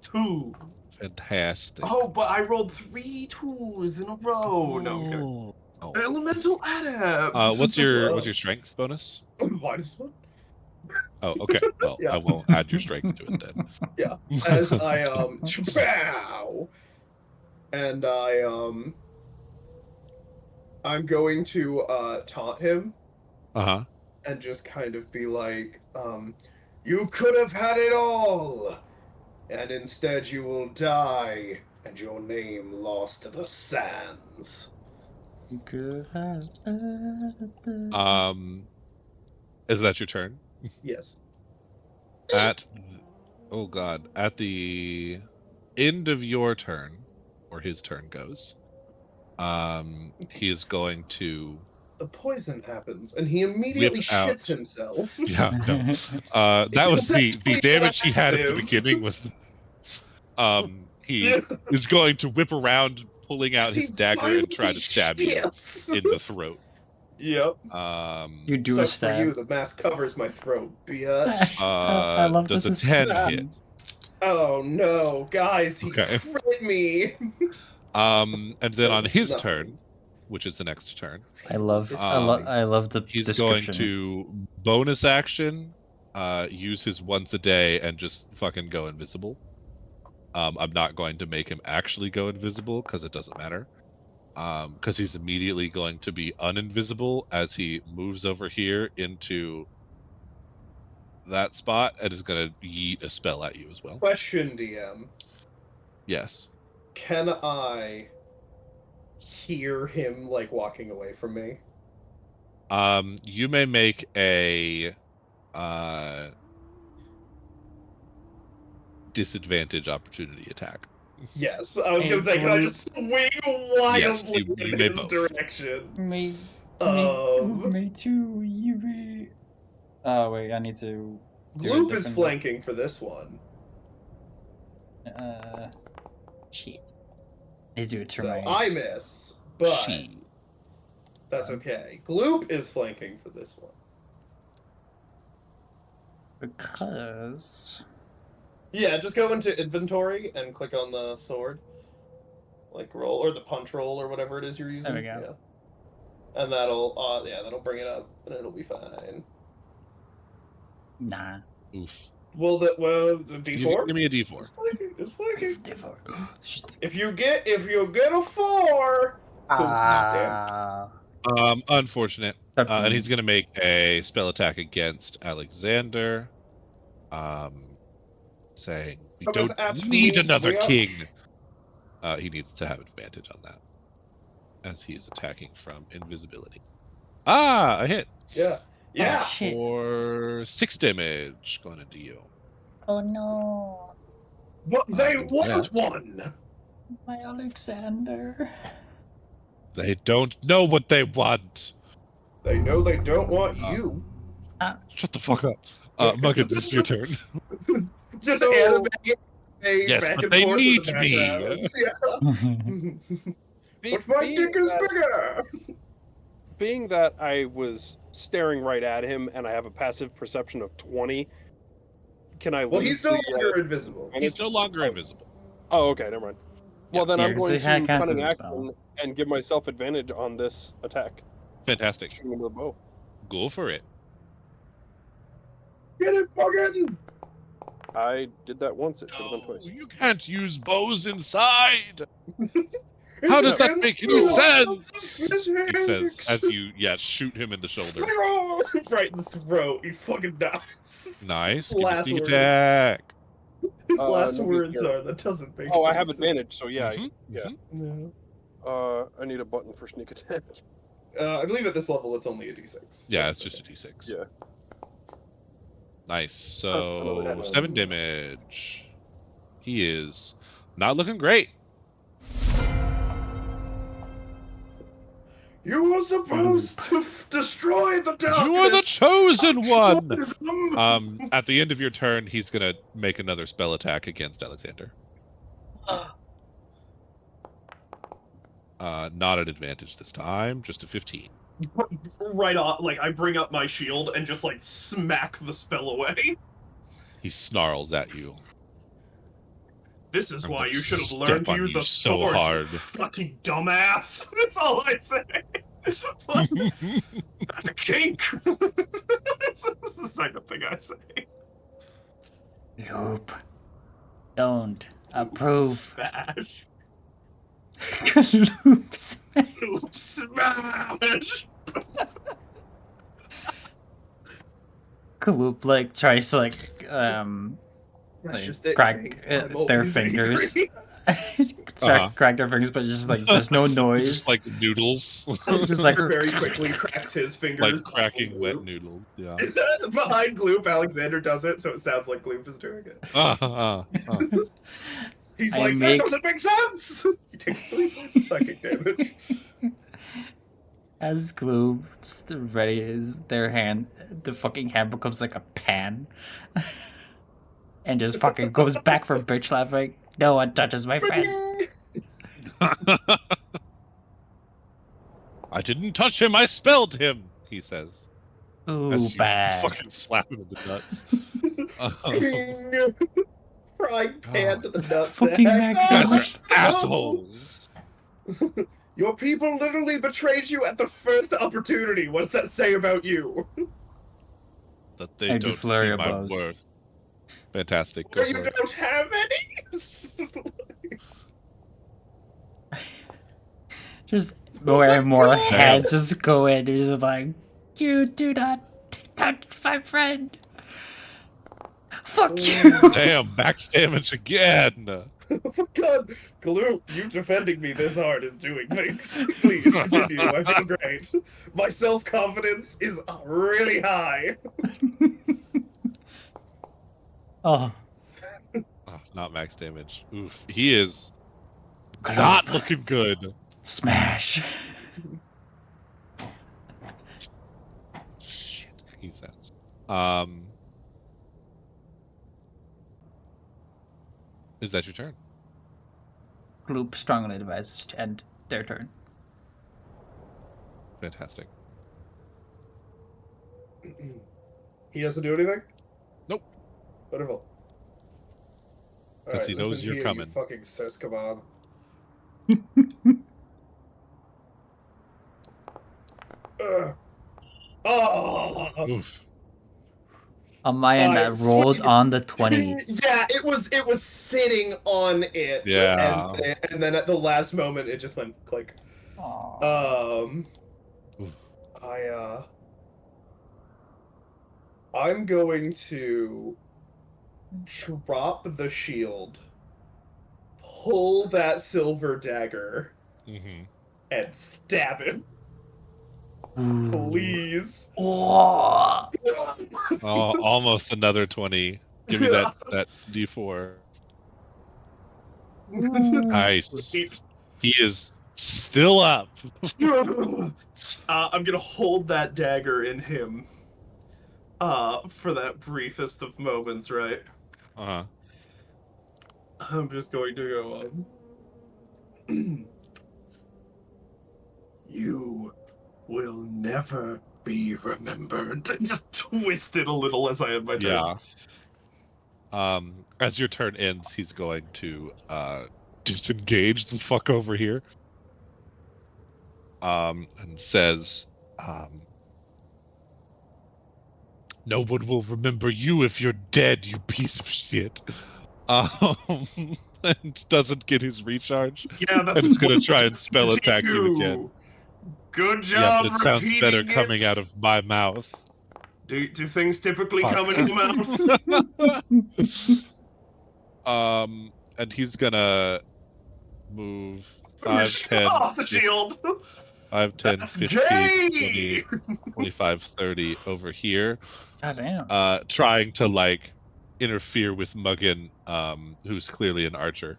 2. Fantastic. Oh, but I rolled 3 2s in a row. No, I'm kidding. Oh. Elemental adept. What's your strength bonus? -1. Oh, okay. Well, Yeah. I won't add your strength to it then. Yeah. As I pow! And I'm going to taunt him Uh-huh. and just kind of be like, you could have had it all, and instead you will die, and your name lost to the sands. Is that your turn? Yes. At the end of your turn, or his turn goes, he is going to The poison happens, and he immediately whip out- shits himself. Yeah, no. That was the damage he had at the Massive. beginning was he Yeah. is going to whip around, pulling out his He dagger and try to finally stab shits. you in the throat. Yep. You do a Sucks for stab. you, the mask covers my throat, bitch. I love does this a 10 is- hit? Oh no, guys, he Okay. crit me. And then on his Nothing. turn, which is the next turn, I love the he's going description. to bonus action, use his once a day and just fucking go invisible. I'm not going to make him actually go invisible because it doesn't matter. Because he's immediately going to be uninvisible as he moves over here into that spot and is going to yeet a spell at you as well. Question, DM. Yes. Can I hear him like walking away from me? You may make a disadvantage opportunity attack. Yes, I was gonna say, can I just swing wildly you in may his both. direction? Me too. You. Oh wait, I need to. do a Gloop is different- flanking for this one. Shit. I do it to So my. I miss, but She. that's okay. Gloop is flanking for this one. Because. Yeah, just go into inventory and click on the sword. Like roll, or the punch roll, or whatever it is you're using. There we go. Yeah. And that'll bring it up, and it'll be fine. Nah. Oof. The D4? Give me a D4. It's flanking. Shit. If you get a 4, damn. Unfortunate. And he's going to make a spell attack against Alexander. Saying, we That was don't absolute need another brioche. king. He needs to have advantage on that. As he is attacking from invisibility. A hit. Yeah. Yeah. Shit. For 6 damage going into you. Oh no. What they Yeah. want one. My Alexander. They don't know what they want. They know they don't want you. Shut the fuck up. Muggen, this is your turn. Just So- animate Yes, back but and they forth in need the me. background. Yeah. But my dick is bigger. Being that I was staring right at him and I have a passive perception of 20, can I? Well, lose he's no the, longer invisible. He's no longer invisible. Oh, okay, never mind. Well, then Yeah, I'm 'cause going he had to cast cut an the action spell. and give myself advantage on this attack. Fantastic. Shooting him with a bow. Go for it. Get it, Muggen! I did that once. It should have been No, twice. you can't use bows inside. It's How does that against make the any laws of sense? He says physics. as you, shoot him in the shoulder. Right in the throat. He fucking dies. Nice. Give me Last sneak words. attack. His last no words here. are, that doesn't make Oh, I any have sense. advantage, so yeah, Mhm, yeah. mhm. No. I need a button for sneak attack. I believe at this level it's only a d6. Yeah, it's just a d6. Yeah. Nice. So Seven. 7 damage. He is not looking great. You were supposed to destroy the darkness. You are the chosen one. Destroy them. At the end of your turn, he's gonna make another spell attack against Alexander. Not an advantage this time, just a 15. Right on, like I bring up my shield and just like smack the spell away. He snarls at you. This is I'm why gonna you should have step learned to on use you a so sword, hard. you fucking dumbass. That's all I say. That's a kink. That's the second thing I say. Nope. Don't approve. Smash. Loop smash. Oops, smash. Gloop like tries to like That's just it. crack Kink. I'm their always fingers. angry. Crack their fingers, but just like there's no noise. Just like noodles. Just like Very quickly cracks his fingers. like cracking on wet Gloop. noodles. Yeah. Behind Gloop, Alexander does it, so it sounds like Gloop is doing it. He's I like, make- that doesn't make sense! He takes 3 points of psychic damage. As Gloop just ready is their hand, the fucking hand becomes like a pan, and just fucking goes back for bitch laughing. No one touches my friend. I didn't touch him. I spelled him. He says. Ooh, As you bad. fucking slap him in the nuts. Frying pan to the nutsack. Fucking Max You guys Damage. are assholes. Your people literally betrayed you at the first opportunity. What does that say about you? That they I do don't see flurry of my blows. worth. Fantastic. Go Or you for it. don't have any? Just more and more God. heads just go in. It's just like, you do not touch my friend. Fuck you. Damn, max damage again. Oh my god, Gloop, you defending me this hard is doing things. Please continue. I feel great. My self-confidence is really high. Oh, Oh, not max damage. Oof. He is not looking good. smash. Shit. He says. Is that your turn? Gloop strongly advises to end their turn. Fantastic. He doesn't do anything? Nope. Wonderful. 'Cause he knows listen you're here, coming. You fucking sus kebab. Oh! Oof. On my end, I rolled sweet. on the 20. Yeah, it was sitting on it. Yeah. And then at the last moment it just went click. Aw. Oof. I'm going to drop the shield, pull that silver dagger, Mm-hmm. and stab him. Please. Oh. Oh, almost another 20. Give me that D4. Nice. He is still up. I'm gonna hold that dagger in him. For that briefest of moments, right? Uh-huh. I'm just going to go on. You will never be remembered. Just twist it a little as I end my turn. Yeah. As your turn ends, he's going to disengage the fuck over here. And says, No one will remember you if you're dead, you piece of shit. And doesn't get his recharge. Yeah, that's And it's gonna what try I and spell said to attack you again. Good Yeah, but job it sounds better repeating coming it. out of my mouth. Do things typically Fuck. come in your mouth? And he's gonna move Finish 5, 10, off the 15, shield. 5, 10, That's 15, gay. 20, 25, 30 over here. God damn. Trying to like interfere with Muggin, who's clearly an archer.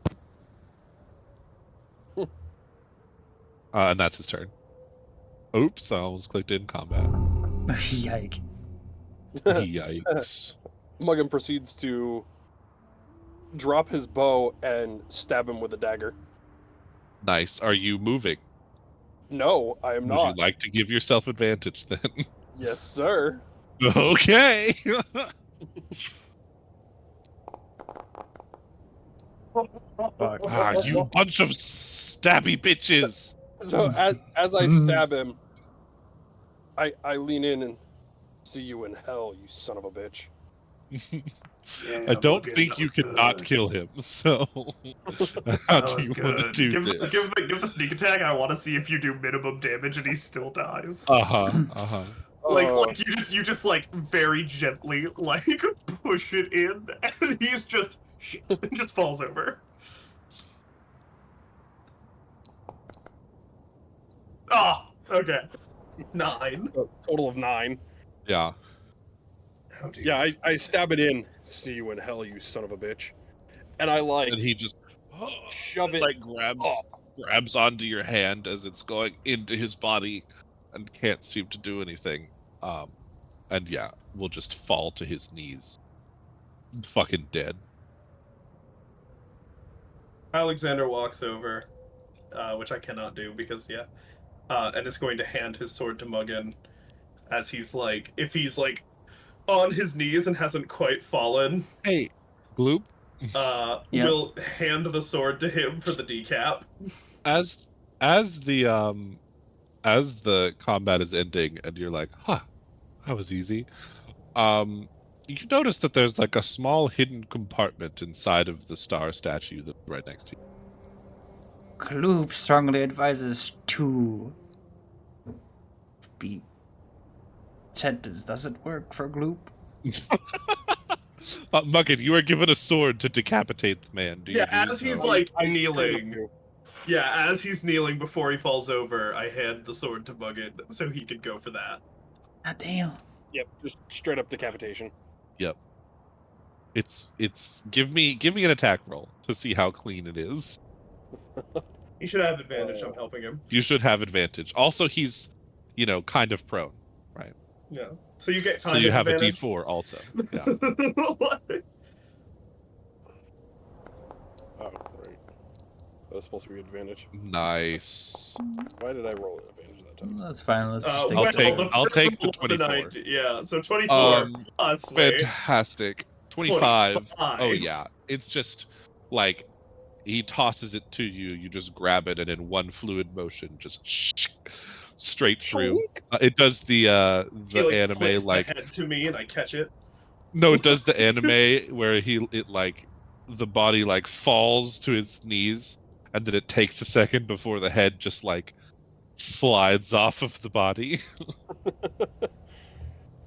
And that's his turn. Oops, I almost clicked in combat. Yike. Yikes. Muggin proceeds to drop his bow and stab him with a dagger. Nice. Are you moving? No, I am Would you not. like to give yourself advantage then? Yes, sir. Okay. Fuck. You bunch of stabby bitches. So as I stab him, I lean in and see you in hell, you son of a bitch. I don't Muggin, think that you was can not good. kill him. So how That do was you want to good. do Give this? the sneak attack. I want to see if you do minimum damage and he still dies. Uh-huh. Like you just like very gently like push it in, and he's just shit and just falls over. Oh, okay. 9. A total of 9. Yeah. How do Yeah, I stab it in. See you in hell, you son of a bitch. And I like And he just shove it like grabs onto your hand as it's going into his body and can't seem to do anything. And yeah, will just fall to his knees. Fucking dead. Alexander walks over, which I cannot do because yeah, and is going to hand his sword to Muggin as he's like, if he's like on his knees and hasn't quite fallen, Hey, Gloop. Yep. will hand the sword to him for the decap. As the combat is ending and you're like, huh, that was easy. You notice that there's like a small hidden compartment inside of the star statue that's right next to you. Gloop strongly advises to be sentence doesn't work for Gloop. Muggin, you are given a sword to decapitate the man. Do you Yeah, do as he's so? like I straight up kneeling. do. Yeah, as he's kneeling before he falls over, I hand the sword to Muggin so he could go for that. God damn. Yep, just straight up decapitation. Yep. It's give me an attack roll to see how clean it is. He should have advantage. I'm helping him. You should have advantage. Also, he's, kind of prone, right? Yeah. So you get kind So you of have advantage. a D4 also. Yeah. Oh, right. That's supposed to be advantage. Nice. Why did I roll an advantage that time? That's fine. Let's just take I'll it. take- the I'll first take the roll's 24. 90. Yeah, so 24 plus. Wait. Fantastic. 25. 25. Oh yeah. It's just like he tosses it to you, you just grab it, and in one fluid motion, just straight through. It does the He like anime flicks like the head to me and I catch it. no, it does the anime where it like the body like falls to its knees, and then it takes a second before the head just like slides off of the body.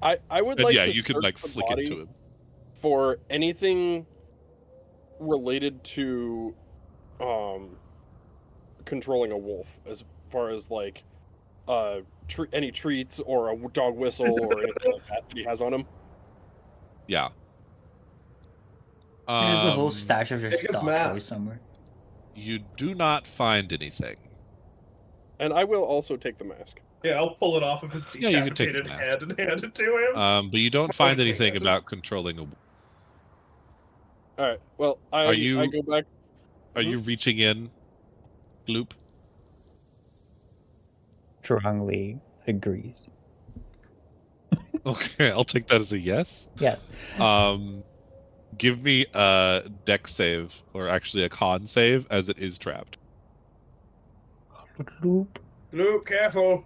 I would And like yeah, to you could search like the flick body it to him. for anything related to controlling a wolf, as far as like any treats or a dog whistle or anything like that he has on him. Yeah. There's a whole stash of just Take his dog mask. toys somewhere. You do not find anything. And I will also take the mask. Yeah, I'll pull it off of his Yeah, you can take his decapitated mask. head and hand it to him. But you don't find Okay, anything that's it. about controlling a wolf. All right. Well, I go back. Are you reaching in, Gloop? Strongly agrees. Okay, I'll take that as a yes. Yes. Give me a deck save, or actually a con save, as it is trapped. Gloop. Luke, careful.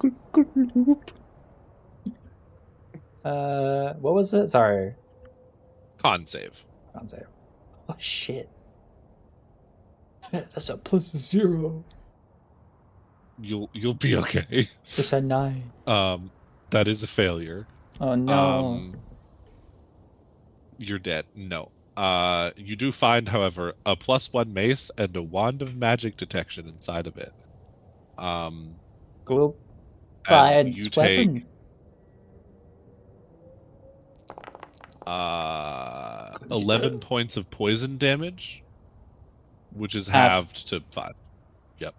Gloop. What was it? Sorry. Con save. Can't say. Oh shit. That's a +0. You'll be okay. It's a 9. That is a failure. Oh no. You're dead. No. You do find, however, a +1 mace and a wand of magic detection inside of it. Gloop And finds you take weapon. 11 points of poison damage, which is Half. halved to 5. Yep.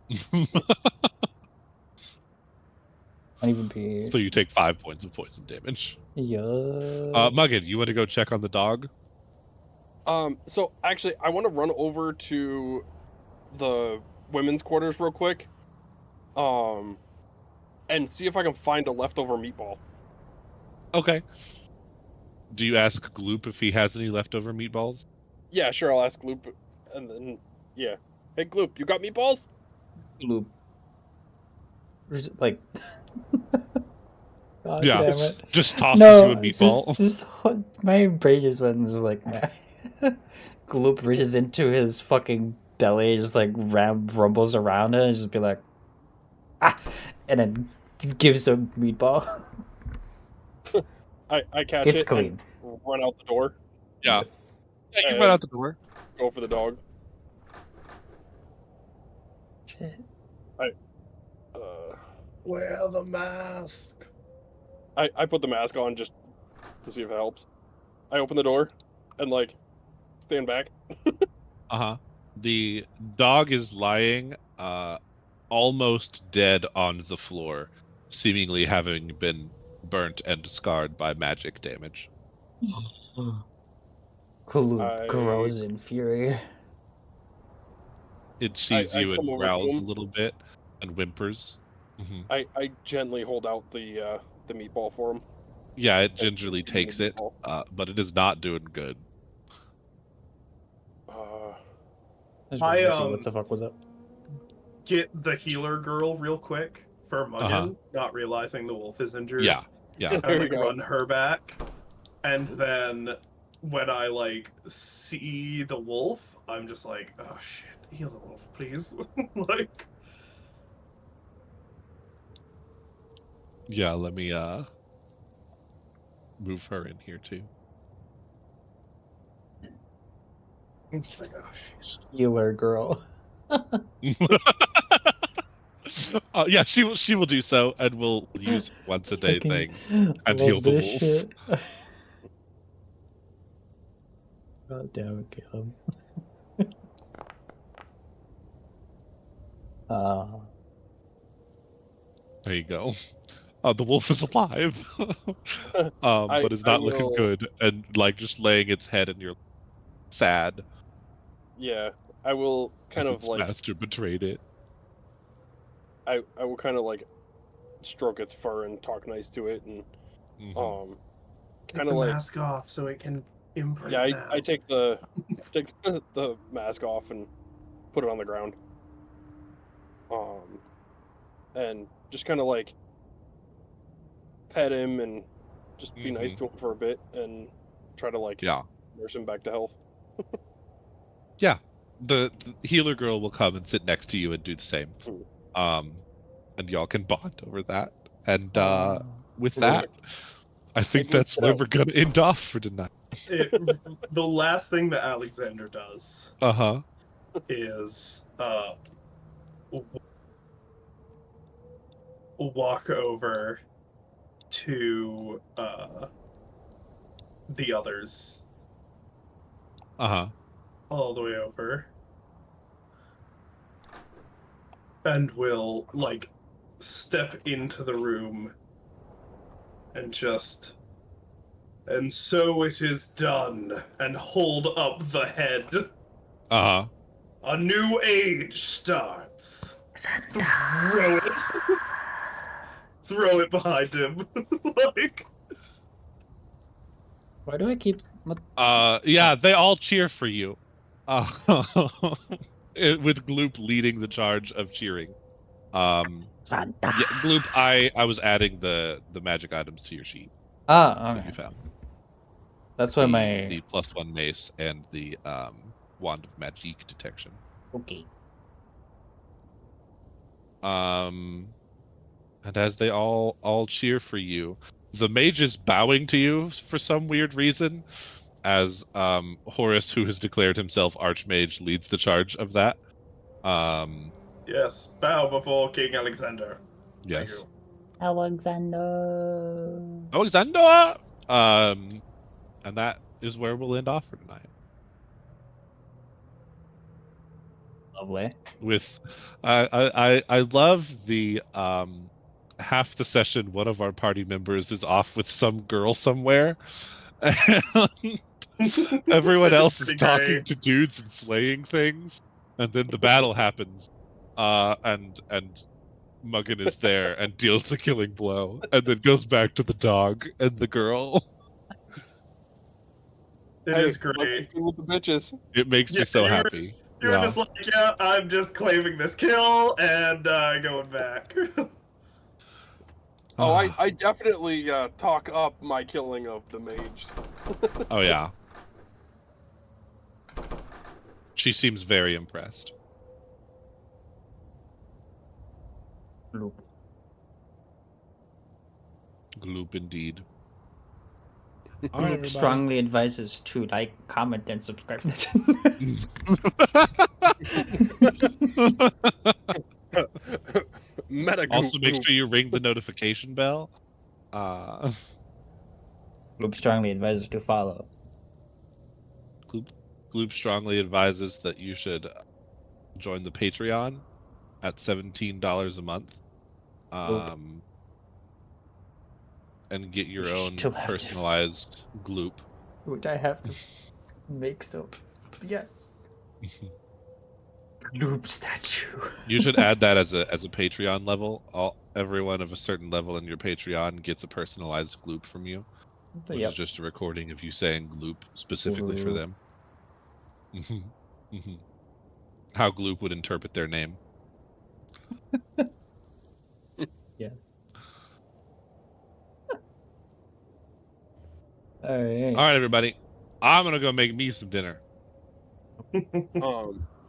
Not even be. So you take 5 points of poison damage. Yeah. Muggin, you want to go check on the dog? So actually, I want to run over to the women's quarters real quick, and see if I can find a leftover meatball. Okay. Do you ask Gloop if he has any leftover meatballs? Yeah, sure. I'll ask Gloop, and then yeah. Hey, Gloop, you got meatballs? Gloop. Like. God Yeah, damn it. just tosses No, you a it's meatball. my brain just went and just like. Gloop reaches into his fucking belly, just like rumbles around it, and just be like, ah, and then gives a meatball. I catch It's it clean. and run out the door. Yeah. Yeah, you And run out the door. go for the dog. Shit. Wear the mask. I put the mask on just to see if it helps. I open the door and like stand back. Uh-huh. The dog is lying almost dead on the floor, seemingly having been burnt and scarred by magic damage. Gloop grows in fury. It sees I you come and over to growls a him. little bit and whimpers. Mhm. I gently hold out the meatball for him. Yeah, it gingerly takes it, meatball. but it is not doing good. I just I, wanted to see what the fuck was up. Get the healer girl real quick for Muggin, Uh-huh. not realizing the wolf is injured. Yeah, yeah. There I you go. run her back, and then when I like see the wolf, I'm just like, oh shit, heal the wolf, please. Like, Yeah, let me move her in here too. I'm just like, oh shit. Healer girl. Yeah, she will do so, and will use once a day thing and heal Love the this wolf. shit. God damn it, Caleb. There you go. The wolf is alive, but is I not looking will- good, and like just laying its head in your sad. Yeah, I will kind as of its like master betrayed it. I will kind of like stroke its fur and talk nice to it and Mhm. Get kind the of like mask off so it can imprint yeah now. I take the the mask off and put it on the ground. And just kind of like pet him and just be nice to him for a bit and try to like Yeah, nurse him back to health. yeah. The healer girl will come and sit next to you and do the same. And y'all can bond over that. And with that, I think Maybe that's where we're gonna end off for tonight. The last thing that Alexander does Uh-huh. is walk over to the others Uh-huh. all the way over and will like step into the room and just and so it is done and hold up the head. Uh-huh. A new age starts. Throw it. Throw it behind him. Like, Why do I keep? What? Yeah, they all cheer for you. With Gloop leading the charge of cheering. Santa. Yeah, Gloop, I was adding the magic items to your sheet. Ah, that you okay. found. That's why The +1 mace and the wand of magic detection. Okay. And as they all cheer for you, the mage is bowing to you for some weird reason, as Horus, who has declared himself Archmage, leads the charge of that. Yes, bow before King Alexander. Thank Yes. you. Alexander. Alexander! And that is where we'll end off for tonight. Lovely. With I love the half the session one of our party members is off with some girl somewhere. And everyone It's else is pretty talking great. to dudes and slaying things, and then the battle happens. And Muggin is there and deals the killing blow, and then goes back to the dog and the girl. It is great. With the bitches. It makes me Yeah, so you were- happy. You were Yeah. just like, yeah, I'm just claiming this kill and going back. Oh, I definitely talk up my killing of the mage. Oh yeah. She seems very impressed. Loop. Gloop indeed. All right, Loop everybody. strongly advises to like, comment, and subscribe. Meta Also, make group. sure you ring the notification bell. Loop strongly advises to follow. Gloop strongly advises that you should join the Patreon at $17 a month, and get your You own still have to- personalized Gloop. Which I have to make still. Yes. Loop statue. You should add that as a Patreon level. Everyone of a certain level in your Patreon gets a personalized Gloop from you, which Yep. is just a recording of you saying Gloop specifically for them. How Gloop would interpret their name. Yes. All right. All right, everybody. I'm gonna go make me some dinner.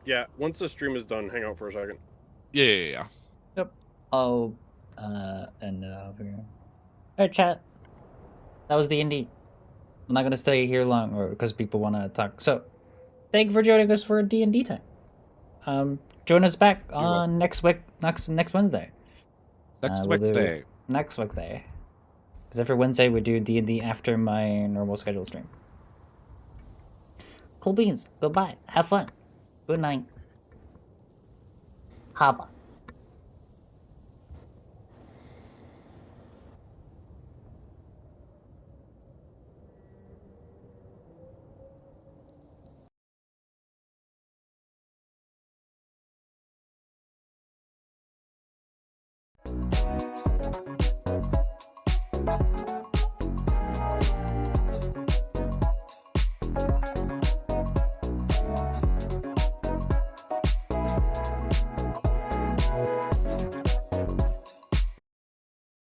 Yeah. Once the stream is done, hang out for a second. Yeah. Yep. Oh, and over here. Alright, chat. That was D&D. I'm not gonna stay here long, or because people want to talk. So, thank you for joining us for D&D time. Join us back on next week, next Wednesday. Next We'll do Wednesday. Next Wednesday. Because every Wednesday we do D&D after my normal scheduled stream. Cool beans. Goodbye. Have fun. Good night. Haba.